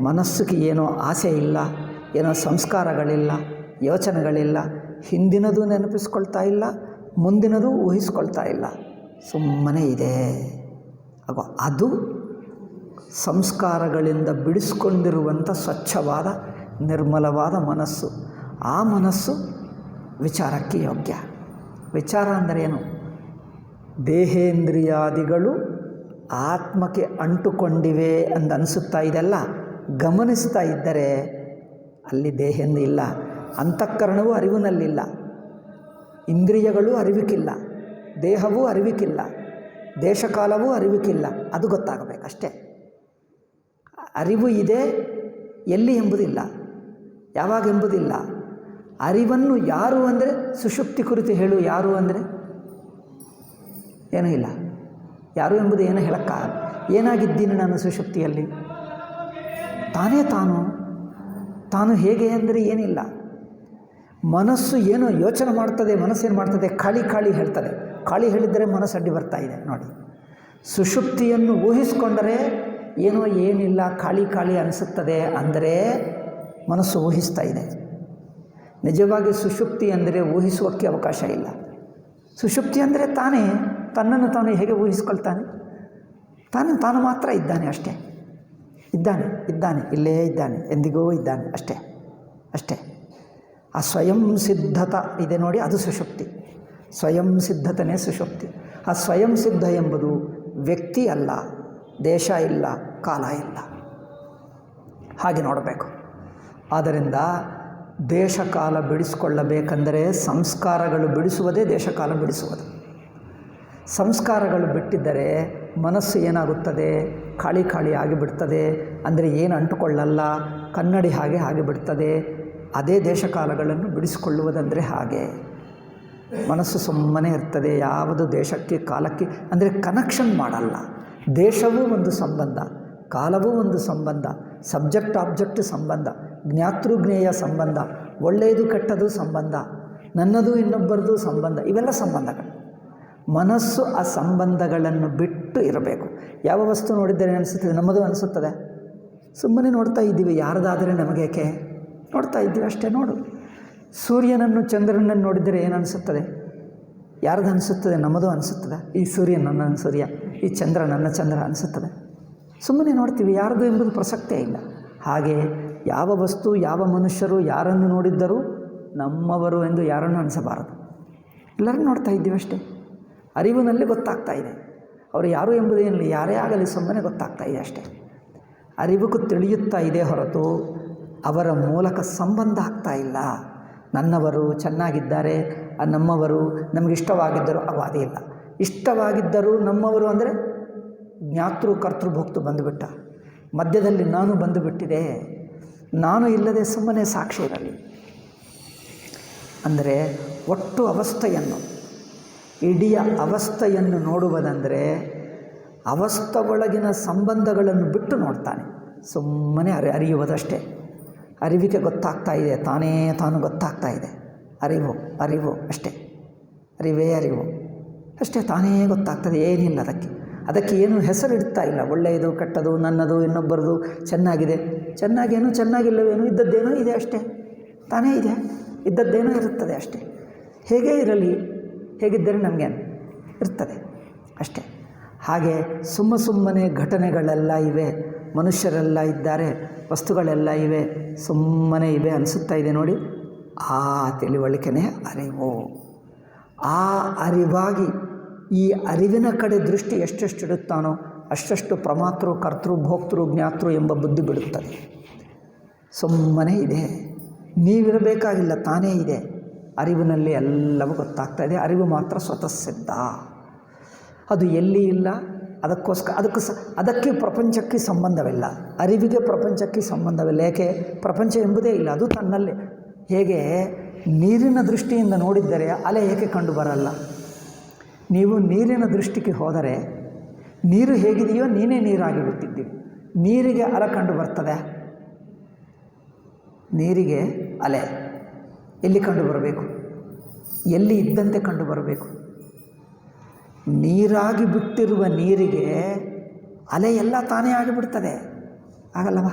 ಮನಸ್ಸಿಗೆ ಏನೋ ಆಸೆ ಇಲ್ಲ, ಏನೋ ಸಂಸ್ಕಾರಗಳಿಲ್ಲ, ಯೋಚನೆಗಳಿಲ್ಲ, ಹಿಂದಿನದು ನೆನಪಿಸ್ಕೊಳ್ತಾ ಇಲ್ಲ, ಮುಂದಿನದು ಊಹಿಸ್ಕೊಳ್ತಾ ಇಲ್ಲ, ಸುಮ್ಮನೆ ಇದೆ. ಅದು ಸಂಸ್ಕಾರಗಳಿಂದ ಬಿಡಿಸ್ಕೊಂಡಿರುವಂಥ ಸ್ವಚ್ಛವಾದ ನಿರ್ಮಲವಾದ ಮನಸ್ಸು. ಆ ಮನಸ್ಸು ವಿಚಾರಕ್ಕೆ ಯೋಗ್ಯ. ವಿಚಾರ ಅಂದರೆ ಏನು? ದೇಹೇಂದ್ರಿಯಾದಿಗಳು ಆತ್ಮಕ್ಕೆ ಅಂಟುಕೊಂಡಿವೆ ಅಂತ ಅನಿಸುತ್ತಾ ಇದೆಲ್ಲ ಗಮನಿಸ್ತಾ ಇದ್ದರೆ ಅಲ್ಲಿ ದೇಹೇಂದ್ರ ಇಲ್ಲ, ಅಂತಃಕರಣವೂ ಅರಿವಿನಲ್ಲಿಲ್ಲ, ಇಂದ್ರಿಯಗಳು ಅರಿವಿಕ್ಕಿಲ್ಲ, ದೇಹವೂ ಅರಿವಿಕ್ಕಿಲ್ಲ, ದೇಶಕಾಲವೂ ಅರಿವಿಕ್ಕಿಲ್ಲ. ಅದು ಗೊತ್ತಾಗಬೇಕಷ್ಟೇ. ಅರಿವು ಇದೆ, ಎಲ್ಲಿ ಎಂಬುದಿಲ್ಲ, ಯಾವಾಗ ಎಂಬುದಿಲ್ಲ. ಅರಿವನ್ನು ಯಾರು ಅಂದರೆ ಸುಷುಪ್ತಿ ಕುರಿತು ಹೇಳು. ಯಾರು ಅಂದರೆ ಏನೂ ಇಲ್ಲ, ಯಾರು ಎಂಬುದು ಏನು ಹೇಳಕ್ಕಾಗಲ್ಲ. ಏನಾಗಿದ್ದೀನಿ ನಾನು ಸುಷುಪ್ತಿಯಲ್ಲಿ? ತಾನೇ ತಾನು ಹೇಗೆ ಅಂದರೆ ಏನಿಲ್ಲ. ಮನಸ್ಸು ಏನೋ ಯೋಚನೆ ಮಾಡ್ತದೆ, ಮನಸ್ಸೇನು ಮಾಡ್ತದೆ? ಖಾಳಿ ಹೇಳ್ತದೆ. ಖಾಳಿ ಹೇಳಿದರೆ ಮನಸ್ಸು ಅಡ್ಡಿ ಬರ್ತಾ ಇದೆ ನೋಡಿ. ಸುಷುಪ್ತಿಯನ್ನು ಊಹಿಸ್ಕೊಂಡರೆ ಏನೋ ಏನಿಲ್ಲ, ಖಾಲಿ ಅನಿಸುತ್ತದೆ ಅಂದರೆ ಮನಸ್ಸು ಊಹಿಸ್ತಾ ಇದೆ. ನಿಜವಾಗಿ ಸುಷುಪ್ತಿ ಅಂದರೆ ಊಹಿಸುವಕ್ಕೆ ಅವಕಾಶ ಇಲ್ಲ. ಸುಷುಪ್ತಿ ಅಂದರೆ ತನ್ನನ್ನು ತಾನು ಹೇಗೆ ಊಹಿಸ್ಕೊಳ್ತಾನೆ? ತಾನು ಮಾತ್ರ ಇದ್ದಾನೆ, ಅಷ್ಟೇ. ಇದ್ದಾನೆ, ಇಲ್ಲೇ ಇದ್ದಾನೆ, ಎಂದಿಗೂ ಇದ್ದಾನೆ, ಅಷ್ಟೇ. ಆ ಸ್ವಯಂ ಸಿದ್ಧತ ಇದೆ ನೋಡಿ, ಅದು ಸುಷುಪ್ತಿ. ಸ್ವಯಂ ಸಿದ್ಧತನೇ ಸುಷುಪ್ತಿ. ಆ ಸ್ವಯಂ ಸಿದ್ಧ ಎಂಬುದು ವ್ಯಕ್ತಿ ಅಲ್ಲ, ದೇಶ ಇಲ್ಲ, ಕಾಲ ಇಲ್ಲ. ಹಾಗೆ ನೋಡಬೇಕು. ಆದ್ದರಿಂದ ದೇಶಕಾಲ ಬಿಡಿಸಿಕೊಳ್ಳಬೇಕೆಂದರೆ ಸಂಸ್ಕಾರಗಳು ಬಿಡಿಸುವುದೇ ದೇಶಕಾಲ ಬಿಡಿಸುವುದು. ಸಂಸ್ಕಾರಗಳು ಬಿಟ್ಟಿದ್ದರೆ ಮನಸ್ಸು ಏನಾಗುತ್ತದೆ? ಖಾಲಿ ಆಗಿಬಿಡ್ತದೆ. ಅಂದರೆ ಏನು ಅಂಟುಕೊಳ್ಳಲ್ಲ, ಕನ್ನಡಿ ಹಾಗೆ ಬಿಡ್ತದೆ. ಅದೇ ದೇಶಕಾಲಗಳನ್ನು ಬಿಡಿಸಿಕೊಳ್ಳುವುದಂದರೆ ಹಾಗೆ. ಮನಸ್ಸು ಸುಮ್ಮನೆ ಇರ್ತದೆ, ಯಾವುದು ದೇಶಕ್ಕೆ ಕಾಲಕ್ಕೆ ಅಂದರೆ ಕನೆಕ್ಷನ್ ಮಾಡಲ್ಲ. ದೇಶವೂ ಒಂದು ಸಂಬಂಧ, ಕಾಲವೂ ಒಂದು ಸಂಬಂಧ, ಸಬ್ಜೆಕ್ಟ್ ಆಬ್ಜೆಕ್ಟ್ ಸಂಬಂಧ, ಜ್ಞಾತೃಜ್ಞೇಯ ಸಂಬಂಧ, ಒಳ್ಳೆಯದು ಕೆಟ್ಟದು ಸಂಬಂಧ, ನನ್ನದು ಇನ್ನೊಬ್ಬರದು ಸಂಬಂಧ, ಇವೆಲ್ಲ ಸಂಬಂಧಗಳು. ಮನಸ್ಸು ಆ ಸಂಬಂಧಗಳನ್ನು ಬಿಟ್ಟು ಇರಬೇಕು. ಯಾವ ವಸ್ತು ನೋಡಿದರೆ ಅನಿಸುತ್ತದೆ? ನಮ್ಮದು ಅನಿಸುತ್ತದೆ. ಸುಮ್ಮನೆ ನೋಡ್ತಾ ಇದ್ದೀವಿ, ಯಾರದಾದರೆ ನಮಗೇಕೆ? ನೋಡ್ತಾ ಇದ್ದೀವಿ ಅಷ್ಟೇ. ನೋಡು, ಸೂರ್ಯನನ್ನು ಚಂದ್ರನನ್ನು ನೋಡಿದರೆ ಏನು ಅನಿಸುತ್ತದೆ? ಯಾರ್ದು ಅನಿಸುತ್ತದೆ? ನಮ್ಮದು ಅನಿಸುತ್ತದೆ. ಈ ಸೂರ್ಯ ನನ್ನ ಸೂರ್ಯ, ಈ ಚಂದ್ರ ನನ್ನ ಚಂದ್ರ ಅನಿಸುತ್ತದೆ. ಸುಮ್ಮನೆ ನೋಡ್ತೀವಿ, ಯಾರದು ಎಂಬುದು ಪ್ರಸಕ್ತೇ ಇಲ್ಲ. ಹಾಗೆ ಯಾವ ವಸ್ತು, ಯಾವ ಮನುಷ್ಯರು ಯಾರನ್ನು ನೋಡಿದ್ದರೂ ನಮ್ಮವರು ಎಂದು ಯಾರನ್ನು ಅನಿಸಬಾರದು. ಎಲ್ಲರೂ ನೋಡ್ತಾ ಇದ್ದೀವಿ ಅಷ್ಟೇ. ಅರಿವಿನಲ್ಲಿ ಗೊತ್ತಾಗ್ತಾ ಇದೆ ಅವರು ಯಾರು ಎಂಬುದೇನಿಲ್ಲ, ಯಾರೇ ಆಗಲಿ ಸುಮ್ಮನೆ ಗೊತ್ತಾಗ್ತಾ ಇದೆ ಅಷ್ಟೇ. ಅರಿವುಗೂ ತಿಳಿಯುತ್ತಾ ಇದೆ ಹೊರತು ಅವರ ಮೂಲಕ ಸಂಬಂಧ ಆಗ್ತಾ ಇಲ್ಲ. ನನ್ನವರು ಚೆನ್ನಾಗಿದ್ದಾರೆ, ನಮ್ಮವರು ನಮಗಿಷ್ಟವಾಗಿದ್ದರು, ಅದೇ ಇಲ್ಲ. ಇಷ್ಟವಾಗಿದ್ದರು ನಮ್ಮವರು ಅಂದರೆ ಜ್ಞಾತೃ ಕರ್ತೃ ಭೋಕ್ತು ಬಂದುಬಿಟ್ಟ. ಮಧ್ಯದಲ್ಲಿ ನಾನು ಬಂದುಬಿಟ್ಟಿದೆ. ನಾನು ಇಲ್ಲದೆ ಸುಮ್ಮನೆ ಸಾಕ್ಷಿ ಇರಲಿ ಅಂದರೆ ಒಟ್ಟು ಅವಸ್ಥೆಯನ್ನು, ಇಡೀ ಅವಸ್ಥೆಯನ್ನು ನೋಡುವುದಂದರೆ ಅವಸ್ಥೆ ಒಳಗಿನ ಸಂಬಂಧಗಳನ್ನು ಬಿಟ್ಟು ನೋಡ್ತಾನೆ. ಸುಮ್ಮನೆ ಅರಿಯುವುದಷ್ಟೇ. ಅರಿವಿಗೆ ಗೊತ್ತಾಗ್ತಾ ಇದೆ, ತಾನು ಗೊತ್ತಾಗ್ತಾ ಇದೆ. ಅರಿವು ಅಷ್ಟೇ. ಅರಿವೇ ಅರಿವು ಅಷ್ಟೇ, ತಾನೇ ಗೊತ್ತಾಗ್ತದೆ. ಏನಿಲ್ಲ ಅದಕ್ಕೆ ಏನು ಹೆಸರಿಡ್ತಾ ಇಲ್ಲ. ಒಳ್ಳೆಯದು ಕೆಟ್ಟದು, ನನ್ನದು ಇನ್ನೊಬ್ಬರದು, ಚೆನ್ನಾಗೇನು ಚೆನ್ನಾಗಿಲ್ಲವೇನು, ಇದ್ದದ್ದೇನೋ ಇದೆ ಅಷ್ಟೇ. ತಾನೇ ಇದೆ, ಇದ್ದದ್ದೇನೋ ಇರುತ್ತದೆ ಅಷ್ಟೇ. ಹೇಗೇ ಇರಲಿ, ಹೇಗಿದ್ದರೆ ನಮಗೇನು ಇರ್ತದೆ ಅಷ್ಟೇ. ಹಾಗೆ ಸುಮ್ಮನೆ ಘಟನೆಗಳೆಲ್ಲ ಇವೆ, ಮನುಷ್ಯರೆಲ್ಲ ಇದ್ದಾರೆ, ವಸ್ತುಗಳೆಲ್ಲ ಇವೆ, ಸುಮ್ಮನೆ ಇವೆ ಅನಿಸುತ್ತಾ ಇದೆ ನೋಡಿ. ಆ ತಿಳಿವಳಿಕೆನೇ ಅರಿವು. ಆ ಅರಿವಾಗಿ ಈ ಅರಿವಿನ ಕಡೆ ದೃಷ್ಟಿ ಎಷ್ಟೆಷ್ಟು ಇಡುತ್ತಾನೋ ಅಷ್ಟಷ್ಟು ಪ್ರಮಾತೃ ಕರ್ತೃ ಭೋಕ್ತೃ ಜ್ಞಾತೃ ಎಂಬ ಬುದ್ಧಿ ಬಿಡುತ್ತದೆ. ಸುಮ್ಮನೆ ಇದೆ, ನೀವಿರಬೇಕಾಗಿಲ್ಲ, ತಾನೇ ಇದೆ. ಅರಿವಿನಲ್ಲಿ ಎಲ್ಲವೂ ಗೊತ್ತಾಗ್ತಾ ಇದೆ. ಅರಿವು ಮಾತ್ರ ಸ್ವತಃ ಸಿದ್ಧ, ಅದು ಎಲ್ಲಿ ಇಲ್ಲ. ಅದಕ್ಕೆ ಪ್ರಪಂಚಕ್ಕೆ ಸಂಬಂಧವಿಲ್ಲ. ಅರಿವಿಗೆ ಪ್ರಪಂಚಕ್ಕೆ ಸಂಬಂಧವಿಲ್ಲ. ಏಕೆ? ಪ್ರಪಂಚ ಎಂಬುದೇ ಇಲ್ಲ, ಅದು ತನ್ನಲ್ಲೇ. ಹೇಗೆ ನೀರಿನ ದೃಷ್ಟಿಯಿಂದ ನೋಡಿದ್ದರೆ ಅಲೆ ಏಕೆ ಕಂಡು ಬರಲ್ಲ? ನೀವು ನೀರಿನ ದೃಷ್ಟಿಗೆ ಹೋದರೆ ನೀರು ಹೇಗಿದೆಯೋ ನೀನೇ ನೀರಾಗಿ ಬಿಟ್ಟಿದ್ದೀವಿ. ನೀರಿಗೆ ಅಲೆ ಕಂಡು ಬರ್ತದೆ? ನೀರಿಗೆ ಅಲೆ ಎಲ್ಲಿ ಕಂಡು ಬರಬೇಕು? ಎಲ್ಲಿ ಇದ್ದಂತೆ ಕಂಡು ಬರಬೇಕು. ನೀರಾಗಿ ಬಿಟ್ಟಿರುವ ನೀರಿಗೆ ಅಲೆ ಎಲ್ಲ ತಾನೇ ಆಗಿಬಿಡ್ತದೆ, ಆಗಲ್ಲವ?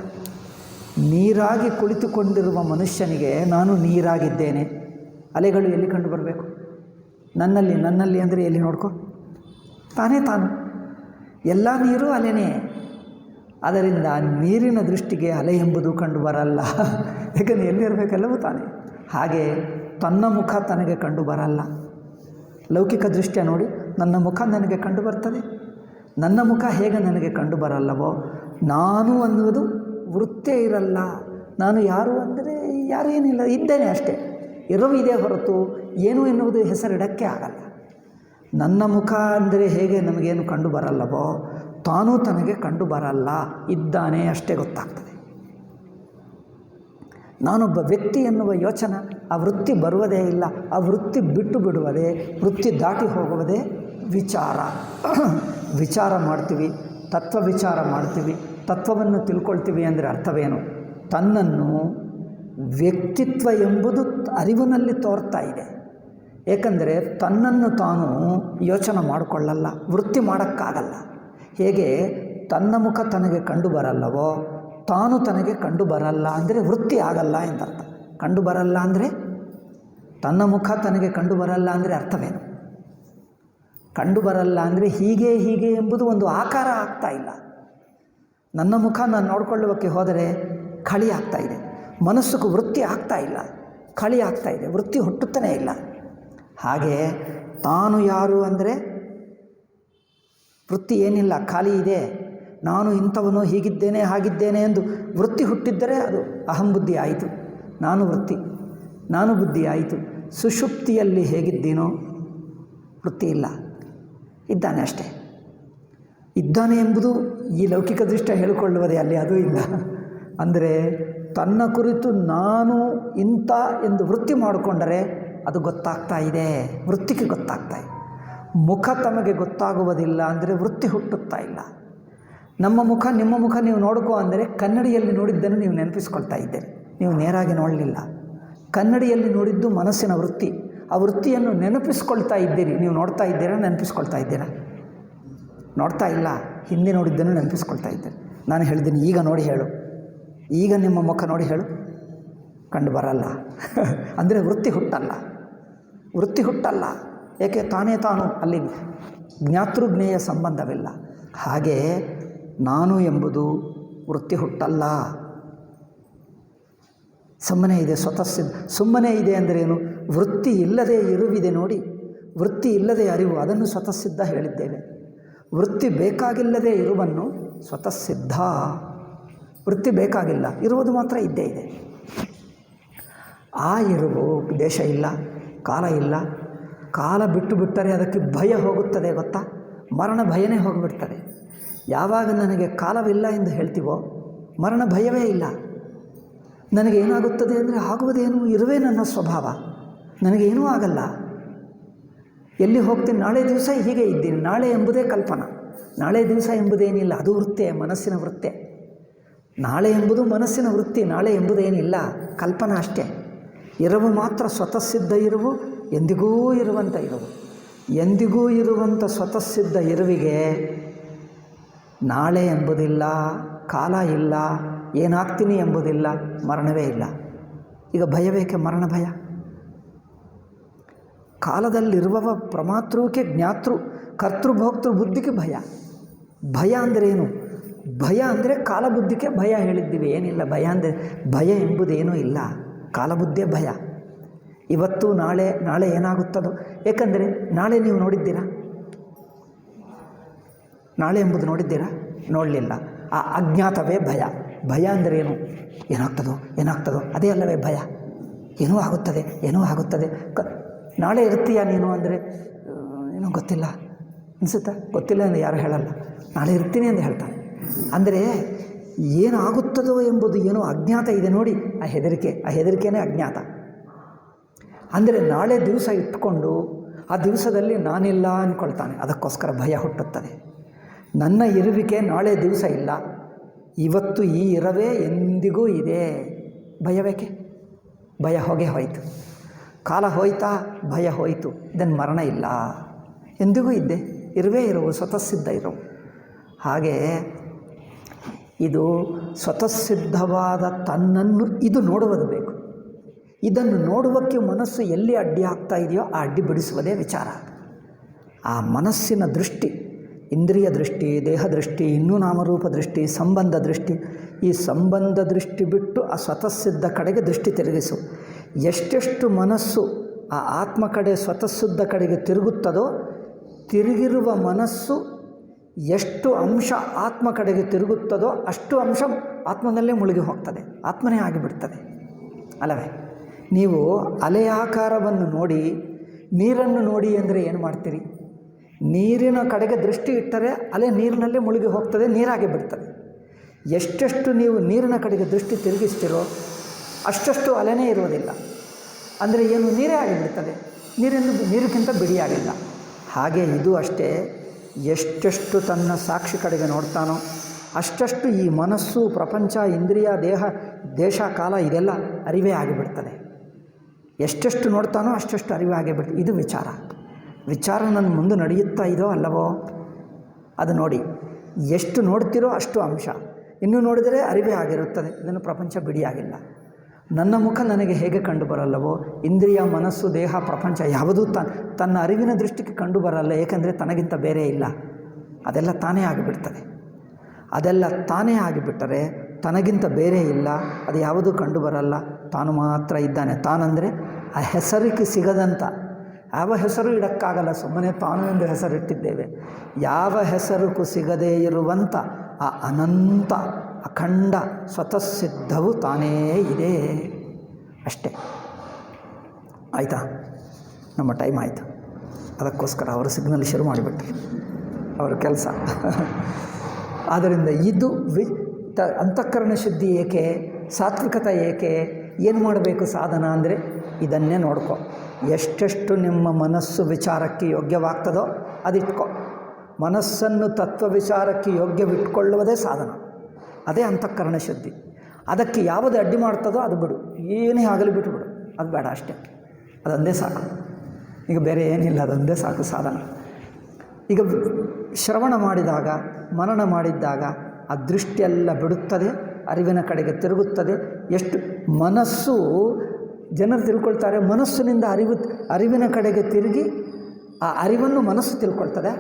ನೀರಾಗಿ ಕುಳಿತುಕೊಂಡಿರುವ ಮನುಷ್ಯನಿಗೆ ನಾನು ನೀರಾಗಿದ್ದೇನೆ, ಅಲೆಗಳು ಎಲ್ಲಿ ಕಂಡು ಬರಬೇಕು? ನನ್ನಲ್ಲಿ ಅಂದರೆ ಎಲ್ಲಿ ನೋಡ್ಕೊ? ತಾನು ಎಲ್ಲ ನೀರು ಅಲೆನೇ. ಅದರಿಂದ ನೀರಿನ ದೃಷ್ಟಿಗೆ ಅಲೆ ಎಂಬುದು ಕಂಡು ಬರಲ್ಲ. ಯಾಕಂದರೆ ಎಲ್ಲಿರಬೇಕೆಲ್ಲವೂ ತಾನೇ. ಹಾಗೆ ತನ್ನ ಮುಖ ತನಗೆ ಕಂಡು ಬರಲ್ಲ. ಲೌಕಿಕ ದೃಷ್ಟಿಯ ನೋಡಿ, ನನ್ನ ಮುಖ ನನಗೆ ಕಂಡು ಬರ್ತದೆ. ನನ್ನ ಮುಖ ಹೇಗೆ ನನಗೆ ಕಂಡು ಬರಲ್ಲವೋ, ನಾನು ಅನ್ನುವುದು ವೃತ್ತೇ ಇರಲ್ಲ. ನಾನು ಯಾರು ಅಂದರೆ ಯಾರು ಏನಿಲ್ಲ, ಇದ್ದೇನೆ ಅಷ್ಟೇ. ಇದೇ ಹೊರತು ಏನು ಎನ್ನುವುದು ಹೆಸರಿಡಕ್ಕೆ ಆಗಲ್ಲ. ನನ್ನ ಮುಖ ಅಂದರೆ ಹೇಗೆ ನಮಗೇನು ಕಂಡು ಬರಲ್ಲವೋ, ತಾನೂ ತನಗೆ ಕಂಡು ಬರಲ್ಲ, ಇದ್ದಾನೆ ಅಷ್ಟೇ ಗೊತ್ತಾಗ್ತದೆ. ನಾನೊಬ್ಬ ವ್ಯಕ್ತಿ ಎನ್ನುವ ಯೋಚನೆ, ಆ ವೃತ್ತಿ ಬರುವುದೇ ಇಲ್ಲ. ಆ ವೃತ್ತಿ ಬಿಟ್ಟು ಬಿಡುವುದೇ, ವೃತ್ತಿ ದಾಟಿ ಹೋಗುವುದೇ ವಿಚಾರ. ವಿಚಾರ ಮಾಡ್ತೀವಿ, ತತ್ವ ವಿಚಾರ ಮಾಡ್ತೀವಿ, ತತ್ವವನ್ನು ತಿಳ್ಕೊಳ್ತೀವಿ ಅಂದರೆ ಅರ್ಥವೇನು? ತನ್ನನ್ನು ವ್ಯಕ್ತಿತ್ವ ಎಂಬುದು ಅರಿವಿನಲ್ಲಿ ತೋರ್ತಾ ಇದೆ. ಏಕೆಂದರೆ ತನ್ನನ್ನು ತಾನು ಯೋಚನೆ ಮಾಡಿಕೊಳ್ಳಲ್ಲ, ವೃತ್ತಿ ಮಾಡೋಕ್ಕಾಗಲ್ಲ. ಹೇಗೆ ತನ್ನ ಮುಖ ತನಗೆ ಕಂಡು ಬರಲ್ಲವೋ ತಾನು ತನಗೆ ಕಂಡು ಬರಲ್ಲ ಅಂದರೆ ವೃತ್ತಿ ಆಗಲ್ಲ ಎಂದರ್ಥ. ಕಂಡು ಬರಲ್ಲ ಅಂದರೆ ತನ್ನ ಮುಖ ತನಗೆ ಕಂಡು ಬರಲ್ಲ ಅಂದರೆ ಅರ್ಥವೇನು? ಕಂಡು ಬರಲ್ಲ ಅಂದರೆ ಹೀಗೆ ಹೀಗೆ ಎಂಬುದು ಒಂದು ಆಕಾರ ಆಗ್ತಾ ಇಲ್ಲ. ನನ್ನ ಮುಖ ನಾನು ನೋಡ್ಕೊಳ್ಳೋಕ್ಕೆ ಹೋದರೆ ಖಳಿ ಆಗ್ತಾ ಇದೆ, ಮನಸ್ಸಿಗೆ ವೃತ್ತಿ ಆಗ್ತಾ ಇಲ್ಲ, ಖಳಿ ಆಗ್ತಾ ಇದೆ, ವೃತ್ತಿ ಹುಟ್ಟುತ್ತಾನೇ ಇಲ್ಲ. ಹಾಗೆ ತಾನು ಯಾರು ಅಂದರೆ ವೃತ್ತಿ ಏನಿಲ್ಲ, ಖಾಲಿ ಇದೆ. ನಾನು ಇಂಥವನು, ಹೀಗಿದ್ದೇನೆ, ಹಾಗಿದ್ದೇನೆ ಎಂದು ವೃತ್ತಿ ಹುಟ್ಟಿದ್ದರೆ ಅದು ಅಹಂಬುದ್ಧಿ ಆಯಿತು. ನಾನು ಬುದ್ಧಿ ಆಯಿತು. ಸುಷುಪ್ತಿಯಲ್ಲಿ ಹೇಗಿದ್ದೀನೋ ವೃತ್ತಿ ಇಲ್ಲ, ಇದ್ದಾನೆ ಅಷ್ಟೇ. ಇದ್ದಾನೆ ಎಂಬುದು ಈ ಲೌಕಿಕ ದೃಷ್ಟಿ ಹೇಳಿಕೊಳ್ಳುವುದೇ, ಅಲ್ಲಿ ಅದು ಇಲ್ಲ. ಅಂದರೆ ತನ್ನ ಕುರಿತು ನಾನು ಇಂಥ ಎಂದು ವೃತ್ತಿ ಮಾಡಿಕೊಂಡರೆ ಅದು ಗೊತ್ತಾಗ್ತಾ ಇದೆ, ವೃತ್ತಿಗೆ ಗೊತ್ತಾಗ್ತಾ ಇದೆ. ಮುಖ ತಮಗೆ ಗೊತ್ತಾಗುವುದಿಲ್ಲ ಅಂದರೆ ವೃತ್ತಿ ಹುಟ್ಟುತ್ತಾ ಇಲ್ಲ. ನಮ್ಮ ಮುಖ ನಿಮ್ಮ ಮುಖ ನೀವು ನೋಡ್ಕೋ ಅಂದರೆ ಕನ್ನಡಿಯಲ್ಲಿ ನೋಡಿದ್ದನ್ನು ನೀವು ನೆನಪಿಸ್ಕೊಳ್ತಾ ಇದ್ದೀರಿ, ನೀವು ನೇರಾಗಿ ನೋಡಲಿಲ್ಲ. ಕನ್ನಡಿಯಲ್ಲಿ ನೋಡಿದ್ದು ಮನಸ್ಸಿನ ವೃತ್ತಿ, ಆ ವೃತ್ತಿಯನ್ನು ನೆನಪಿಸ್ಕೊಳ್ತಾ ಇದ್ದೀರಿ. ನೀವು ನೋಡ್ತಾ ಇದ್ದೀರಾ, ನೆನಪಿಸ್ಕೊಳ್ತಾ ಇದ್ದೀರಾ? ನೋಡ್ತಾ ಇಲ್ಲ, ಹಿಂದೆ ನೋಡಿದ್ದನ್ನು ನೆನಪಿಸ್ಕೊಳ್ತಾ ಇದ್ದೀರಿ. ನಾನು ಹೇಳಿದ್ದೀನಿ, ಈಗ ನೋಡಿ ಹೇಳು, ಈಗ ನಿಮ್ಮ ಮುಖ ನೋಡಿ ಹೇಳು, ಕಂಡು ಬರಲ್ಲ. ಅಂದರೆ ವೃತ್ತಿ ಹುಟ್ಟಲ್ಲ. ಏಕೆ? ತಾನೇ ತಾನು, ಅಲ್ಲಿ ಜ್ಞಾತೃಜ್ಞೇಯ ಸಂಬಂಧವಿಲ್ಲ. ಹಾಗೆ ನಾನು ಎಂಬುದು ವೃತ್ತಿ ಹುಟ್ಟಲ್ಲ, ಸುಮ್ಮನೆ ಇದೆ, ಸ್ವತಃ ಸಿದ್ಧ. ಸುಮ್ಮನೆ ಇದೆ ಅಂದರೇನು? ವೃತ್ತಿ ಇಲ್ಲದೆ ಇರುವಿದೆ ನೋಡಿ, ವೃತ್ತಿ ಇಲ್ಲದೆ ಅರಿವು, ಅದನ್ನು ಸ್ವತಃ ಸಿದ್ಧ ಹೇಳಿದ್ದೇವೆ. ವೃತ್ತಿ ಬೇಕಾಗಿಲ್ಲದೆ ಇರುವನ್ನು ಸ್ವತಃ ಸಿದ್ಧ. ವೃತ್ತಿ ಬೇಕಾಗಿಲ್ಲ, ಇರುವುದು ಮಾತ್ರ ಇದ್ದೇ ಇದೆ. ಆ ಇರುವು ದೇಶ ಇಲ್ಲ, ಕಾಲ ಇಲ್ಲ. ಕಾಲ ಬಿಟ್ಟರೆ ಅದಕ್ಕೆ ಭಯ ಹೋಗುತ್ತದೆ, ಗೊತ್ತಾ? ಮರಣ ಭಯನೇ ಹೋಗಿಬಿಡ್ತದೆ. ಯಾವಾಗ ನನಗೆ ಕಾಲವಿಲ್ಲ ಎಂದು ಹೇಳ್ತೀವೋ ಮರಣ ಭಯವೇ ಇಲ್ಲ. ನನಗೇನಾಗುತ್ತದೆ ಅಂದರೆ ಆಗುವುದೇನು, ಇರುವೇ ನನ್ನ ಸ್ವಭಾವ, ನನಗೇನೂ ಆಗಲ್ಲ. ಎಲ್ಲಿ ಹೋಗ್ತೀನಿ? ನಾಳೆ ದಿವಸ ಹೀಗೆ ಇದ್ದೀನಿ. ನಾಳೆ ಎಂಬುದೇ ಕಲ್ಪನಾ, ನಾಳೆ ದಿವಸ ಎಂಬುದೇನಿಲ್ಲ, ಅದು ವೃತ್ತೆ, ಮನಸ್ಸಿನ ವೃತ್ತೆ. ನಾಳೆ ಎಂಬುದು ಮನಸ್ಸಿನ ವೃತ್ತಿ, ನಾಳೆ ಎಂಬುದೇನಿಲ್ಲ, ಕಲ್ಪನಾ ಅಷ್ಟೇ. ಇರುವು ಮಾತ್ರ ಸ್ವತಃ ಸಿದ್ಧ ಇರುವು, ಎಂದಿಗೂ ಇರುವಂಥ ಇರುವು. ಎಂದಿಗೂ ಇರುವಂಥ ಸ್ವತಃ ಸಿದ್ಧ ಇರುವಿಗೆ ನಾಳೆ ಎಂಬುದಿಲ್ಲ, ಕಾಲ ಇಲ್ಲ, ಏನಾಗ್ತೀನಿ ಎಂಬುದಿಲ್ಲ, ಮರಣವೇ ಇಲ್ಲ. ಈಗ ಭಯ ಬೇಕೆ? ಮರಣ ಭಯ. ಕಾಲದಲ್ಲಿರುವವ ಪ್ರಮಾತೃಕ್ಕೆ ಜ್ಞಾತೃ ಕರ್ತೃಭೋಕ್ತೃ ಬುದ್ಧಿಗೆ ಭಯ. ಭಯ ಅಂದರೇನು? ಭಯ ಅಂದರೆ ಕಾಲಬುದ್ಧಿಗೆ ಭಯ ಹೇಳಿದ್ದೀವಿ, ಏನಿಲ್ಲ. ಭಯ ಅಂದರೆ ಭಯ ಎಂಬುದೇನೂ ಇಲ್ಲ, ಕಾಲಬುದ್ಧಿಯೇ ಭಯ. ಇವತ್ತು ನಾಳೆ ಏನಾಗುತ್ತದೋ. ಏಕೆಂದರೆ ನಾಳೆ ನೀವು ನೋಡಿದ್ದೀರಾ? ನಾಳೆ ಎಂಬುದು ನೋಡಿದ್ದೀರಾ? ನೋಡಲಿಲ್ಲ. ಆ ಅಜ್ಞಾತವೇ ಭಯ. ಭಯ ಅಂದರೇನು? ಏನಾಗ್ತದೋ ಅದೇ ಅಲ್ಲವೇ ಭಯ. ಏನೋ ಆಗುತ್ತದೆ. ನಾಳೆ ಇರ್ತೀಯ ನೀನು ಅಂದರೆ ಏನೋ ಗೊತ್ತಿಲ್ಲ ಅನಿಸುತ್ತಾ? ಗೊತ್ತಿಲ್ಲ ಎಂದು ಯಾರು ಹೇಳಲ್ಲ, ನಾಳೆ ಇರ್ತೀನಿ ಎಂದು ಹೇಳ್ತಾನೆ. ಅಂದರೆ ಏನಾಗುತ್ತದೋ ಎಂಬುದು ಏನೋ ಅಜ್ಞಾತ ಇದೆ ನೋಡಿ, ಆ ಹೆದರಿಕೆಯೇ ಅಜ್ಞಾತ. ಅಂದರೆ ನಾಳೆ ದಿವಸ ಇಟ್ಕೊಂಡು ಆ ದಿವಸದಲ್ಲಿ ನಾನಿಲ್ಲ ಅಂದ್ಕೊಳ್ತಾನೆ, ಅದಕ್ಕೋಸ್ಕರ ಭಯ ಹುಟ್ಟುತ್ತದೆ. ನನ್ನ ಇರುವಿಕೆ ನಾಳೆ ದಿವಸ ಇಲ್ಲ, ಇವತ್ತು ಈ ಇರವೇ ಎಂದಿಗೂ ಇದೆ. ಭಯ ಬೇಕೆ? ಭಯ ಹೋಯಿತು. ಕಾಲ ಹೋಯ್ತಾ? ಭಯ ಹೋಯಿತು. ಇದನ್ನು ಮರಣ ಇಲ್ಲ, ಎಂದಿಗೂ ಇದ್ದೆ, ಇರುವು, ಸ್ವತಃ ಸಿದ್ಧ ಇರುವು. ಹಾಗೆ ಇದು ಸ್ವತಃ ಸಿದ್ಧವಾದ ತನ್ನನ್ನು ಇದು ನೋಡುವುದು ಬೇಕು. ಇದನ್ನು ನೋಡುವಕ್ಕೆ ಮನಸ್ಸು ಎಲ್ಲಿ ಅಡ್ಡಿ ಆಗ್ತಾ ಇದೆಯೋ ಆ ಅಡ್ಡಿ ಬಿಡಿಸುವುದೇ ವಿಚಾರ. ಆ ಮನಸ್ಸಿನ ದೃಷ್ಟಿ, ಇಂದ್ರಿಯ ದೃಷ್ಟಿ, ದೇಹ ದೃಷ್ಟಿ, ಇನ್ನೂ ನಾಮರೂಪ ದೃಷ್ಟಿ, ಸಂಬಂಧ ದೃಷ್ಟಿ, ಈ ಸಂಬಂಧ ದೃಷ್ಟಿ ಬಿಟ್ಟು ಆ ಸ್ವತಃ ಸಿದ್ಧ ಕಡೆಗೆ ದೃಷ್ಟಿ ತಿರುಗಿಸು. ಎಷ್ಟೆಷ್ಟು ಮನಸ್ಸು ಆ ಆತ್ಮ ಕಡೆ ಸ್ವತಃ ಸಿದ್ಧ ಕಡೆಗೆ ತಿರುಗುತ್ತದೋ, ತಿರುಗಿರುವ ಮನಸ್ಸು ಎಷ್ಟು ಅಂಶ ಆತ್ಮ ಕಡೆಗೆ ತಿರುಗುತ್ತದೋ ಅಷ್ಟು ಅಂಶ ಆತ್ಮನಲ್ಲೇ ಮುಳುಗಿ ಹೋಗ್ತದೆ, ಆತ್ಮನೇ ಆಗಿಬಿಡ್ತದೆ ಅಲ್ಲವೇ? ನೀವು ಅಲೆಯಾಕಾರವನ್ನು ನೋಡಿ, ನೀರನ್ನು ನೋಡಿ ಅಂದರೆ ಏನು ಮಾಡ್ತೀರಿ? ನೀರಿನ ಕಡೆಗೆ ದೃಷ್ಟಿ ಇಟ್ಟರೆ ಅಲೆ ನೀರಿನಲ್ಲೇ ಮುಳುಗಿ ಹೋಗ್ತದೆ, ನೀರಾಗಿ ಬಿಡ್ತದೆ. ಎಷ್ಟೆಷ್ಟು ನೀವು ನೀರಿನ ಕಡೆಗೆ ದೃಷ್ಟಿ ತಿರುಗಿಸ್ತೀರೋ ಅಷ್ಟಷ್ಟು ಅಲೆನೇ ಇರೋದಿಲ್ಲ. ಅಂದರೆ ಏನು? ನೀರೇ ಆಗಿಬಿಡ್ತದೆ, ನೀರಿಗಿಂತ ಬಿಡಿಯಾಗಿಲ್ಲ. ಹಾಗೆ ಇದು ಅಷ್ಟೇ. ಎಷ್ಟೆಷ್ಟು ತನ್ನ ಸಾಕ್ಷಿ ಕಡೆಗೆ ನೋಡ್ತಾನೋ ಅಷ್ಟಷ್ಟು ಈ ಮನಸ್ಸು, ಪ್ರಪಂಚ, ಇಂದ್ರಿಯ, ದೇಹ, ದೇಶ, ಕಾಲ ಇದೆಲ್ಲ ಅರಿವೇ ಆಗಿಬಿಡ್ತದೆ. ಎಷ್ಟೆಷ್ಟು ನೋಡ್ತಾನೋ ಅಷ್ಟೆಷ್ಟು ಅರಿವೇ ಆಗಿಬಿಡ್ತದೆ. ಇದು ವಿಚಾರ. ವಿಚಾರ ನನ್ನ ಮುಂದೆ ನಡೆಯುತ್ತಾ ಇದೋ ಅಲ್ಲವೋ ಅದು ನೋಡಿ. ಎಷ್ಟು ನೋಡ್ತಿರೋ ಅಷ್ಟು ಅಂಶ. ಇನ್ನೂ ನೋಡಿದರೆ ಅರಿವೇ ಆಗಿರುತ್ತದೆ. ಇದನ್ನು ಪ್ರಪಂಚ ಬಿಡಿಯಾಗಿಲ್ಲ. ನನ್ನ ಮುಖ ನನಗೆ ಹೇಗೆ ಕಂಡು ಬರಲ್ಲವೋ, ಇಂದ್ರಿಯ, ಮನಸ್ಸು, ದೇಹ, ಪ್ರಪಂಚ ಯಾವುದೂ ತನ್ನ ಅರಿವಿನ ದೃಷ್ಟಿಗೆ ಕಂಡು ಬರಲ್ಲ. ಏಕೆಂದರೆ ತನಗಿಂತ ಬೇರೆ ಇಲ್ಲ. ಅದೆಲ್ಲ ತಾನೇ ಆಗಿಬಿಡ್ತದೆ. ಅದೆಲ್ಲ ತಾನೇ ಆಗಿಬಿಟ್ಟರೆ ತನಗಿಂತ ಬೇರೆ ಇಲ್ಲ, ಅದು ಯಾವುದೂ ಕಂಡು ಬರಲ್ಲ. ತಾನು ಮಾತ್ರ ಇದ್ದಾನೆ. ತಾನಂದರೆ ಆ ಹೆಸರಿಗೆ ಸಿಗದಂಥ, ಯಾವ ಹೆಸರು ಇಡಕ್ಕಾಗಲ್ಲ. ಸುಮ್ಮನೆ ತಾನು ಎಂದು ಹೆಸರಿಟ್ಟಿದ್ದೇವೆ. ಯಾವ ಹೆಸರಿಗೂ ಸಿಗದೇ ಇರುವಂಥ ಆ ಅನಂತ ಅಖಂಡ ಸ್ವತಃ ಸಿದ್ಧವು ತಾನೇ ಇದೆ. ಅಷ್ಟೇ. ಆಯಿತಾ? ನಮ್ಮ ಟೈಮ್ ಆಯಿತು. ಅದಕ್ಕೋಸ್ಕರ ಅವರು ಸಿಗ್ನಲ್ ಶುರು ಮಾಡಿಬಿಟ್ರು ಅವರ ಕೆಲಸ. ಆದ್ದರಿಂದ ಇದು ಅಂತಃಕರಣ ಶುದ್ಧಿ ಏಕೆ, ಸಾತ್ವಿಕತೆ ಏಕೆ, ಏನು ಮಾಡಬೇಕು ಸಾಧನ ಅಂದರೆ ಇದನ್ನೇ ನೋಡ್ಕೊ. ಎಷ್ಟೆಷ್ಟು ನಿಮ್ಮ ಮನಸ್ಸು ವಿಚಾರಕ್ಕೆ ಯೋಗ್ಯವಾಗ್ತದೋ ಅದಿಟ್ಕೊ. ಮನಸ್ಸನ್ನು ತತ್ವ ವಿಚಾರಕ್ಕೆ ಯೋಗ್ಯವಿಟ್ಕೊಳ್ಳುವುದೇ ಸಾಧನ. ಅದೇ ಅಂತಃಕರಣ ಶುದ್ಧಿ. ಅದಕ್ಕೆ ಯಾವುದು ಅಡ್ಡಿ ಮಾಡ್ತದೋ ಅದು ಬಿಡು. ಏನೇ ಆಗಲಿ ಬಿಟ್ಟುಬಿಡು. ಅದು ಬೇಡ, ಅಷ್ಟೇ. ಅದೊಂದೇ ಸಾಕು. ಈಗ ಬೇರೆ ಏನಿಲ್ಲ, ಅದೊಂದೇ ಸಾಕು ಸಾಧನ. ಈಗ ಶ್ರವಣ ಮಾಡಿದಾಗ, ಮನನ ಮಾಡಿದ್ದಾಗ ಆ ದೃಷ್ಟಿಯೆಲ್ಲ ಬಿಡುತ್ತದೆ, ಅರಿವಿನ ಕಡೆಗೆ ತಿರುಗುತ್ತದೆ. ಎಷ್ಟು ಮನಸ್ಸು, ಜನರು ತಿಳ್ಕೊಳ್ತಾರೆ ಮನಸ್ಸಿನಿಂದ ಅರಿವಿನ ಕಡೆಗೆ ತಿರುಗಿ ಆ ಅರಿವನ್ನು ಮನಸ್ಸು ತಿಳ್ಕೊಳ್ತದೆ.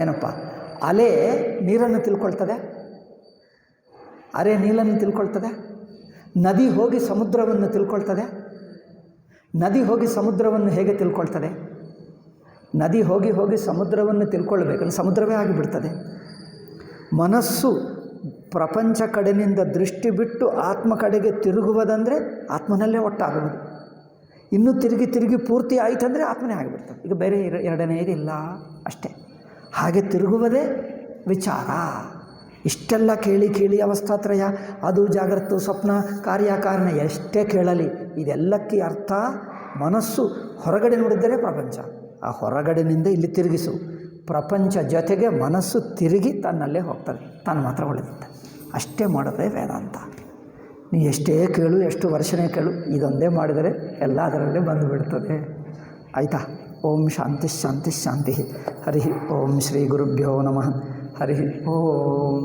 ಏನಪ್ಪ, ಅಲೆ ನೀರನ್ನು ತಿಳ್ಕೊಳ್ತದೆ, ಅರೆ ನೀರನ್ನು ತಿಳ್ಕೊಳ್ತದೆ. ನದಿ ಹೋಗಿ ಸಮುದ್ರವನ್ನು ತಿಳ್ಕೊಳ್ತದೆ. ನದಿ ಹೋಗಿ ಸಮುದ್ರವನ್ನು ಹೇಗೆ ತಿಳ್ಕೊಳ್ತದೆ? ನದಿ ಹೋಗಿ ಸಮುದ್ರವನ್ನು ತಿಳ್ಕೊಳ್ಬೇಕಂದ್ರೆ ಸಮುದ್ರವೇ ಆಗಿಬಿಡ್ತದೆ. ಮನಸ್ಸು ಪ್ರಪಂಚ ಕಡೆಯಿಂದ ದೃಷ್ಟಿ ಬಿಟ್ಟು ಆತ್ಮ ಕಡೆಗೆ ತಿರುಗುವುದಂದರೆ ಆತ್ಮನಲ್ಲೇ ಒಟ್ಟಾಗುವುದು. ಇನ್ನೂ ತಿರುಗಿ ಪೂರ್ತಿ ಆಯಿತಂದರೆ ಆತ್ಮನೇ ಆಗಿಬಿಡ್ತದೆ. ಈಗ ಬೇರೆ ಎರಡನೇದಿಲ್ಲ, ಅಷ್ಟೇ. ಹಾಗೆ ತಿರುಗುವುದೇ ವಿಚಾರ. ಇಷ್ಟೆಲ್ಲ ಕೇಳಿ ಅವಸ್ಥಾತ್ರಯ, ಅದು ಜಾಗ್ರತೆ, ಸ್ವಪ್ನ, ಕಾರ್ಯಕಾರಣ ಎಷ್ಟೇ ಕೇಳಲಿ, ಇದೆಲ್ಲಕ್ಕೆ ಅರ್ಥ ಮನಸ್ಸು ಹೊರಗಡೆ ನೋಡಿದರೆ ಪ್ರಪಂಚ, ಆ ಹೊರಗಡೆನಿಂದ ಇಲ್ಲಿ ತಿರುಗಿಸು. ಪ್ರಪಂಚ ಜೊತೆಗೆ ಮನಸ್ಸು ತಿರುಗಿ ತನ್ನಲ್ಲೇ ಹೋಗ್ತದೆ, ತಾನು ಮಾತ್ರ ಉಳಿದಿದ್ದ. ಅಷ್ಟೇ ಮಾಡೋದೇ ವೇದಾಂತ. ನೀ ಎಷ್ಟೇ ಕೇಳು, ಎಷ್ಟು ವರ್ಷನೇ ಕೇಳು, ಇದೊಂದೇ ಮಾಡಿದರೆ ಎಲ್ಲ ಅದರಲ್ಲೇ ಬಂದುಬಿಡ್ತದೆ. ಆಯಿತಾ? ಓಂ ಶಾಂತಿ ಶಾಂತಿ ಶಾಂತಿ. ಹರಿ ಓಂ ಶ್ರೀ ಗುರುಭ್ಯೋ ನಮಃ. ಹರಿ ಓಂ.